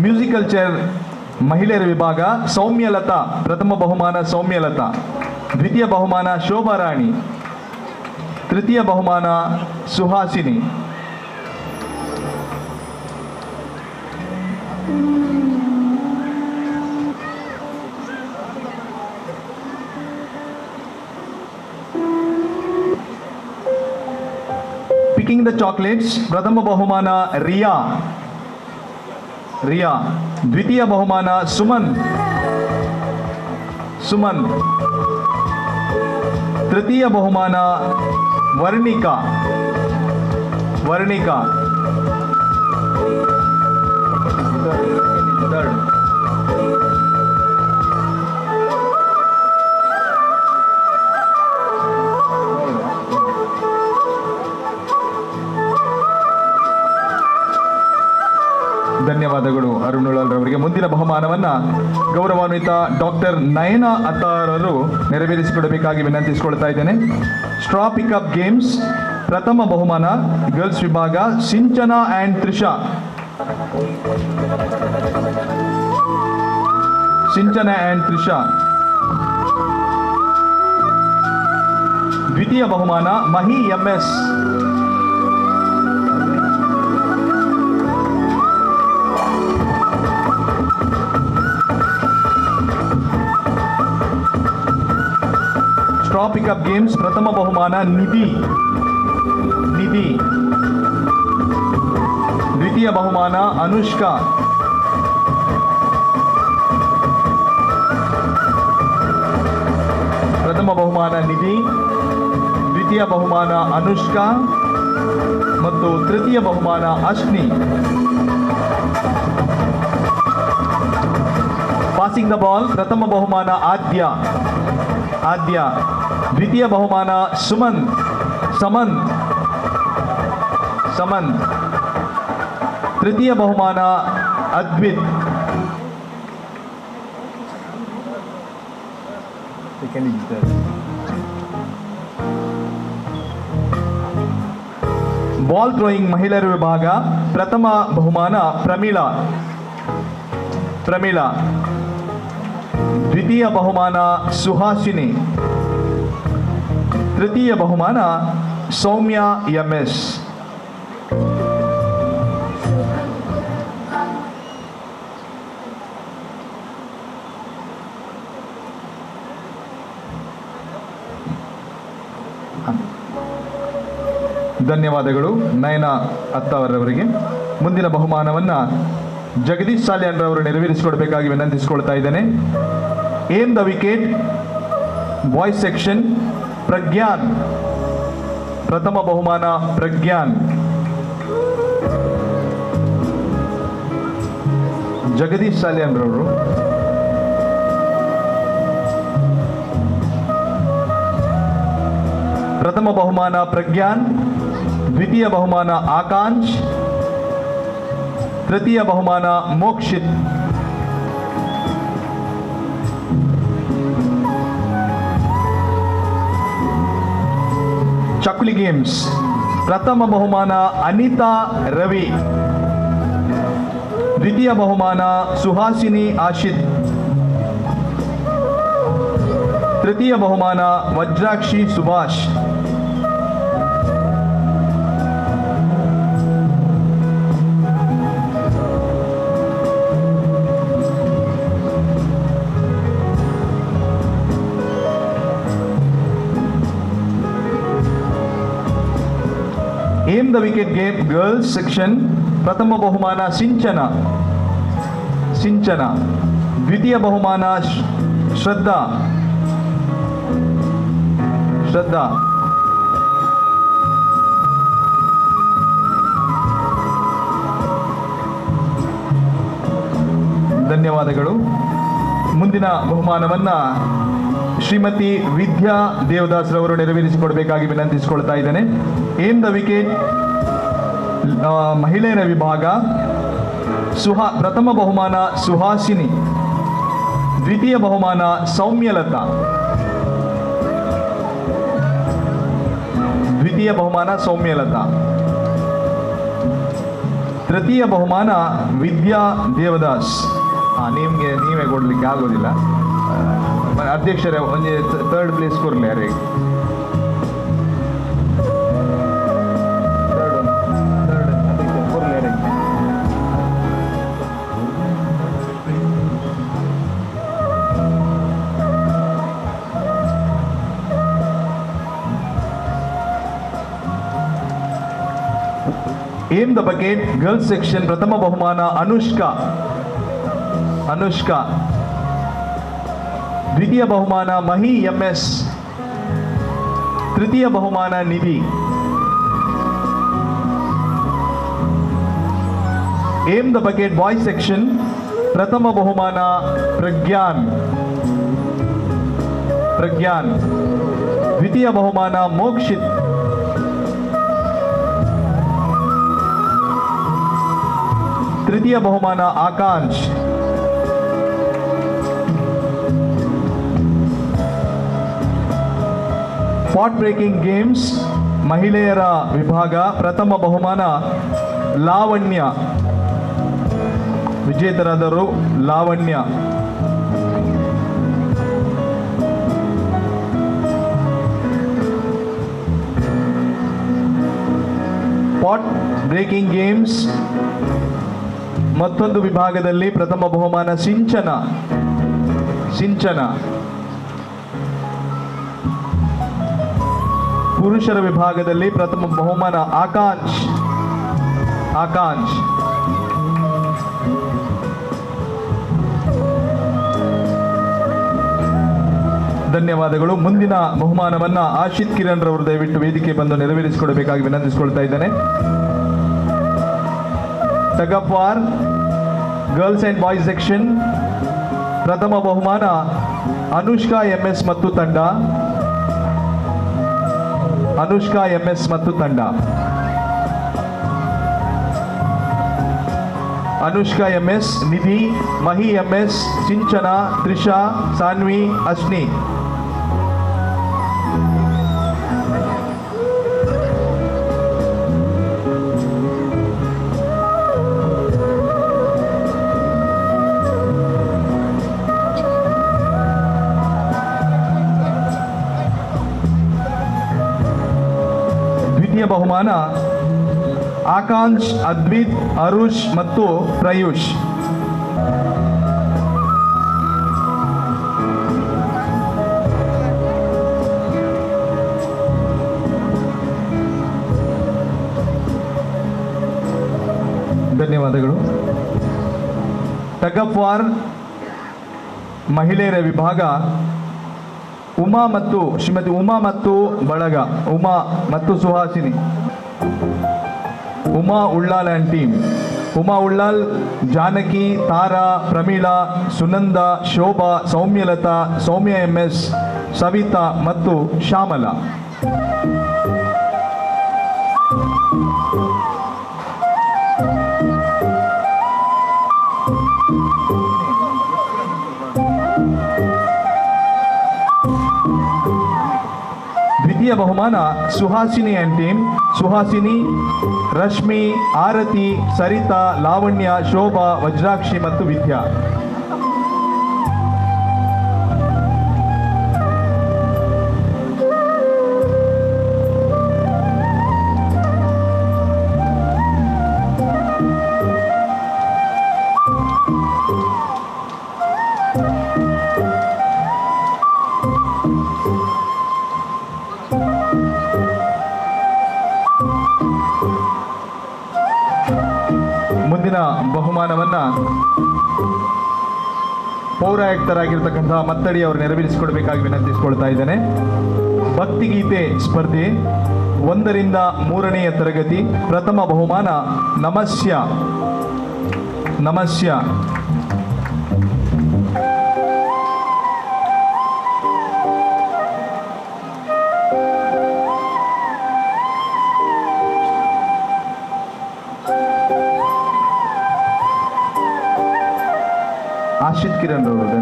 ಮ್ಯೂಸಿಕಲ್ ಚೇರ್ ಮಹಿಳೆಯರ ವಿಭಾಗ ಸೌಮ್ಯಲತಾ ಪ್ರಥಮ ಬಹುಮಾನ ಸೌಮ್ಯಲತಾ. ದ್ವಿತೀಯ ಬಹುಮಾನ ಶೋಭಾರಾಣಿ. ತೃತೀಯ ಬಹುಮಾನ ಸುಹಾಸಿನಿ. ಪಿಕಿಂಗ್ ದ ಚಾಕ್ಲೇಟ್ಸ್ ಪ್ರಥಮ ಬಹುಮಾನ ರಿಯಾ. ದ್ವಿತೀಯ ಬಹುಮಾನ ಸುಮನ್. ತೃತೀಯ ಬಹುಮಾನ ವರ್ಣಿಕಾ. ಧನ್ಯವಾದಗಳು ಅರುಣ್ ಉಳ್ಳಾಲ್ ರವರಿಗೆ. ಮುಂದಿನ ಬಹುಮಾನವನ್ನು ಗೌರವಾನ್ವಿತ ಡಾಕ್ಟರ್ ನಯನ ಅತ್ತಾರರು ನೆರವೇರಿಸಿಕೊಡಬೇಕಾಗಿ ವಿನಂತಿಸಿಕೊಳ್ತಾ ಇದ್ದೇನೆ. ಸ್ಟ್ರಾ ಪಿಕಪ್ ಗೇಮ್ಸ್ ಪ್ರಥಮ ಬಹುಮಾನ ಗರ್ಲ್ಸ್ ವಿಭಾಗ ಸಿಂಚನಾ ಆ್ಯಂಡ್ ತ್ರಿಷಾ. ದ್ವಿತೀಯ ಬಹುಮಾನ ಮಹಿ MS. ಸ್ಟ್ರಾ ಪಿಕಪ್ ಗೇಮ್ಸ್ ಪ್ರಥಮ ಬಹುಮಾನ ನಿಧಿ. ದ್ವಿತೀಯ ಬಹುಮಾನ ಅನುಷ್ಕಾ. ಪ್ರಥಮ ಬಹುಮಾನ ನಿಧಿ, ದ್ವಿತೀಯ ಬಹುಮಾನ ಅನುಷ್ಕಾ ಮತ್ತು ತೃತೀಯ ಬಹುಮಾನ ಅಶ್ನಿ. ಪಾಸಿಂಗ್ ದ ಬಾಲ್ ಪ್ರಥಮ ಬಹುಮಾನ ಆದ್ಯ. ದ್ವಿತೀಯ ಬಹುಮಾನ ಸಮಂತ್. ತೃತೀಯ ಬಹುಮಾನ ಅದ್ವಿತ್. ಬಾಲ್ ಥ್ರೋಯಿಂಗ್ ಮಹಿಳೆಯರ ವಿಭಾಗ ಪ್ರಥಮ ಬಹುಮಾನ ಪ್ರಮೀಳಾ. ದ್ವಿತೀಯ ಬಹುಮಾನ ಸುಹಾಸಿನಿ. ತೃತೀಯ ಬಹುಮಾನ ಸೌಮ್ಯ MS. ಧನ್ಯವಾದಗಳು ನಯನ ಅತ್ತಾವರವರಿಗೆ. ಮುಂದಿನ ಬಹುಮಾನವನ್ನು ಜಗದೀಶ್ ಸಾಲ್ಯಾನ್ ರವರು ನೆರವೇರಿಸಿಕೊಡಬೇಕಾಗಿ ವಿನಂತಿಸಿಕೊಳ್ತಾ ಇದ್ದೇನೆ. Aim the wicket boys section Pragnan, ಪ್ರಥಮ ಬಹುಮಾನ ಪ್ರಜ್ಞಾನ್. ಜಗದೀಶ್ ಸಾಲಿಯಾನ್ ರವರು. ಪ್ರಥಮ ಬಹುಮಾನ ಪ್ರಜ್ಞಾನ್, ದ್ವಿತೀಯ ಬಹುಮಾನ ಆಕಾಂಶ್, ತೃತೀಯ ಬಹುಮಾನ ಮೋಕ್ಷಿತ್. ಚಕ್ಲಿ ಗೇಮ್ಸ್ ಪ್ರಥಮ ಬಹುಮಾನ ಅನಿತಾ ರವಿ, ದ್ವಿತೀಯ ಬಹುಮಾನ ಸುಹಾಸಿನಿ ಆಶಿತ್, ತೃತೀಯ ಬಹುಮಾನ Vajrakshi Subhash. Aim the wicket game girls section ಪ್ರಥಮ ಬಹುಮಾನ ಸಿಂಚನ, ದ್ವಿತೀಯ ಬಹುಮಾನ ಶ್ರದ್ಧಾ, ಧನ್ಯವಾದಗಳು. ಮುಂದಿನ ಬಹುಮಾನವನ್ನ ಶ್ರೀಮತಿ ವಿದ್ಯಾ ದೇವದಾಸ್ ರವರು ನೆರವೇರಿಸಿಕೊಡಬೇಕಾಗಿ ವಿನಂತಿಸಿಕೊಳ್ತಾ ಇದ್ದೇನೆ. ಏಮ್ ದ ವಿಕೆಟ್ ಮಹಿಳೆಯರ ವಿಭಾಗ ಪ್ರಥಮ ಬಹುಮಾನ ಸುಹಾಸಿನಿ, ದ್ವಿತೀಯ ಬಹುಮಾನ ಸೌಮ್ಯಲತಾ, ತೃತೀಯ ಬಹುಮಾನ ವಿದ್ಯಾ ದೇವದಾಸ್. ನೀವೇ ಕೊಡ್ಲಿಕ್ಕೆ ಆಗೋದಿಲ್ಲ, ಅಧ್ಯಕ್ಷರೇ ಒಂದು ಥರ್ಡ್ ಪ್ಲೇಸ್ ಕೊಡ್ಲಿ ಯಾರಿಗೆ. Aim the bucket girls section ಪ್ರಥಮ ಬಹುಮಾನ ಅನುಷ್ಕಾ, ದ್ವಿತೀಯ ಬಹುಮಾನ ಮಹಿ ಎಂಎಸ್, ತೃತೀಯ ಬಹುಮಾನ Nidhi. Aim the bucket boys section ಪ್ರಥಮ ಬಹುಮಾನ ಪ್ರಜ್ಞಾನ್, ದ್ವಿತೀಯ ಬಹುಮಾನ ಮೋಕ್ಷಿತ್, ತೃತೀಯ ಬಹುಮಾನ ಆಕಾಂಶ್. ಪಾಟ್ ಬ್ರೇಕಿಂಗ್ ಗೇಮ್ಸ್ ಮಹಿಳೆಯರ ವಿಭಾಗ ಪ್ರಥಮ ಬಹುಮಾನ ಲಾವಣ್ಯ, ವಿಜೇತರಾದರು ಲಾವಣ್ಯ. ಪಾಟ್ ಬ್ರೇಕಿಂಗ್ ಗೇಮ್ಸ್ ಮತ್ತೊಂದು ವಿಭಾಗದಲ್ಲಿ ಪ್ರಥಮ ಬಹುಮಾನ ಸಿಂಚನ. ಪುರುಷರ ವಿಭಾಗದಲ್ಲಿ ಪ್ರಥಮ ಬಹುಮಾನ ಆಕಾಂಶ್. ಧನ್ಯವಾದಗಳು. ಮುಂದಿನ ಬಹುಮಾನವನ್ನ ಆಶಿತ್ ಕಿರಣ್ ರವರು ದಯವಿಟ್ಟು ವೇದಿಕೆ ಬಂದು ನೆರವೇರಿಸಿಕೊಡಬೇಕಾಗಿ ವಿನಂತಿಸಿಕೊಳ್ತಾ ಇದ್ದೇನೆ. Tug of war girls and boys section ಪ್ರಥಮ ಬಹುಮಾನ ಅನುಷ್ಕಾ ಎಂಎಸ್ ಮತ್ತು ತಂಡ, ಅನುಷ್ಕಾ ಎಂಎಸ್, ನಿಧಿ, ಮಹಿ ಎಂಎಸ್, ಸಿಂಚನ, ತ್ರಿಷಾ, ಸಾನ್ವಿ, ಅಶ್ನಿ. ದ್ವಿತೀಯ ಬಹುಮಾನ ಆಕಾಂಶ್, ಅದ್ವಿತ್, ಅರುಷ್ ಮತ್ತು ಪ್ರಯುಷ್. ಧನ್ಯವಾದಗಳು. ಟಗ್ ಆಫ್ ವಾರ್ ಮಹಿಳೆಯರ ವಿಭಾಗ ಉಮಾ ಮತ್ತು ಶ್ರೀಮತಿ ಉಮಾ ಮತ್ತು ಬಳಗ, ಉಮಾ ಮತ್ತು Suhasini, Uma Ullal and team. Uma Ullal, Janaki, Tara, Pramila, Sunanda, Shobha, Soumyalatha, Soumya MS, Savitha ಮತ್ತು ಶ್ಯಾಮಲಾ. ದ್ವಿತೀಯ ಬಹುಮಾನ ಸುಹಾಸಿನಿ ಆ್ಯಂಡ್ ಟೀಮ್. ಸುಹಾಸಿನಿ, ರಶ್ಮಿ, ಆರತಿ, ಸರಿತಾ, ಲಾವಣ್ಯ, ಶೋಭಾ, ವಜ್ರಾಕ್ಷಿ ಮತ್ತು ವಿದ್ಯಾ. ಮುಂದಿನ ಬಹುಮಾನವನ್ನು ಪೌರಾಯುಕ್ತರಾಗಿರ್ತಕ್ಕಂತಹ ಮತ್ತಡಿ ಅವರು ನೆರವೇರಿಸಿಕೊಡ್ಬೇಕಾಗಿ ವಿನಂತಿಸಿಕೊಳ್ತಾ ಇದ್ದೇನೆ. ಭಕ್ತಿಗೀತೆ ಸ್ಪರ್ಧೆ 1ರಿಂದ 3ನೇಯ ತರಗತಿ. ಪ್ರಥಮ ಬಹುಮಾನ ನಮಸ್ಯ. ನಮಸ್ಯ ಆಶಿತ್ ಕಿರಣ್ ಅವರು.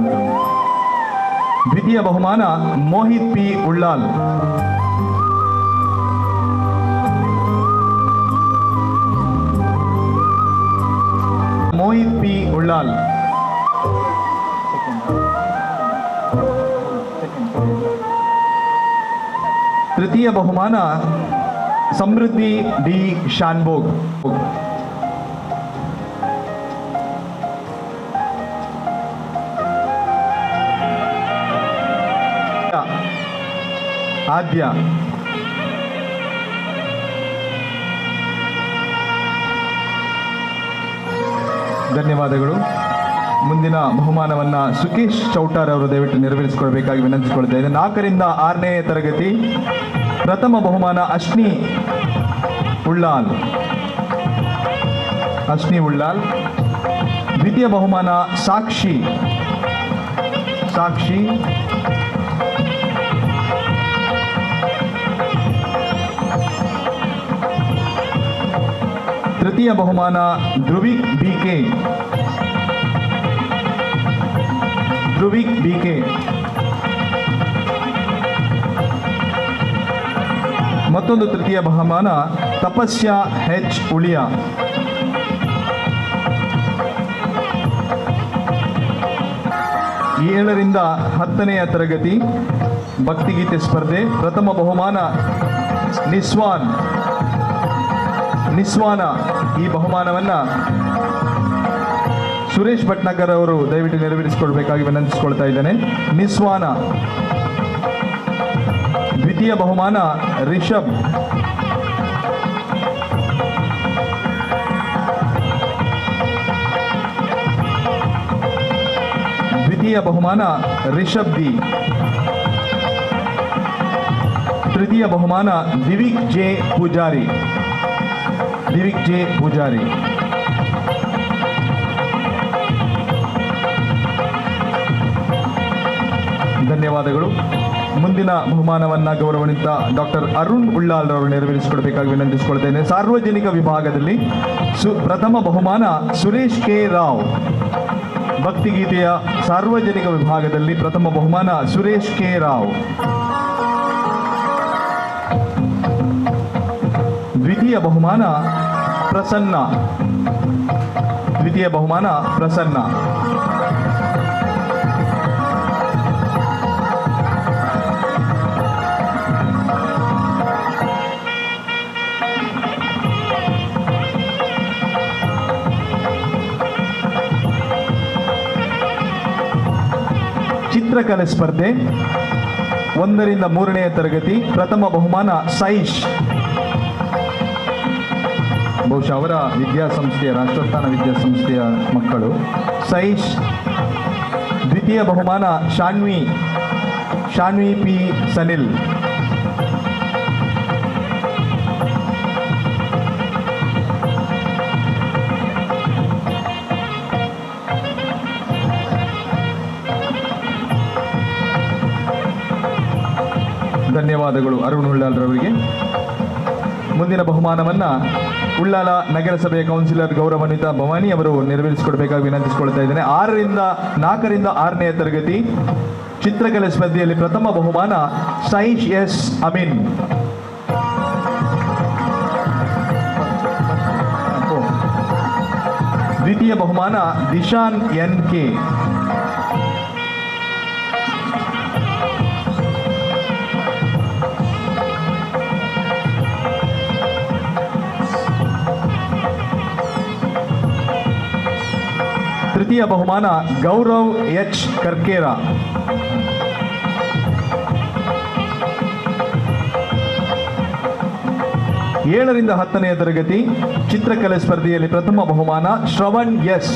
ದ್ವಿತೀಯ ಬಹುಮಾನ ಮೋಹಿತ್ P. ಉಳ್ಳಾಲ್. ಮೋಹಿತ್ P. ಉಳ್ಳಾಲ್. ತೃತೀಯ ಬಹುಮಾನ ಸಮೃದ್ಧಿ D. ಶಾನ್ಭೋಗ್. ಆದ್ಯ. ಧನ್ಯವಾದಗಳು. ಮುಂದಿನ ಬಹುಮಾನವನ್ನು ಸುಕೇಶ್ ಚೌಟಾರ್ ಅವರು ದಯವಿಟ್ಟು ನೆರವೇರಿಸಿಕೊಳ್ಬೇಕಾಗಿ ವಿನಂತಿಸಿಕೊಳ್ತಾ ಇದ್ದೇನೆ. 4ರಿಂದ 6ನೇಯ ತರಗತಿ. ಪ್ರಥಮ ಬಹುಮಾನ ಅಶ್ನಿ ಉಳ್ಳಾಲ್. ಅಶ್ನಿ ಉಳ್ಳಾಲ್. ದ್ವಿತೀಯ ಬಹುಮಾನ ಸಾಕ್ಷಿ. ಸಾಕ್ಷಿ. ತೃತೀಯ ಬಹುಮಾನ ಧ್ರುವಿಕ್ BK. ಧ್ರುವಿಕ್ BK. ಮತ್ತೊಂದು ತೃತೀಯ ಬಹುಮಾನ ತಪಸ್ಯ H. ಉಳಿಯ. ಈ 7ರಿಂದ 10ನೇಯ ತರಗತಿ ಭಕ್ತಿಗೀತೆ ಸ್ಪರ್ಧೆ. ಪ್ರಥಮ ಬಹುಮಾನ ನಿಸ್ವಾನ್. ನಿಸ್ವಾನ. ಈ ಬಹುಮಾನವನ್ನು ಸುರೇಶ್ ಭಟ್ನಾಗರ್ ಅವರು ದಯವಿಟ್ಟು ನೆರವೇರಿಸಿಕೊಳ್ಬೇಕಾಗಿ ವಿನಂತಿಸಿಕೊಳ್ತಾ ಇದ್ದೇನೆ. ನಿಸ್ವಾನ. ದ್ವಿತೀಯ ಬಹುಮಾನ ರಿಷಬ್. ದ್ವಿತೀಯ ಬಹುಮಾನ ರಿಷಬ್ D. ತೃತೀಯ ಬಹುಮಾನ ದಿವಿಕ್ J. ಪೂಜಾರಿ. ದಿವಿಕ್ J. ಪೂಜಾರಿ. ಧನ್ಯವಾದಗಳು. ಮುಂದಿನ ಬಹುಮಾನವನ್ನು ಗೌರವಾನ್ವಿತ ಡಾಕ್ಟರ್ ಅರುಣ್ ಉಳ್ಳಾಲ್ ಅವರು ನೆರವೇರಿಸಿಕೊಡಬೇಕಾಗಿ ವಿನಂತಿಸಿಕೊಳ್ತೇನೆ. ಸಾರ್ವಜನಿಕ ವಿಭಾಗದಲ್ಲಿ ಪ್ರಥಮ ಬಹುಮಾನ ಸುರೇಶ್ K. ರಾವ್. ಭಕ್ತಿಗೀತೆಯ ಸಾರ್ವಜನಿಕ ವಿಭಾಗದಲ್ಲಿ ಪ್ರಥಮ ಬಹುಮಾನ ಸುರೇಶ್ K. ರಾವ್. ದ್ವಿತೀಯ ಬಹುಮಾನ ಪ್ರಸನ್ನ. ದ್ವಿತೀಯ ಬಹುಮಾನ ಪ್ರಸನ್ನ. ಚಿತ್ರಕಲೆ ಸ್ಪರ್ಧೆ 1ರಿಂದ 3ನೇಯ ತರಗತಿ. ಪ್ರಥಮ ಬಹುಮಾನ ಸೈಶ್. ಬಹುಶಃ ಅವರ ವಿದ್ಯಾಸಂಸ್ಥೆಯ ರಾಷ್ಟ್ರೋತ್ಥಾನ ವಿದ್ಯಾಸಂಸ್ಥೆಯ ಮಕ್ಕಳು. ಸೈಶ್. ದ್ವಿತೀಯ ಬಹುಮಾನ ಶಾನ್ವಿ ಪಿ ಸನಿಲ್. ಧನ್ಯವಾದಗಳು ಅರುಣ್ ಉಳ್ಳಾಲ್ರವರಿಗೆ. ಮುಂದಿನ ಬಹುಮಾನವನ್ನು ಉಳ್ಳಾಲ ನಗರಸಭೆಯ ಕೌನ್ಸಿಲರ್ ಗೌರವಾನ್ವಿತ ಭವಾನಿ ಅವರು ನೆರವೇರಿಸಿಕೊಡಬೇಕಾಗಿ ವಿನಂತಿಸಿಕೊಳ್ತಾ ಇದ್ದೇನೆ. 4ರಿಂದ 6ನೇ ತರಗತಿ ಚಿತ್ರಕಲೆ ಸ್ಪರ್ಧೆಯಲ್ಲಿ ಪ್ರಥಮ ಬಹುಮಾನ ಸೈಶ್ ಎಸ್ ಅಮೀನ್. ದ್ವಿತೀಯ ಬಹುಮಾನ ದಿಶಾನ್ ಎನ್ ಕೆ. ತೃತೀಯ ಬಹುಮಾನ ಗೌರವ್ ಎಚ್ ಕರ್ಕೇರ. ಏಳರಿಂದ 10ನೇ ತರಗತಿ ಚಿತ್ರಕಲೆ ಸ್ಪರ್ಧೆಯಲ್ಲಿ ಪ್ರಥಮ ಬಹುಮಾನ ಶ್ರವಣ್ ಎಸ್.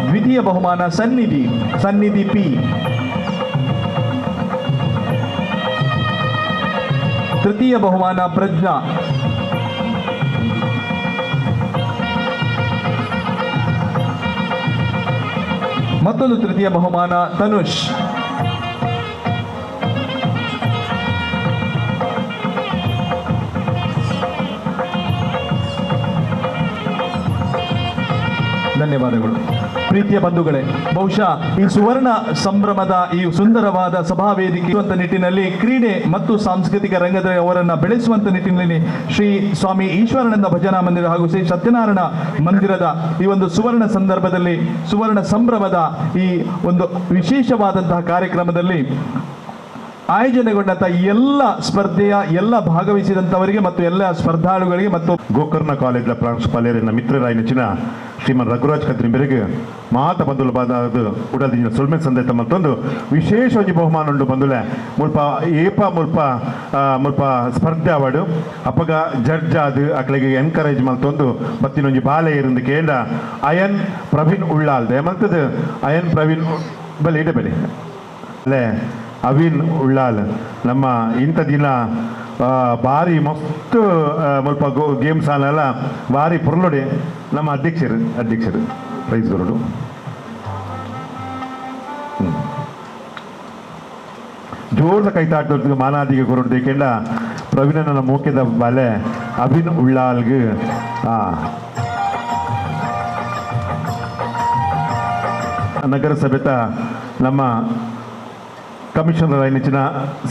ದ್ವಿತೀಯ ಬಹುಮಾನ ಸನ್ನಿಧಿ ಪಿ. ತೃತೀಯ ಬಹುಮಾನ ಪ್ರಜ್ಞಾ. ಮತ್ತೊಂದು ತೃತೀಯ ಬಹುಮಾನ ತನುಷ್. ಧನ್ಯವಾದಗಳು. ಪ್ರೀತಿಯ ಬಂಧುಗಳೇ, ಬಹುಶಃ ಈ ಸುವರ್ಣ ಸಂಭ್ರಮದ ಈ ಸುಂದರವಾದ ಸಭಾ ವೇದಿಕೆ ಇರುವಂತಹ ನಿಟ್ಟಿನಲ್ಲಿ ಕ್ರೀಡೆ ಮತ್ತು ಸಾಂಸ್ಕೃತಿಕ ರಂಗದ ಅವರನ್ನು ಬೆಳೆಸುವಂತ ನಿಟ್ಟಿನಲ್ಲಿ ಶ್ರೀ ಸ್ವಾಮಿ ಈಶ್ವರಾನಂದ ಭಜನಾ ಮಂದಿರ ಹಾಗೂ ಶ್ರೀ ಸತ್ಯನಾರಾಯಣ ಮಂದಿರದ ಈ ಒಂದು ಸುವರ್ಣ ಸಂದರ್ಭದಲ್ಲಿ ಸುವರ್ಣ ಸಂಭ್ರಮದ ಈ ಒಂದು ವಿಶೇಷವಾದಂತಹ ಕಾರ್ಯಕ್ರಮದಲ್ಲಿ ಆಯೋಜನೆಗೊಂಡಂತಹ ಎಲ್ಲ ಸ್ಪರ್ಧೆಯ ಎಲ್ಲ ಭಾಗವಹಿಸಿದಂಥವರಿಗೆ ಮತ್ತು ಎಲ್ಲ ಸ್ಪರ್ಧಾಳುಗಳಿಗೆ ಮತ್ತು ಗೋಕರ್ಣ ಕಾಲೇಜಿನ ಪ್ರಾಂಶುಪಾಲರಿನ ಮಿತ್ರರಾಯ ನೆಚ್ಚಿನ ಶ್ರೀಮನ್ ರಘುರಾಜ್ ಕದ್ರಿಂಬೆರಿಗೆ ಮಾತ ಬಂಧುಲು ಬಾದ ಉಡಲ್ದಿನ ಸುಳ್ಮೆ ಸಂದೇತ ಮತ್ತೊಂದು ವಿಶೇಷ ಒಂದು ಬಹುಮಾನ ಉಂಡು ಬಂದುಲೆ ಮುಲ್ಪ ಸ್ಪರ್ಧೆ ಅವಾರ್ಡು ಅಪ್ಪಗ ಜಡ್ಜ್ ಆದ ಅಕ್ಕಳಿಗೆ ಎನ್ಕರೇಜ್ ಮಲ್ತೊಂದು ಬತ್ತಿನೊಂಜಿ ಬಾಲೆ ಇருந்து ಕೇಂದ್ರ ಅಯನ್ ಪ್ರವೀಣ್ ಉಳ್ಳಾಲ್ ಏಮಂತದ್ದು ಅಯನ್ ಪ್ರವೀಣ್ ಬಲಿ ಇಡಬೇಡಿ ಅಲ್ಲೇ ಅವಿನ್ ಉಳ್ಳಾಲ್ ನಮ್ಮ ಇಂಥ ದಿನ ಭಾರಿ ಮಸ್ತ್ ಮುಲ್ಪ ಗೇಮ್ಸ್ ಅಲ್ಲ ಭಾರಿ ಪುರ್ಲೊಡೆ ನಮ್ಮ ಅಧ್ಯಕ್ಷರು ಪ್ರೈಸ್ ಕೊರಡು ಜೋರ್ದ ಕೈತಾಟದ ಮಾನಾದಿಗೆ ಕೊರಡು ಏಕೆಂಡ ಪ್ರವೀಣನ ಮೋಕೆದ ಬಾಲೆ ಅವಿನ್ ಉಳ್ಳಾಲ್ಗೆ ನಗರಸಭೆತ ನಮ್ಮ ಕಮಿಷನರ್ ನೆಚ್ಚಿನ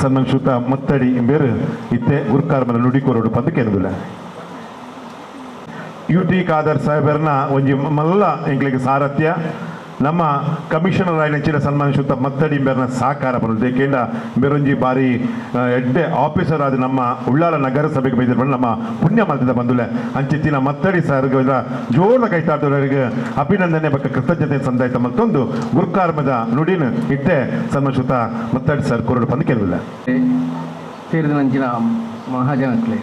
ಸನ್ಮಾನ್ಯುತ ಮತ್ತಡಿ ಬೇರು ಇತ್ತೆ ಗುರುಕಾರ್ಮನ ನುಡಿಕೋರೋಡು ಪಂದು ಕೇಂದ್ರ UT ಖಾದರ್ ಸಾಹೇಬರನ್ನ ಒಂಜಿ ಮಲ್ಲ ಎಂಕ್ಲಿಗೆ ಸಾರಥ್ಯ ನಮ್ಮ ಕಮಿಷನರ್ ನೆಚ್ಚಿನ ಸನ್ಮಾನ್ಯುತ ಮತ್ತಡಿ ಬೇರನ ಸಹಕಾರ ಬರೋದು ಏಕೆಂಡ ಬೇರೊಂಜಿ ಬಾರಿ ಎಡ್ಡೆ ಆಫೀಸರ್ ಆದ ನಮ್ಮ ಉಳ್ಳಾಲ ನಗರಸಭೆಗೆ ಬೈದಿರ್ಬ ನಮ್ಮ ಪುಣ್ಯ ಮಲ್ತದ ಬಂದುಲೆ ಅಂಚಿತ್ತಿನ ಮತ್ತಡಿ ಸರ್ಗ ಜೋರದ ಕೈತಾಟದವರಿಗೆ ಅಭಿನಂದನೆ ಬಗ್ಗೆ ಕೃತಜ್ಞತೆ ಸಂದಾಯಿತ ಮತ್ತೊಂದು ಗುರುಕಾರ್ಮದ ನುಡಿನ ಇಟ್ಟೆ ಸನ್ಮಾನ್ಯುತ ಮತ್ತಡಿ ಸರ್ ಕೊರಡು ಪಂದು ಕೇಳಿಲ್ಲ ಸೇರಿದ ನಂಚಿನ ಮಹಾಜನಕ್ಲೆ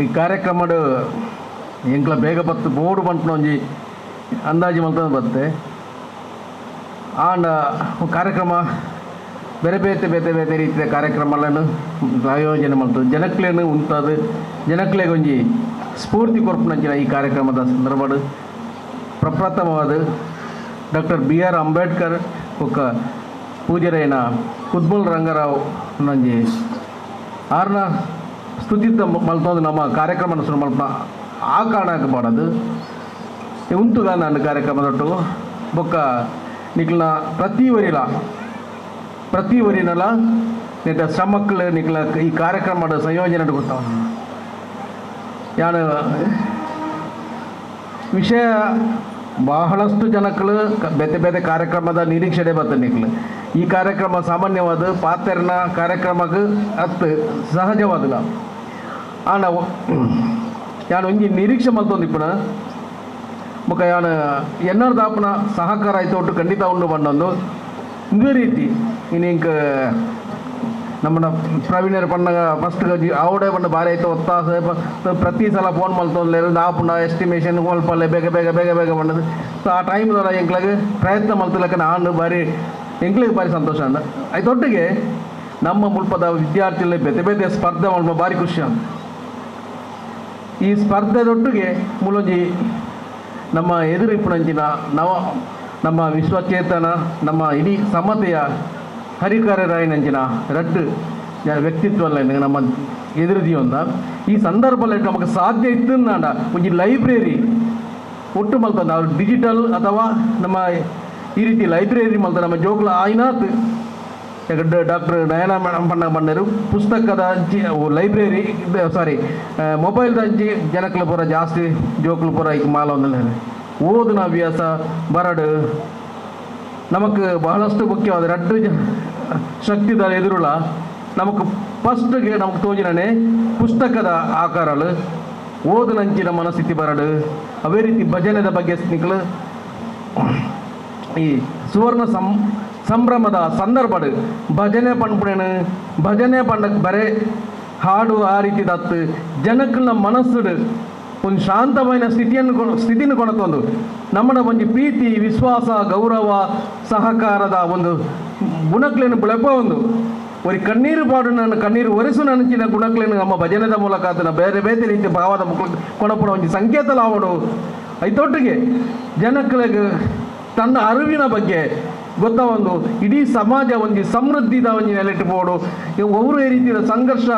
ಈ ಕಾರ್ಯಕ್ರಮದ ಎಂಕ್ಲ ಬೇಗ ಬತ್ತು ಬೋರ್ಡು ಬಂತು ಒಂಜಿ ಅಂದಾಜು ಮಲ್ತಂದು ಬತ್ತೆ ಆಂಡ ಕಾರ್ಯಕ್ರಮ ಬೇರೆ ಬೇತೆ ರೀತಿಯ ಕಾರ್ಯಕ್ರಮಗಳನ್ನು ಆಯೋಜನೆ ಮಾಡ್ತದೆ ಜನಕ್ಲೇನು ಉಂಟಾದ ಜನಕ್ಲೆಗೆ ಒಂಜಿ ಸ್ಫೂರ್ತಿ ಕೊರ್ಪುನಂಚಿನ ಈ ಕಾರ್ಯಕ್ರಮದ ಸಂದರ್ಭ ಪ್ರಪ್ರಥಮವಾದ ಡಾಕ್ಟರ್ BR ಅಂಬೇಡ್ಕರ್ ಒಕ್ಕ ಪೂಜೆರೇನ ಕುದ್ಬಲ್ ರಂಗರಾವ್ ನಂಜಿ ಆರ್ನ ಸ್ತುತಿತ ಮಲ್ತಂದು ನಮ್ಮ ಕಾರ್ಯಕ್ರಮ ಶುರು ಮಲ್ಪ ಆ ಕಾರಣಕ್ಕೆ ಮಾಡೋದು ಉಂಟುಗ ನನ್ನ ಕಾರ್ಯಕ್ರಮದೊಟ್ಟು ಬೊಕ್ಕ ನಿಕ್ಲ ಪ್ರತಿ ವರಿನಲ್ಲ ನೆಟ್ಟ ಶ್ರಮಕ್ಲು ನಿಕ್ಲ ಈ ಕಾರ್ಯಕ್ರಮದ ಸಂಯೋಜನೆ ಗೊತ್ತಾವ ಯಾನು ವಿಷಯ ಬಹಳಷ್ಟು ಜನಕ್ಕಳು ಬೇತೆ ಕಾರ್ಯಕ್ರಮದ ನಿರೀಕ್ಷಣೆ ಬರ್ತದೆ ನಿಕ್ಲು ಈ ಕಾರ್ಯಕ್ರಮ ಸಾಮಾನ್ಯವಾದ ಪಾತೆರ್ನ ಕಾರ್ಯಕ್ರಮಕ್ಕೆ ಅತ್ತು ಸಹಜವಾದಿಲ್ಲ ಆಂಡ ಯಾನು ಒಂಜಿ ನಿರೀಕ್ಷೆ ಮಲ್ತೊಂದಿಪ್ಪನ ಮುಖ ಯಾನು ಎನ್ನರ್ದಾಪನ ಸಹಕಾರ ಆಯ್ತು ಒಟ್ಟು ಖಂಡಿತ ಉಂಡು ಬಂದೊಂದು ಇದೇ ರೀತಿ ಇನ್ನು ನಮ್ಮನ್ನ ಪ್ರವೀಣರು ಪಂಡ ಫಸ್ಟ್ ಅವಡೆ ಪಂಡ ಭಾರಿ ಆಯ್ತು ಒತ್ತಾಸ ಪ್ರತಿ ಸಲ ಫೋನ್ ಮಲ್ತೊಂದು ನಾವು ಪುಣ್ಣ ಎಸ್ಟಿಮೇಷನ್ ಮಲ್ಪಲ್ಲೆ ಬೇಗ ಬೇಗ ಬೇಗ ಬೇಗ ಬಂದದು ಸೊ ಆ ಟೈಮ್ದಲ್ಲ ಎಂಕ್ಳಿಗೆ ಪ್ರಯತ್ನ ಮಲ್ತಲಕ್ಕ ನಾನು ಭಾರಿ ಎಂಕ್ಳಿಗೆ ಭಾರಿ ಸಂತೋಷ ಅಂದ ಆಯ್ತೊಟ್ಟಿಗೆ ನಮ್ಮ ಮುಲ್ಪದ ವಿದ್ಯಾರ್ಥಿಗಳ ಬೇತೆ ಬೇತೆ ಸ್ಪರ್ಧೆ ಮಲ್ಪ ಭಾರಿ ಖುಷಿ ಅಂತ ಈ ಸ್ಪರ್ಧೆದೊಟ್ಟಿಗೆ ಮೂಲೊಂಜಿ ನಮ್ಮ ಎದುರಿಪ್ಪುನಂಚಿನ ನಮ್ಮ ವಿಶ್ವಚೇತನ ನಮ್ಮ ಇಡೀ ಸಮತೆಯ ಹರಿಕಾರ್ಯರಾಯನಂಚಿನ ರಡ್ಡು ವ್ಯಕ್ತಿತ್ವ ನಮ್ಮ ಎದುರಿದೀವಂದ ಈ ಸಂದರ್ಭದಲ್ಲಿ ನಮಗೆ ಸಾಧ್ಯ ಇತ್ತು ನಾಡ ಒಂದು ಲೈಬ್ರರಿ ಒಟ್ಟು ಮಲ್ತಂದ ಅವ್ರು ಡಿಜಿಟಲ್ ಅಥವಾ ನಮ್ಮ ಈ ರೀತಿ ಲೈಬ್ರರಿ ಮಲ್ತ ನಮ್ಮ ಜೋಗ್ಲ ಆಯ್ನಾತ್ ಡಾಕ್ಟರ್ ನಯನ ಮೇಡಮ್ ಬಂದರು ಪುಸ್ತಕದ ಹಂಚಿ ಲೈಬ್ರರಿ ಸಾರಿ ಮೊಬೈಲ್ದ ಹಂಚಿ ಜನಕ್ಲ ಪೂರ ಜಾಸ್ತಿ ಜೋಕ್ಲು ಪೂರ ಈಗ ಮಾಲ ಒಂದಲ್ಲ ಓದಿನ ಹವ್ಯಾಸ ಬರಡು ನಮಗೆ ಬಹಳಷ್ಟು ಮುಖ್ಯವಾದ ರಡ್ಡು ಶಕ್ತಿದ ಎದುರುಳ ನಮಗೆ ಫಸ್ಟ್ಗೆ ನಮಗೆ ತೋಜಿನೇ ಪುಸ್ತಕದ ಆಕಾರಗಳು ಓದಿನಂಚಿನ ಮನಸ್ಥಿತಿ ಬರಡು ಅವೇ ರೀತಿ ಭಜನೆದ ಬಗ್ಗೆ ನಿಕ್ಲು ಈ ಸುವರ್ಣ ಸಂಭ್ರಮದ ಸಂದರ್ಭಡು ಭಜನೆ ಪಂಪುಣೇನು ಭಜನೆ ಪಂಡಕ್ಕೆ ಬರೇ ಹಾಡು ಆ ರೀತಿ ದತ್ತು ಜನಕ್ಕಳ ಮನಸ್ಸುಡು ಒಂದು ಶಾಂತమైన ಸ್ಥಿತಿಯನ್ನು ಕೊಡತೊಂದು ನಮ್ಮಡ ಒಂದು ಪ್ರೀತಿ ವಿಶ್ವಾಸ ಗೌರವ ಸಹಕಾರದ ಒಂದು ಗುಣಕ್ಲೇನು ಬೆಳಪ ಒಂದು ஒரு ಕಣ್ಣೀರು ಪಾಡು ನನ್ನ ಕಣ್ಣೀರು ಒರೆಸು ನನಚಿನ ಗುಣಕ್ಲೇನು ನಮ್ಮ ಭಜನೆದ ಮೂಲಕ ಅದನ್ನು ಬೇರೆ ಬೇರೆ ರೀತಿ ಭಾವದ ಕೊಣಪುಣ ಒಂದು ಸಂಕೇತಲಾವಡು ಐತೊಟ್ಟಿಗೆ ಜನಗಳಿಗೆ ತನ್ನ ಅರಿವಿನ ಬಗ್ಗೆ ಗೊತ್ತ ಒಂದು ಇಡೀ ಸಮಾಜ ಒಂದು ಸಮೃದ್ಧಿದ ಒಂದು ನೆಲೆಟ್ಟುಬೋದು ಒಬ್ಬರು ಈ ರೀತಿಯ ಸಂಘರ್ಷ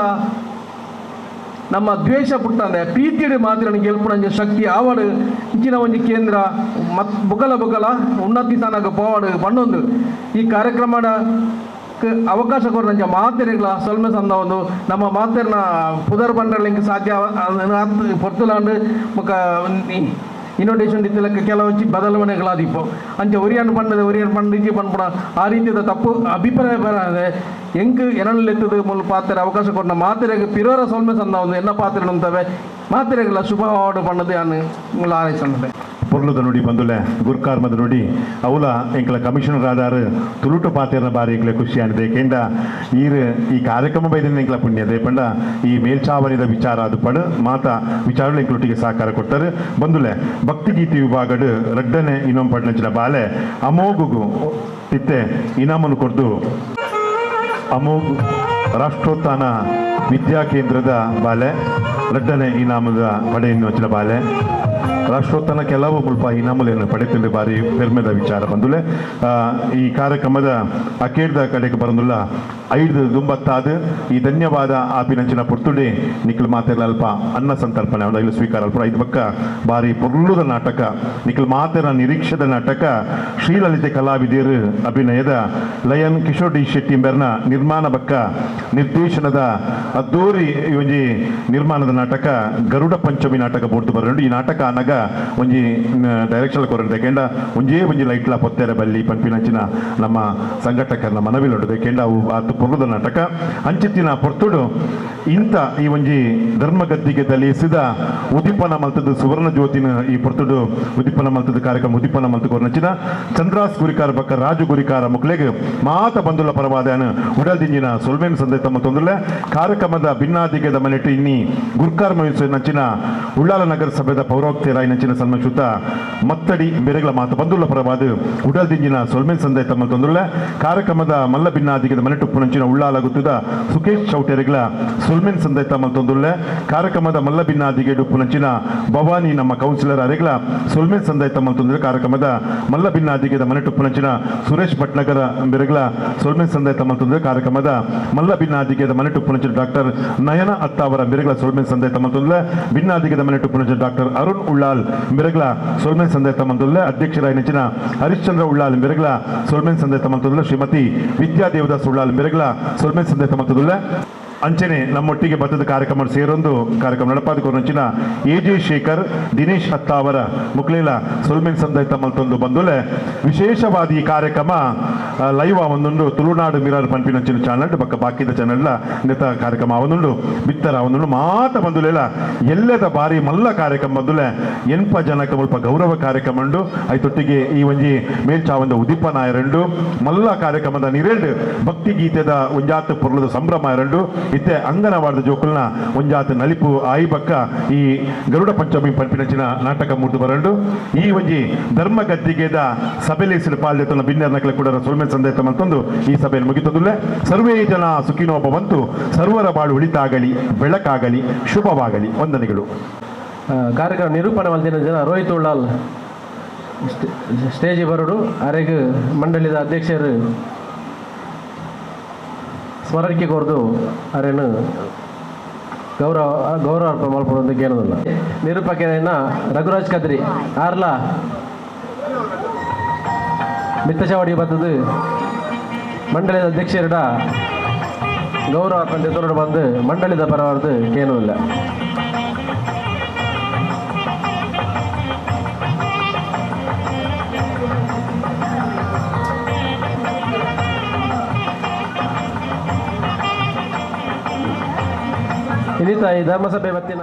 ನಮ್ಮ ದ್ವೇಷ ಪುಟ್ಟಂದೆ ಪ್ರೀತಿയുടെ ಮಾತ್ರ ಗೆಲ್ಪುಣ ಶಕ್ತಿ ಆವಡು ಇಂಚಿನ ಒಂದು ಕೇಂದ್ರ ಮತ್ ಬುಗಲ ಬುಗಲ ಉನ್ನತಿ ಸ್ಥಾನಕ್ಕೆ ಪೋವಾಡು ಪಂಡೊಂದು ಈ ಕಾರ್ಯಕ್ರಮದ ಅವಕಾಶ ಕೊಡ ಮಾತೆರೆಗಳ ಸ್ವಲ್ಪ ಸಂದ ಒಂದು ನಮ್ಮ ಮಾತೆರ್ನ ಪುದರ್ ಬಂಡಲಿಂಗ್ ಸಾಧ್ಯ ಪೊರ್ತುಲಾಂಡು ಮುಖ ಇನೋಡೇಷನ್ ಇದ್ದಲಕ್ಕೆ ಕೆಲವು ಬದಲಾವಣೆಗಳಾದಿಪ್ಪು ಅಂಚೆ ಒರಿಯನ್ನು ಪಂಡ ಇಜ್ಜಿ ಪಂಪುಣ ಆ ರೀತಿಯ ತಪ್ಪು ಅಭಿಪ್ರಾಯ ಬರದೆ ಎಂಕ್ ಎನಲ್ಲೆತ್ತದು ಮುಲ್ ಪಾತ್ರೆ ಅವಕಾಶ ಕೊಟ್ಟ ಮಾತೆರೆಗೆ ಪಿರೋರ ಸೊಲ್ಮೆ ಸಂದ ಒಂದು ಎನ್ನ ಪಾತ್ರೆ ಅಂತವೆ ಮಾತೆರೆಗಳ ಶುಭವಾಡು ಪಣ್ಣದು ಅನ್ನು ಮುಲ್ಲ ಆರೈಸಂದೆ ಪೊರ್ಲುದ ನುಡಿ ಬಂದುಲೆ ಗುರ್ಕಾರ್ಮದ ನುಡಿ ಅವಲ ಎಂಕಲ ಕಮಿಷನರ್ ಆದಾರು ತುಳುಟು ಪಾತೆರ್ನ ಬಾರಿ ಎಂಕಲೆ ಖುಷಿ ಆನಿದೆ ಏಕೆಂದ ಈ ಕಾರ್ಯಕ್ರಮ ಬೈದಿನ ಎಂಕಲ ಪುಣ್ಯದೆ ಪಂಡ ಈ ಮೇಲ್ಚಾವಣಿದ ವಿಚಾರ ಅದು ಪಡ ಮಾತಾ ವಿಚಾರಗಳು ಎಂಕಲೊಟ್ಟಿಗೆ ಸಹಕಾರ ಕೊಡ್ತಾರೆ ಬಂದುಲೆ ಭಕ್ತಿಗೀತಿ ವಿಭಾಗಡು ರಡ್ಡನೆ ಇನ್ನೊಂದು ಪಡ್ನಂಚಿನ ಬಾಲೆ ಅಮೋಗುಗು ಇತ್ತೆ ಇನಾಮನ್ನು ಕೊಡ್ದು ಅಮೋಘ್ ರಾಷ್ಟ್ರೋತ್ಥಾನ ವಿದ್ಯಾ ಕೇಂದ್ರದ ಬಾಲೆ ರಡ್ಡನೆ ಇನಾಮದ ಪಡೆಯನ್ನು ಹಚ್ಚಿನ ಬಾಲೆ ರಾಷ್ಟ್ರೋತ್ಥಾನ ಕೆಲವು ಮುಲ್ಪ ಇನಾಮುಲೆಯನ್ನು ಪಡೆತಿಂದು ಬಾರಿ ಪೆರ್ಮೆದ ವಿಚಾರ ಬಂದುಲೆ ಈ ಕಾರ್ಯಕ್ರಮದ ಅಕೇಡ್ದ ಕಡೆಗೆ ಬರಂದುಲ್ಲ 5 ದುಂಬತ್ತಾದ ಈ ಧನ್ಯವಾದ ಆಪಿನಂಚಿನ ಪುರ್ತುಡೆ ನಿಖಿಲ್ ಮಾತೆರ್ಲ ಅಲ್ಪ ಅನ್ನ ಸಂತರ್ಪಣೆ ಒಂದು 5 ಸ್ವೀಕಾರ ಅಲ್ಪ 5 ಪಕ್ಕ ಬಾರಿ ಪೊರ್ಲುದ ನಾಟಕ ನಿಖಿಲ್ ಮಾತೆರ ನಿರೀಕ್ಷದ ನಾಟಕ ಶ್ರೀಲಲಿತೆ ಕಲಾವಿದರು ಅಭಿನಯದ ಲಯನ್ ಕಿಶೋರ್ ಡಿ ಶೆಟ್ಟಿ ಬೆರ್ನ ನಿರ್ಮಾಣ ಬಕ್ಕ ನಿರ್ದೇಶನದ ಅದ್ದೂರಿ ಒಂಜಿ ನಿರ್ಮಾಣದ ನಾಟಕ ಗರುಡ ಪಂಚಮಿ ನಾಟಕ ಬೋರ್ದು ಬರೋದು ಈ ನಾಟಕ ಅನಗ ಒಂಜಿ ಡೈರೆಕ್ಷನ್ ಕೊರಡೆ ಕೆಂಡ ಒಂಜಿ ಲೈಟ್ಲ ಪೊತ್ತೆರ ಬಲ್ಲಿ ಪಂಪಿನಂಚಿನ ನಮ್ಮ ಸಂಘಟಕರನ್ನ ಮನವಿಲೊಂಡು ಕೆಂಡ ಅವು ಆತು ಪೊರ್ಲುದ ನಾಟಕ ಅಂಚಿತ್ತಿನ ಪೊರ್ತುಡು ಇಂಥ ಈ ಒಂಜಿ ಧರ್ಮಗದ್ದಿಗೆ ದಲಿಸಿದ ಉದಿಪನ ಮಲ್ತದ ಸುವರ್ಣ ಜ್ಯೋತಿನ ಈ ಪೊರ್ತುಡು ಉದಿಪನ ಮಲ್ತದ ಕಾರ್ಯಕ್ರಮ ಉದಿಪನ ಮಲ್ತ ಕೊರ್ನಚಿನ ಚಂದ್ರಾಸ್ ಗುರಿಕಾರ ಬಕ್ಕ ರಾಜು ಗುರಿಕಾರ ಮುಕ್ಲೆಗೆ ಮಾತ ಬಂದುಲ ಪರವಾದನ ಉಡಲ್ದಿಂಜಿನ ಸೊಲ್ಮೇನ್ ಸಂದೆ ತಮ್ಮ ತೊಂದಲೆ ಕಾರ್ಯಕ್ರಮದ ಭಿನ್ನಾದಿಗೆದ ಮನೆಟ್ಟು ಇನ್ನಿ ಗುರ್ಕಾರ್ ಮೈಸೂರು ನಚ್ಚಿನ ಉಳ್ಳಾಲ ನಗರ ಸಭೆದ ಪೌರೋಕ್ತಿ ರಾಯ್ ನಂಚಿನ ಸನ್ಮಶುತ ಮತ್ತಡಿ ಬೆರೆಗಳ ಮಾತು ಬಂದುಲ್ಲ ಪರವಾದ ಉಡಲ್ದಿಂಜಿನ ಸೊಲ್ಮೇನ್ ಸಂದೆ ತಮ್ಮ ತೊಂದಲೆ ಕಾರ್ಯಕ್ರಮದ ಮಲ್ಲ ಭಿನ್ನಾದಿಗೆದ ಮನೆಟ್ಟು ನಂಚಿನ ಉಳ್ಳಾಲ ಗುತ್ತದ ಸುಖೇಶ್ ಚೌಟೆರೆಗಳ ಸೊಲ್ಮೇನ್ ಸಂದೆ ತಮ್ಮ ತೊಂದಲೆ ಕಾರ್ಯಕ್ರಮದ ಮಲ್ಲ ಭಿನ್ನಾದಿಗೆ ಡುಪ್ಪು ನಂಚಿನ ಭವಾನಿ ನಮ್ಮ ಕೌನ್ಸಿಲರ್ ಅರೆಗಳ ಸೊಲ್ಮೇನ್ ಸಂದೆ ತಮ್ಮ ತೊಂದರೆ ಕಾರ್ಯಕ್ರಮದ ಮಲ್ಲ ಭಿನ್ನಾದಿಗೆದ ಮನೆಟ್ಟು ನಂಚಿನ ಸುರೇಶ್ ಭಟ್ನಗರ ಬೆರೆಗಳ ಸೊಲ್ಮೇನ್ ಸಂದೆ ತಮ್ಮ ತೊಂದರೆ ಕಾರ್ಯಕ್ರಮದ ಮಲ್ಲ ಭಿನ್ನಾದಿಗೆದ ಮನೆಟ್ಟು ನಂಚಿನ ಡಾಕ್ಟರ್ ನಯನ ಅತ್ತ ಅವರ ಬೆರೆಗಳ ಸೊಲ್ಮೇನ್ ಸಂದೆ ತಮ್ಮ ತೊಂದರೆ ಭಿನ್ನಾದಿಗೆದ ಮನೆಟ್ಟು ನಂಚಿನ ಡಾಕ್ಟರ್ ಅರುಣ್ ಉಳ್ಳಾಲ್ ಬೆರೆಗಳ ಸೊಲ್ಮೇನ್ ಸಂದೆ ತಮ್ಮ ತೊಂದರೆ ಅಧ್ಯಕ್ಷರಾಗಿ ನೆಚ್ಚಿನ ಹರಿಶ್ಚಂದ್ರ ಉಳ್ಳಾಲ್ ಬೆರೆಗಳ ಸೊಲ್ಮೇನ್ ಸಂದೆ ತಮ್ಮ ತೊಂದರೆ ಶ್ರೀಮತಿ ವಿದ್ಯಾ ದೇವದಾಸ್ ಉಳ್ಳಾಲ್ ಬೆರೆಗಳ ಸೊಲ್ಮೇನ್ ಸಂದೆ ತಮ್ಮ ತೊಂದರೆ ಅಂಚನೆ ನಮ್ಮೊಟ್ಟಿಗೆ ಬತ್ತದ ಕಾರ್ಯಕ್ರಮ ಸೇರೊಂದು ಕಾರ್ಯಕ್ರಮ ನಡಪಾದಿಕೊಂಚಿನ ಎ.ಜೆ. ಶೇಖರ್ ದಿನೇಶ್ ಹತ್ತಾವರ ಮುಕ್ಲೇಲ ಸೊಲ್ಮೆನ್ ಸಂದೈತ ಮಲ್ತೊಂದು ಬಂದುಲೆ ವಿಶೇಷವಾದ ಈ ಕಾರ್ಯಕ್ರಮ ಲೈವ್ ಅವನೊಂದು ತುಳುನಾಡು ಮಿರರ್ ಪಂಪಿನಂಚಿನ ಚಾನಲ್ ಬಕ್ಕ ಬಾಕಿದ ಚಾನಲ್ ನೆತ ಕಾರ್ಯಕ್ರಮ ಅವನುಂಡು ಬಿತ್ತರ ಅವನುಂಡು ಮಾತ ಬಂದುಲೆಲ ಎಲ್ಲದ ಬಾರಿ ಮಲ್ಲ ಕಾರ್ಯಕ್ರಮ ಬಂದುಲೆ ಎನ್ಪ ಜನಕ್ಕೆ ಮುಲ್ಪ ಗೌರವ ಕಾರ್ಯಕ್ರಮ ಉಂಡು ಐತೊಟ್ಟಿಗೆ ಈ ಒಂಜಿ ಮೇಲ್ಚಾವಂದ ಉದಿಪ ನಾಯರಂಡು ಮಲ್ಲ ಕಾರ್ಯಕ್ರಮದ ನಿರೆಂಡು ಭಕ್ತಿ ಗೀತೆದ ಒಂಜಾತ ಪುರ್ಲದ ಸಂಭ್ರಮ ಎರಡು ಇತ್ತೆ ಅಂಗನವಾಡದ ಜೋಕುಲ್ನ ಒಂಜಾತ ನಲಿಪು ಆಯಿ ಬಕ್ಕ ಈ ಗರುಡ ಪಂಚಮಿ ಪಂಪಿನಂಚಿನ ನಾಟಕ ಮೂರ್ತು ಬರಂಡು ಈ ಒಂಜಿ ಧರ್ಮ ಗದ್ದಿಗೆದ ಸಭೆಲೇಸಿನ ಪಾಲ್ದೆತನ ಬಿನ್ನರ್ ನಕಲೆ ಕೂಡ ಸೊಲ್ಮೆ ಸಂದೇತ ಮಂತೊಂದು ಈ ಸಭೆಯನ್ನು ಮುಗಿತದುಲ್ಲೆ ಸರ್ವೇ ಜನ ಸುಖಿನೋ ಭವಂತು ಸರ್ವರ ಬಾಳು ಉಳಿತಾಗಲಿ ಬೆಳಕಾಗಲಿ ಶುಭವಾಗಲಿ ವಂದನೆಗಳು. ಕಾರ್ಯಕ್ರಮ ನಿರೂಪಣೆ ಮಲ್ತಿನ ಜನ ರೋಹಿತ್ ಉಳ್ಳಾಲ್ ಸ್ಟೇಜ್ ಬರೋಡು ಅರೆಗ್ ಮಂಡಳಿದ ಅಧ್ಯಕ್ಷರು ಸ್ಮರಣಕ್ಕೆ ಕೋರ್ದು ಅರೇನು ಗೌರವ ಅರ್ಪಣೆ ಮಾಡ್ಕೊಡೋದು ಏನದಲ್ಲ. ನಿರೂಪಕನ ರಘುರಾಜ್ ಕದ್ರಿ ಆರ್ಲ ಮಿತ್ತಚಾವಡಿ ಬರ್ತದು ಮಂಡಳಿದ ಅಧ್ಯಕ್ಷರಿಡ ಗೌರವ ಅರ್ಪಣೆ ತೊಗೊಂಡು ಬಂದು ಮಂಡಳಿದ ಪರವಾರ್ದು ಏನೂ ಇಲ್ಲ. ಇನ್ನಿತ ಈ ಧರ್ಮಸಭೆ ಇವತ್ತಿನ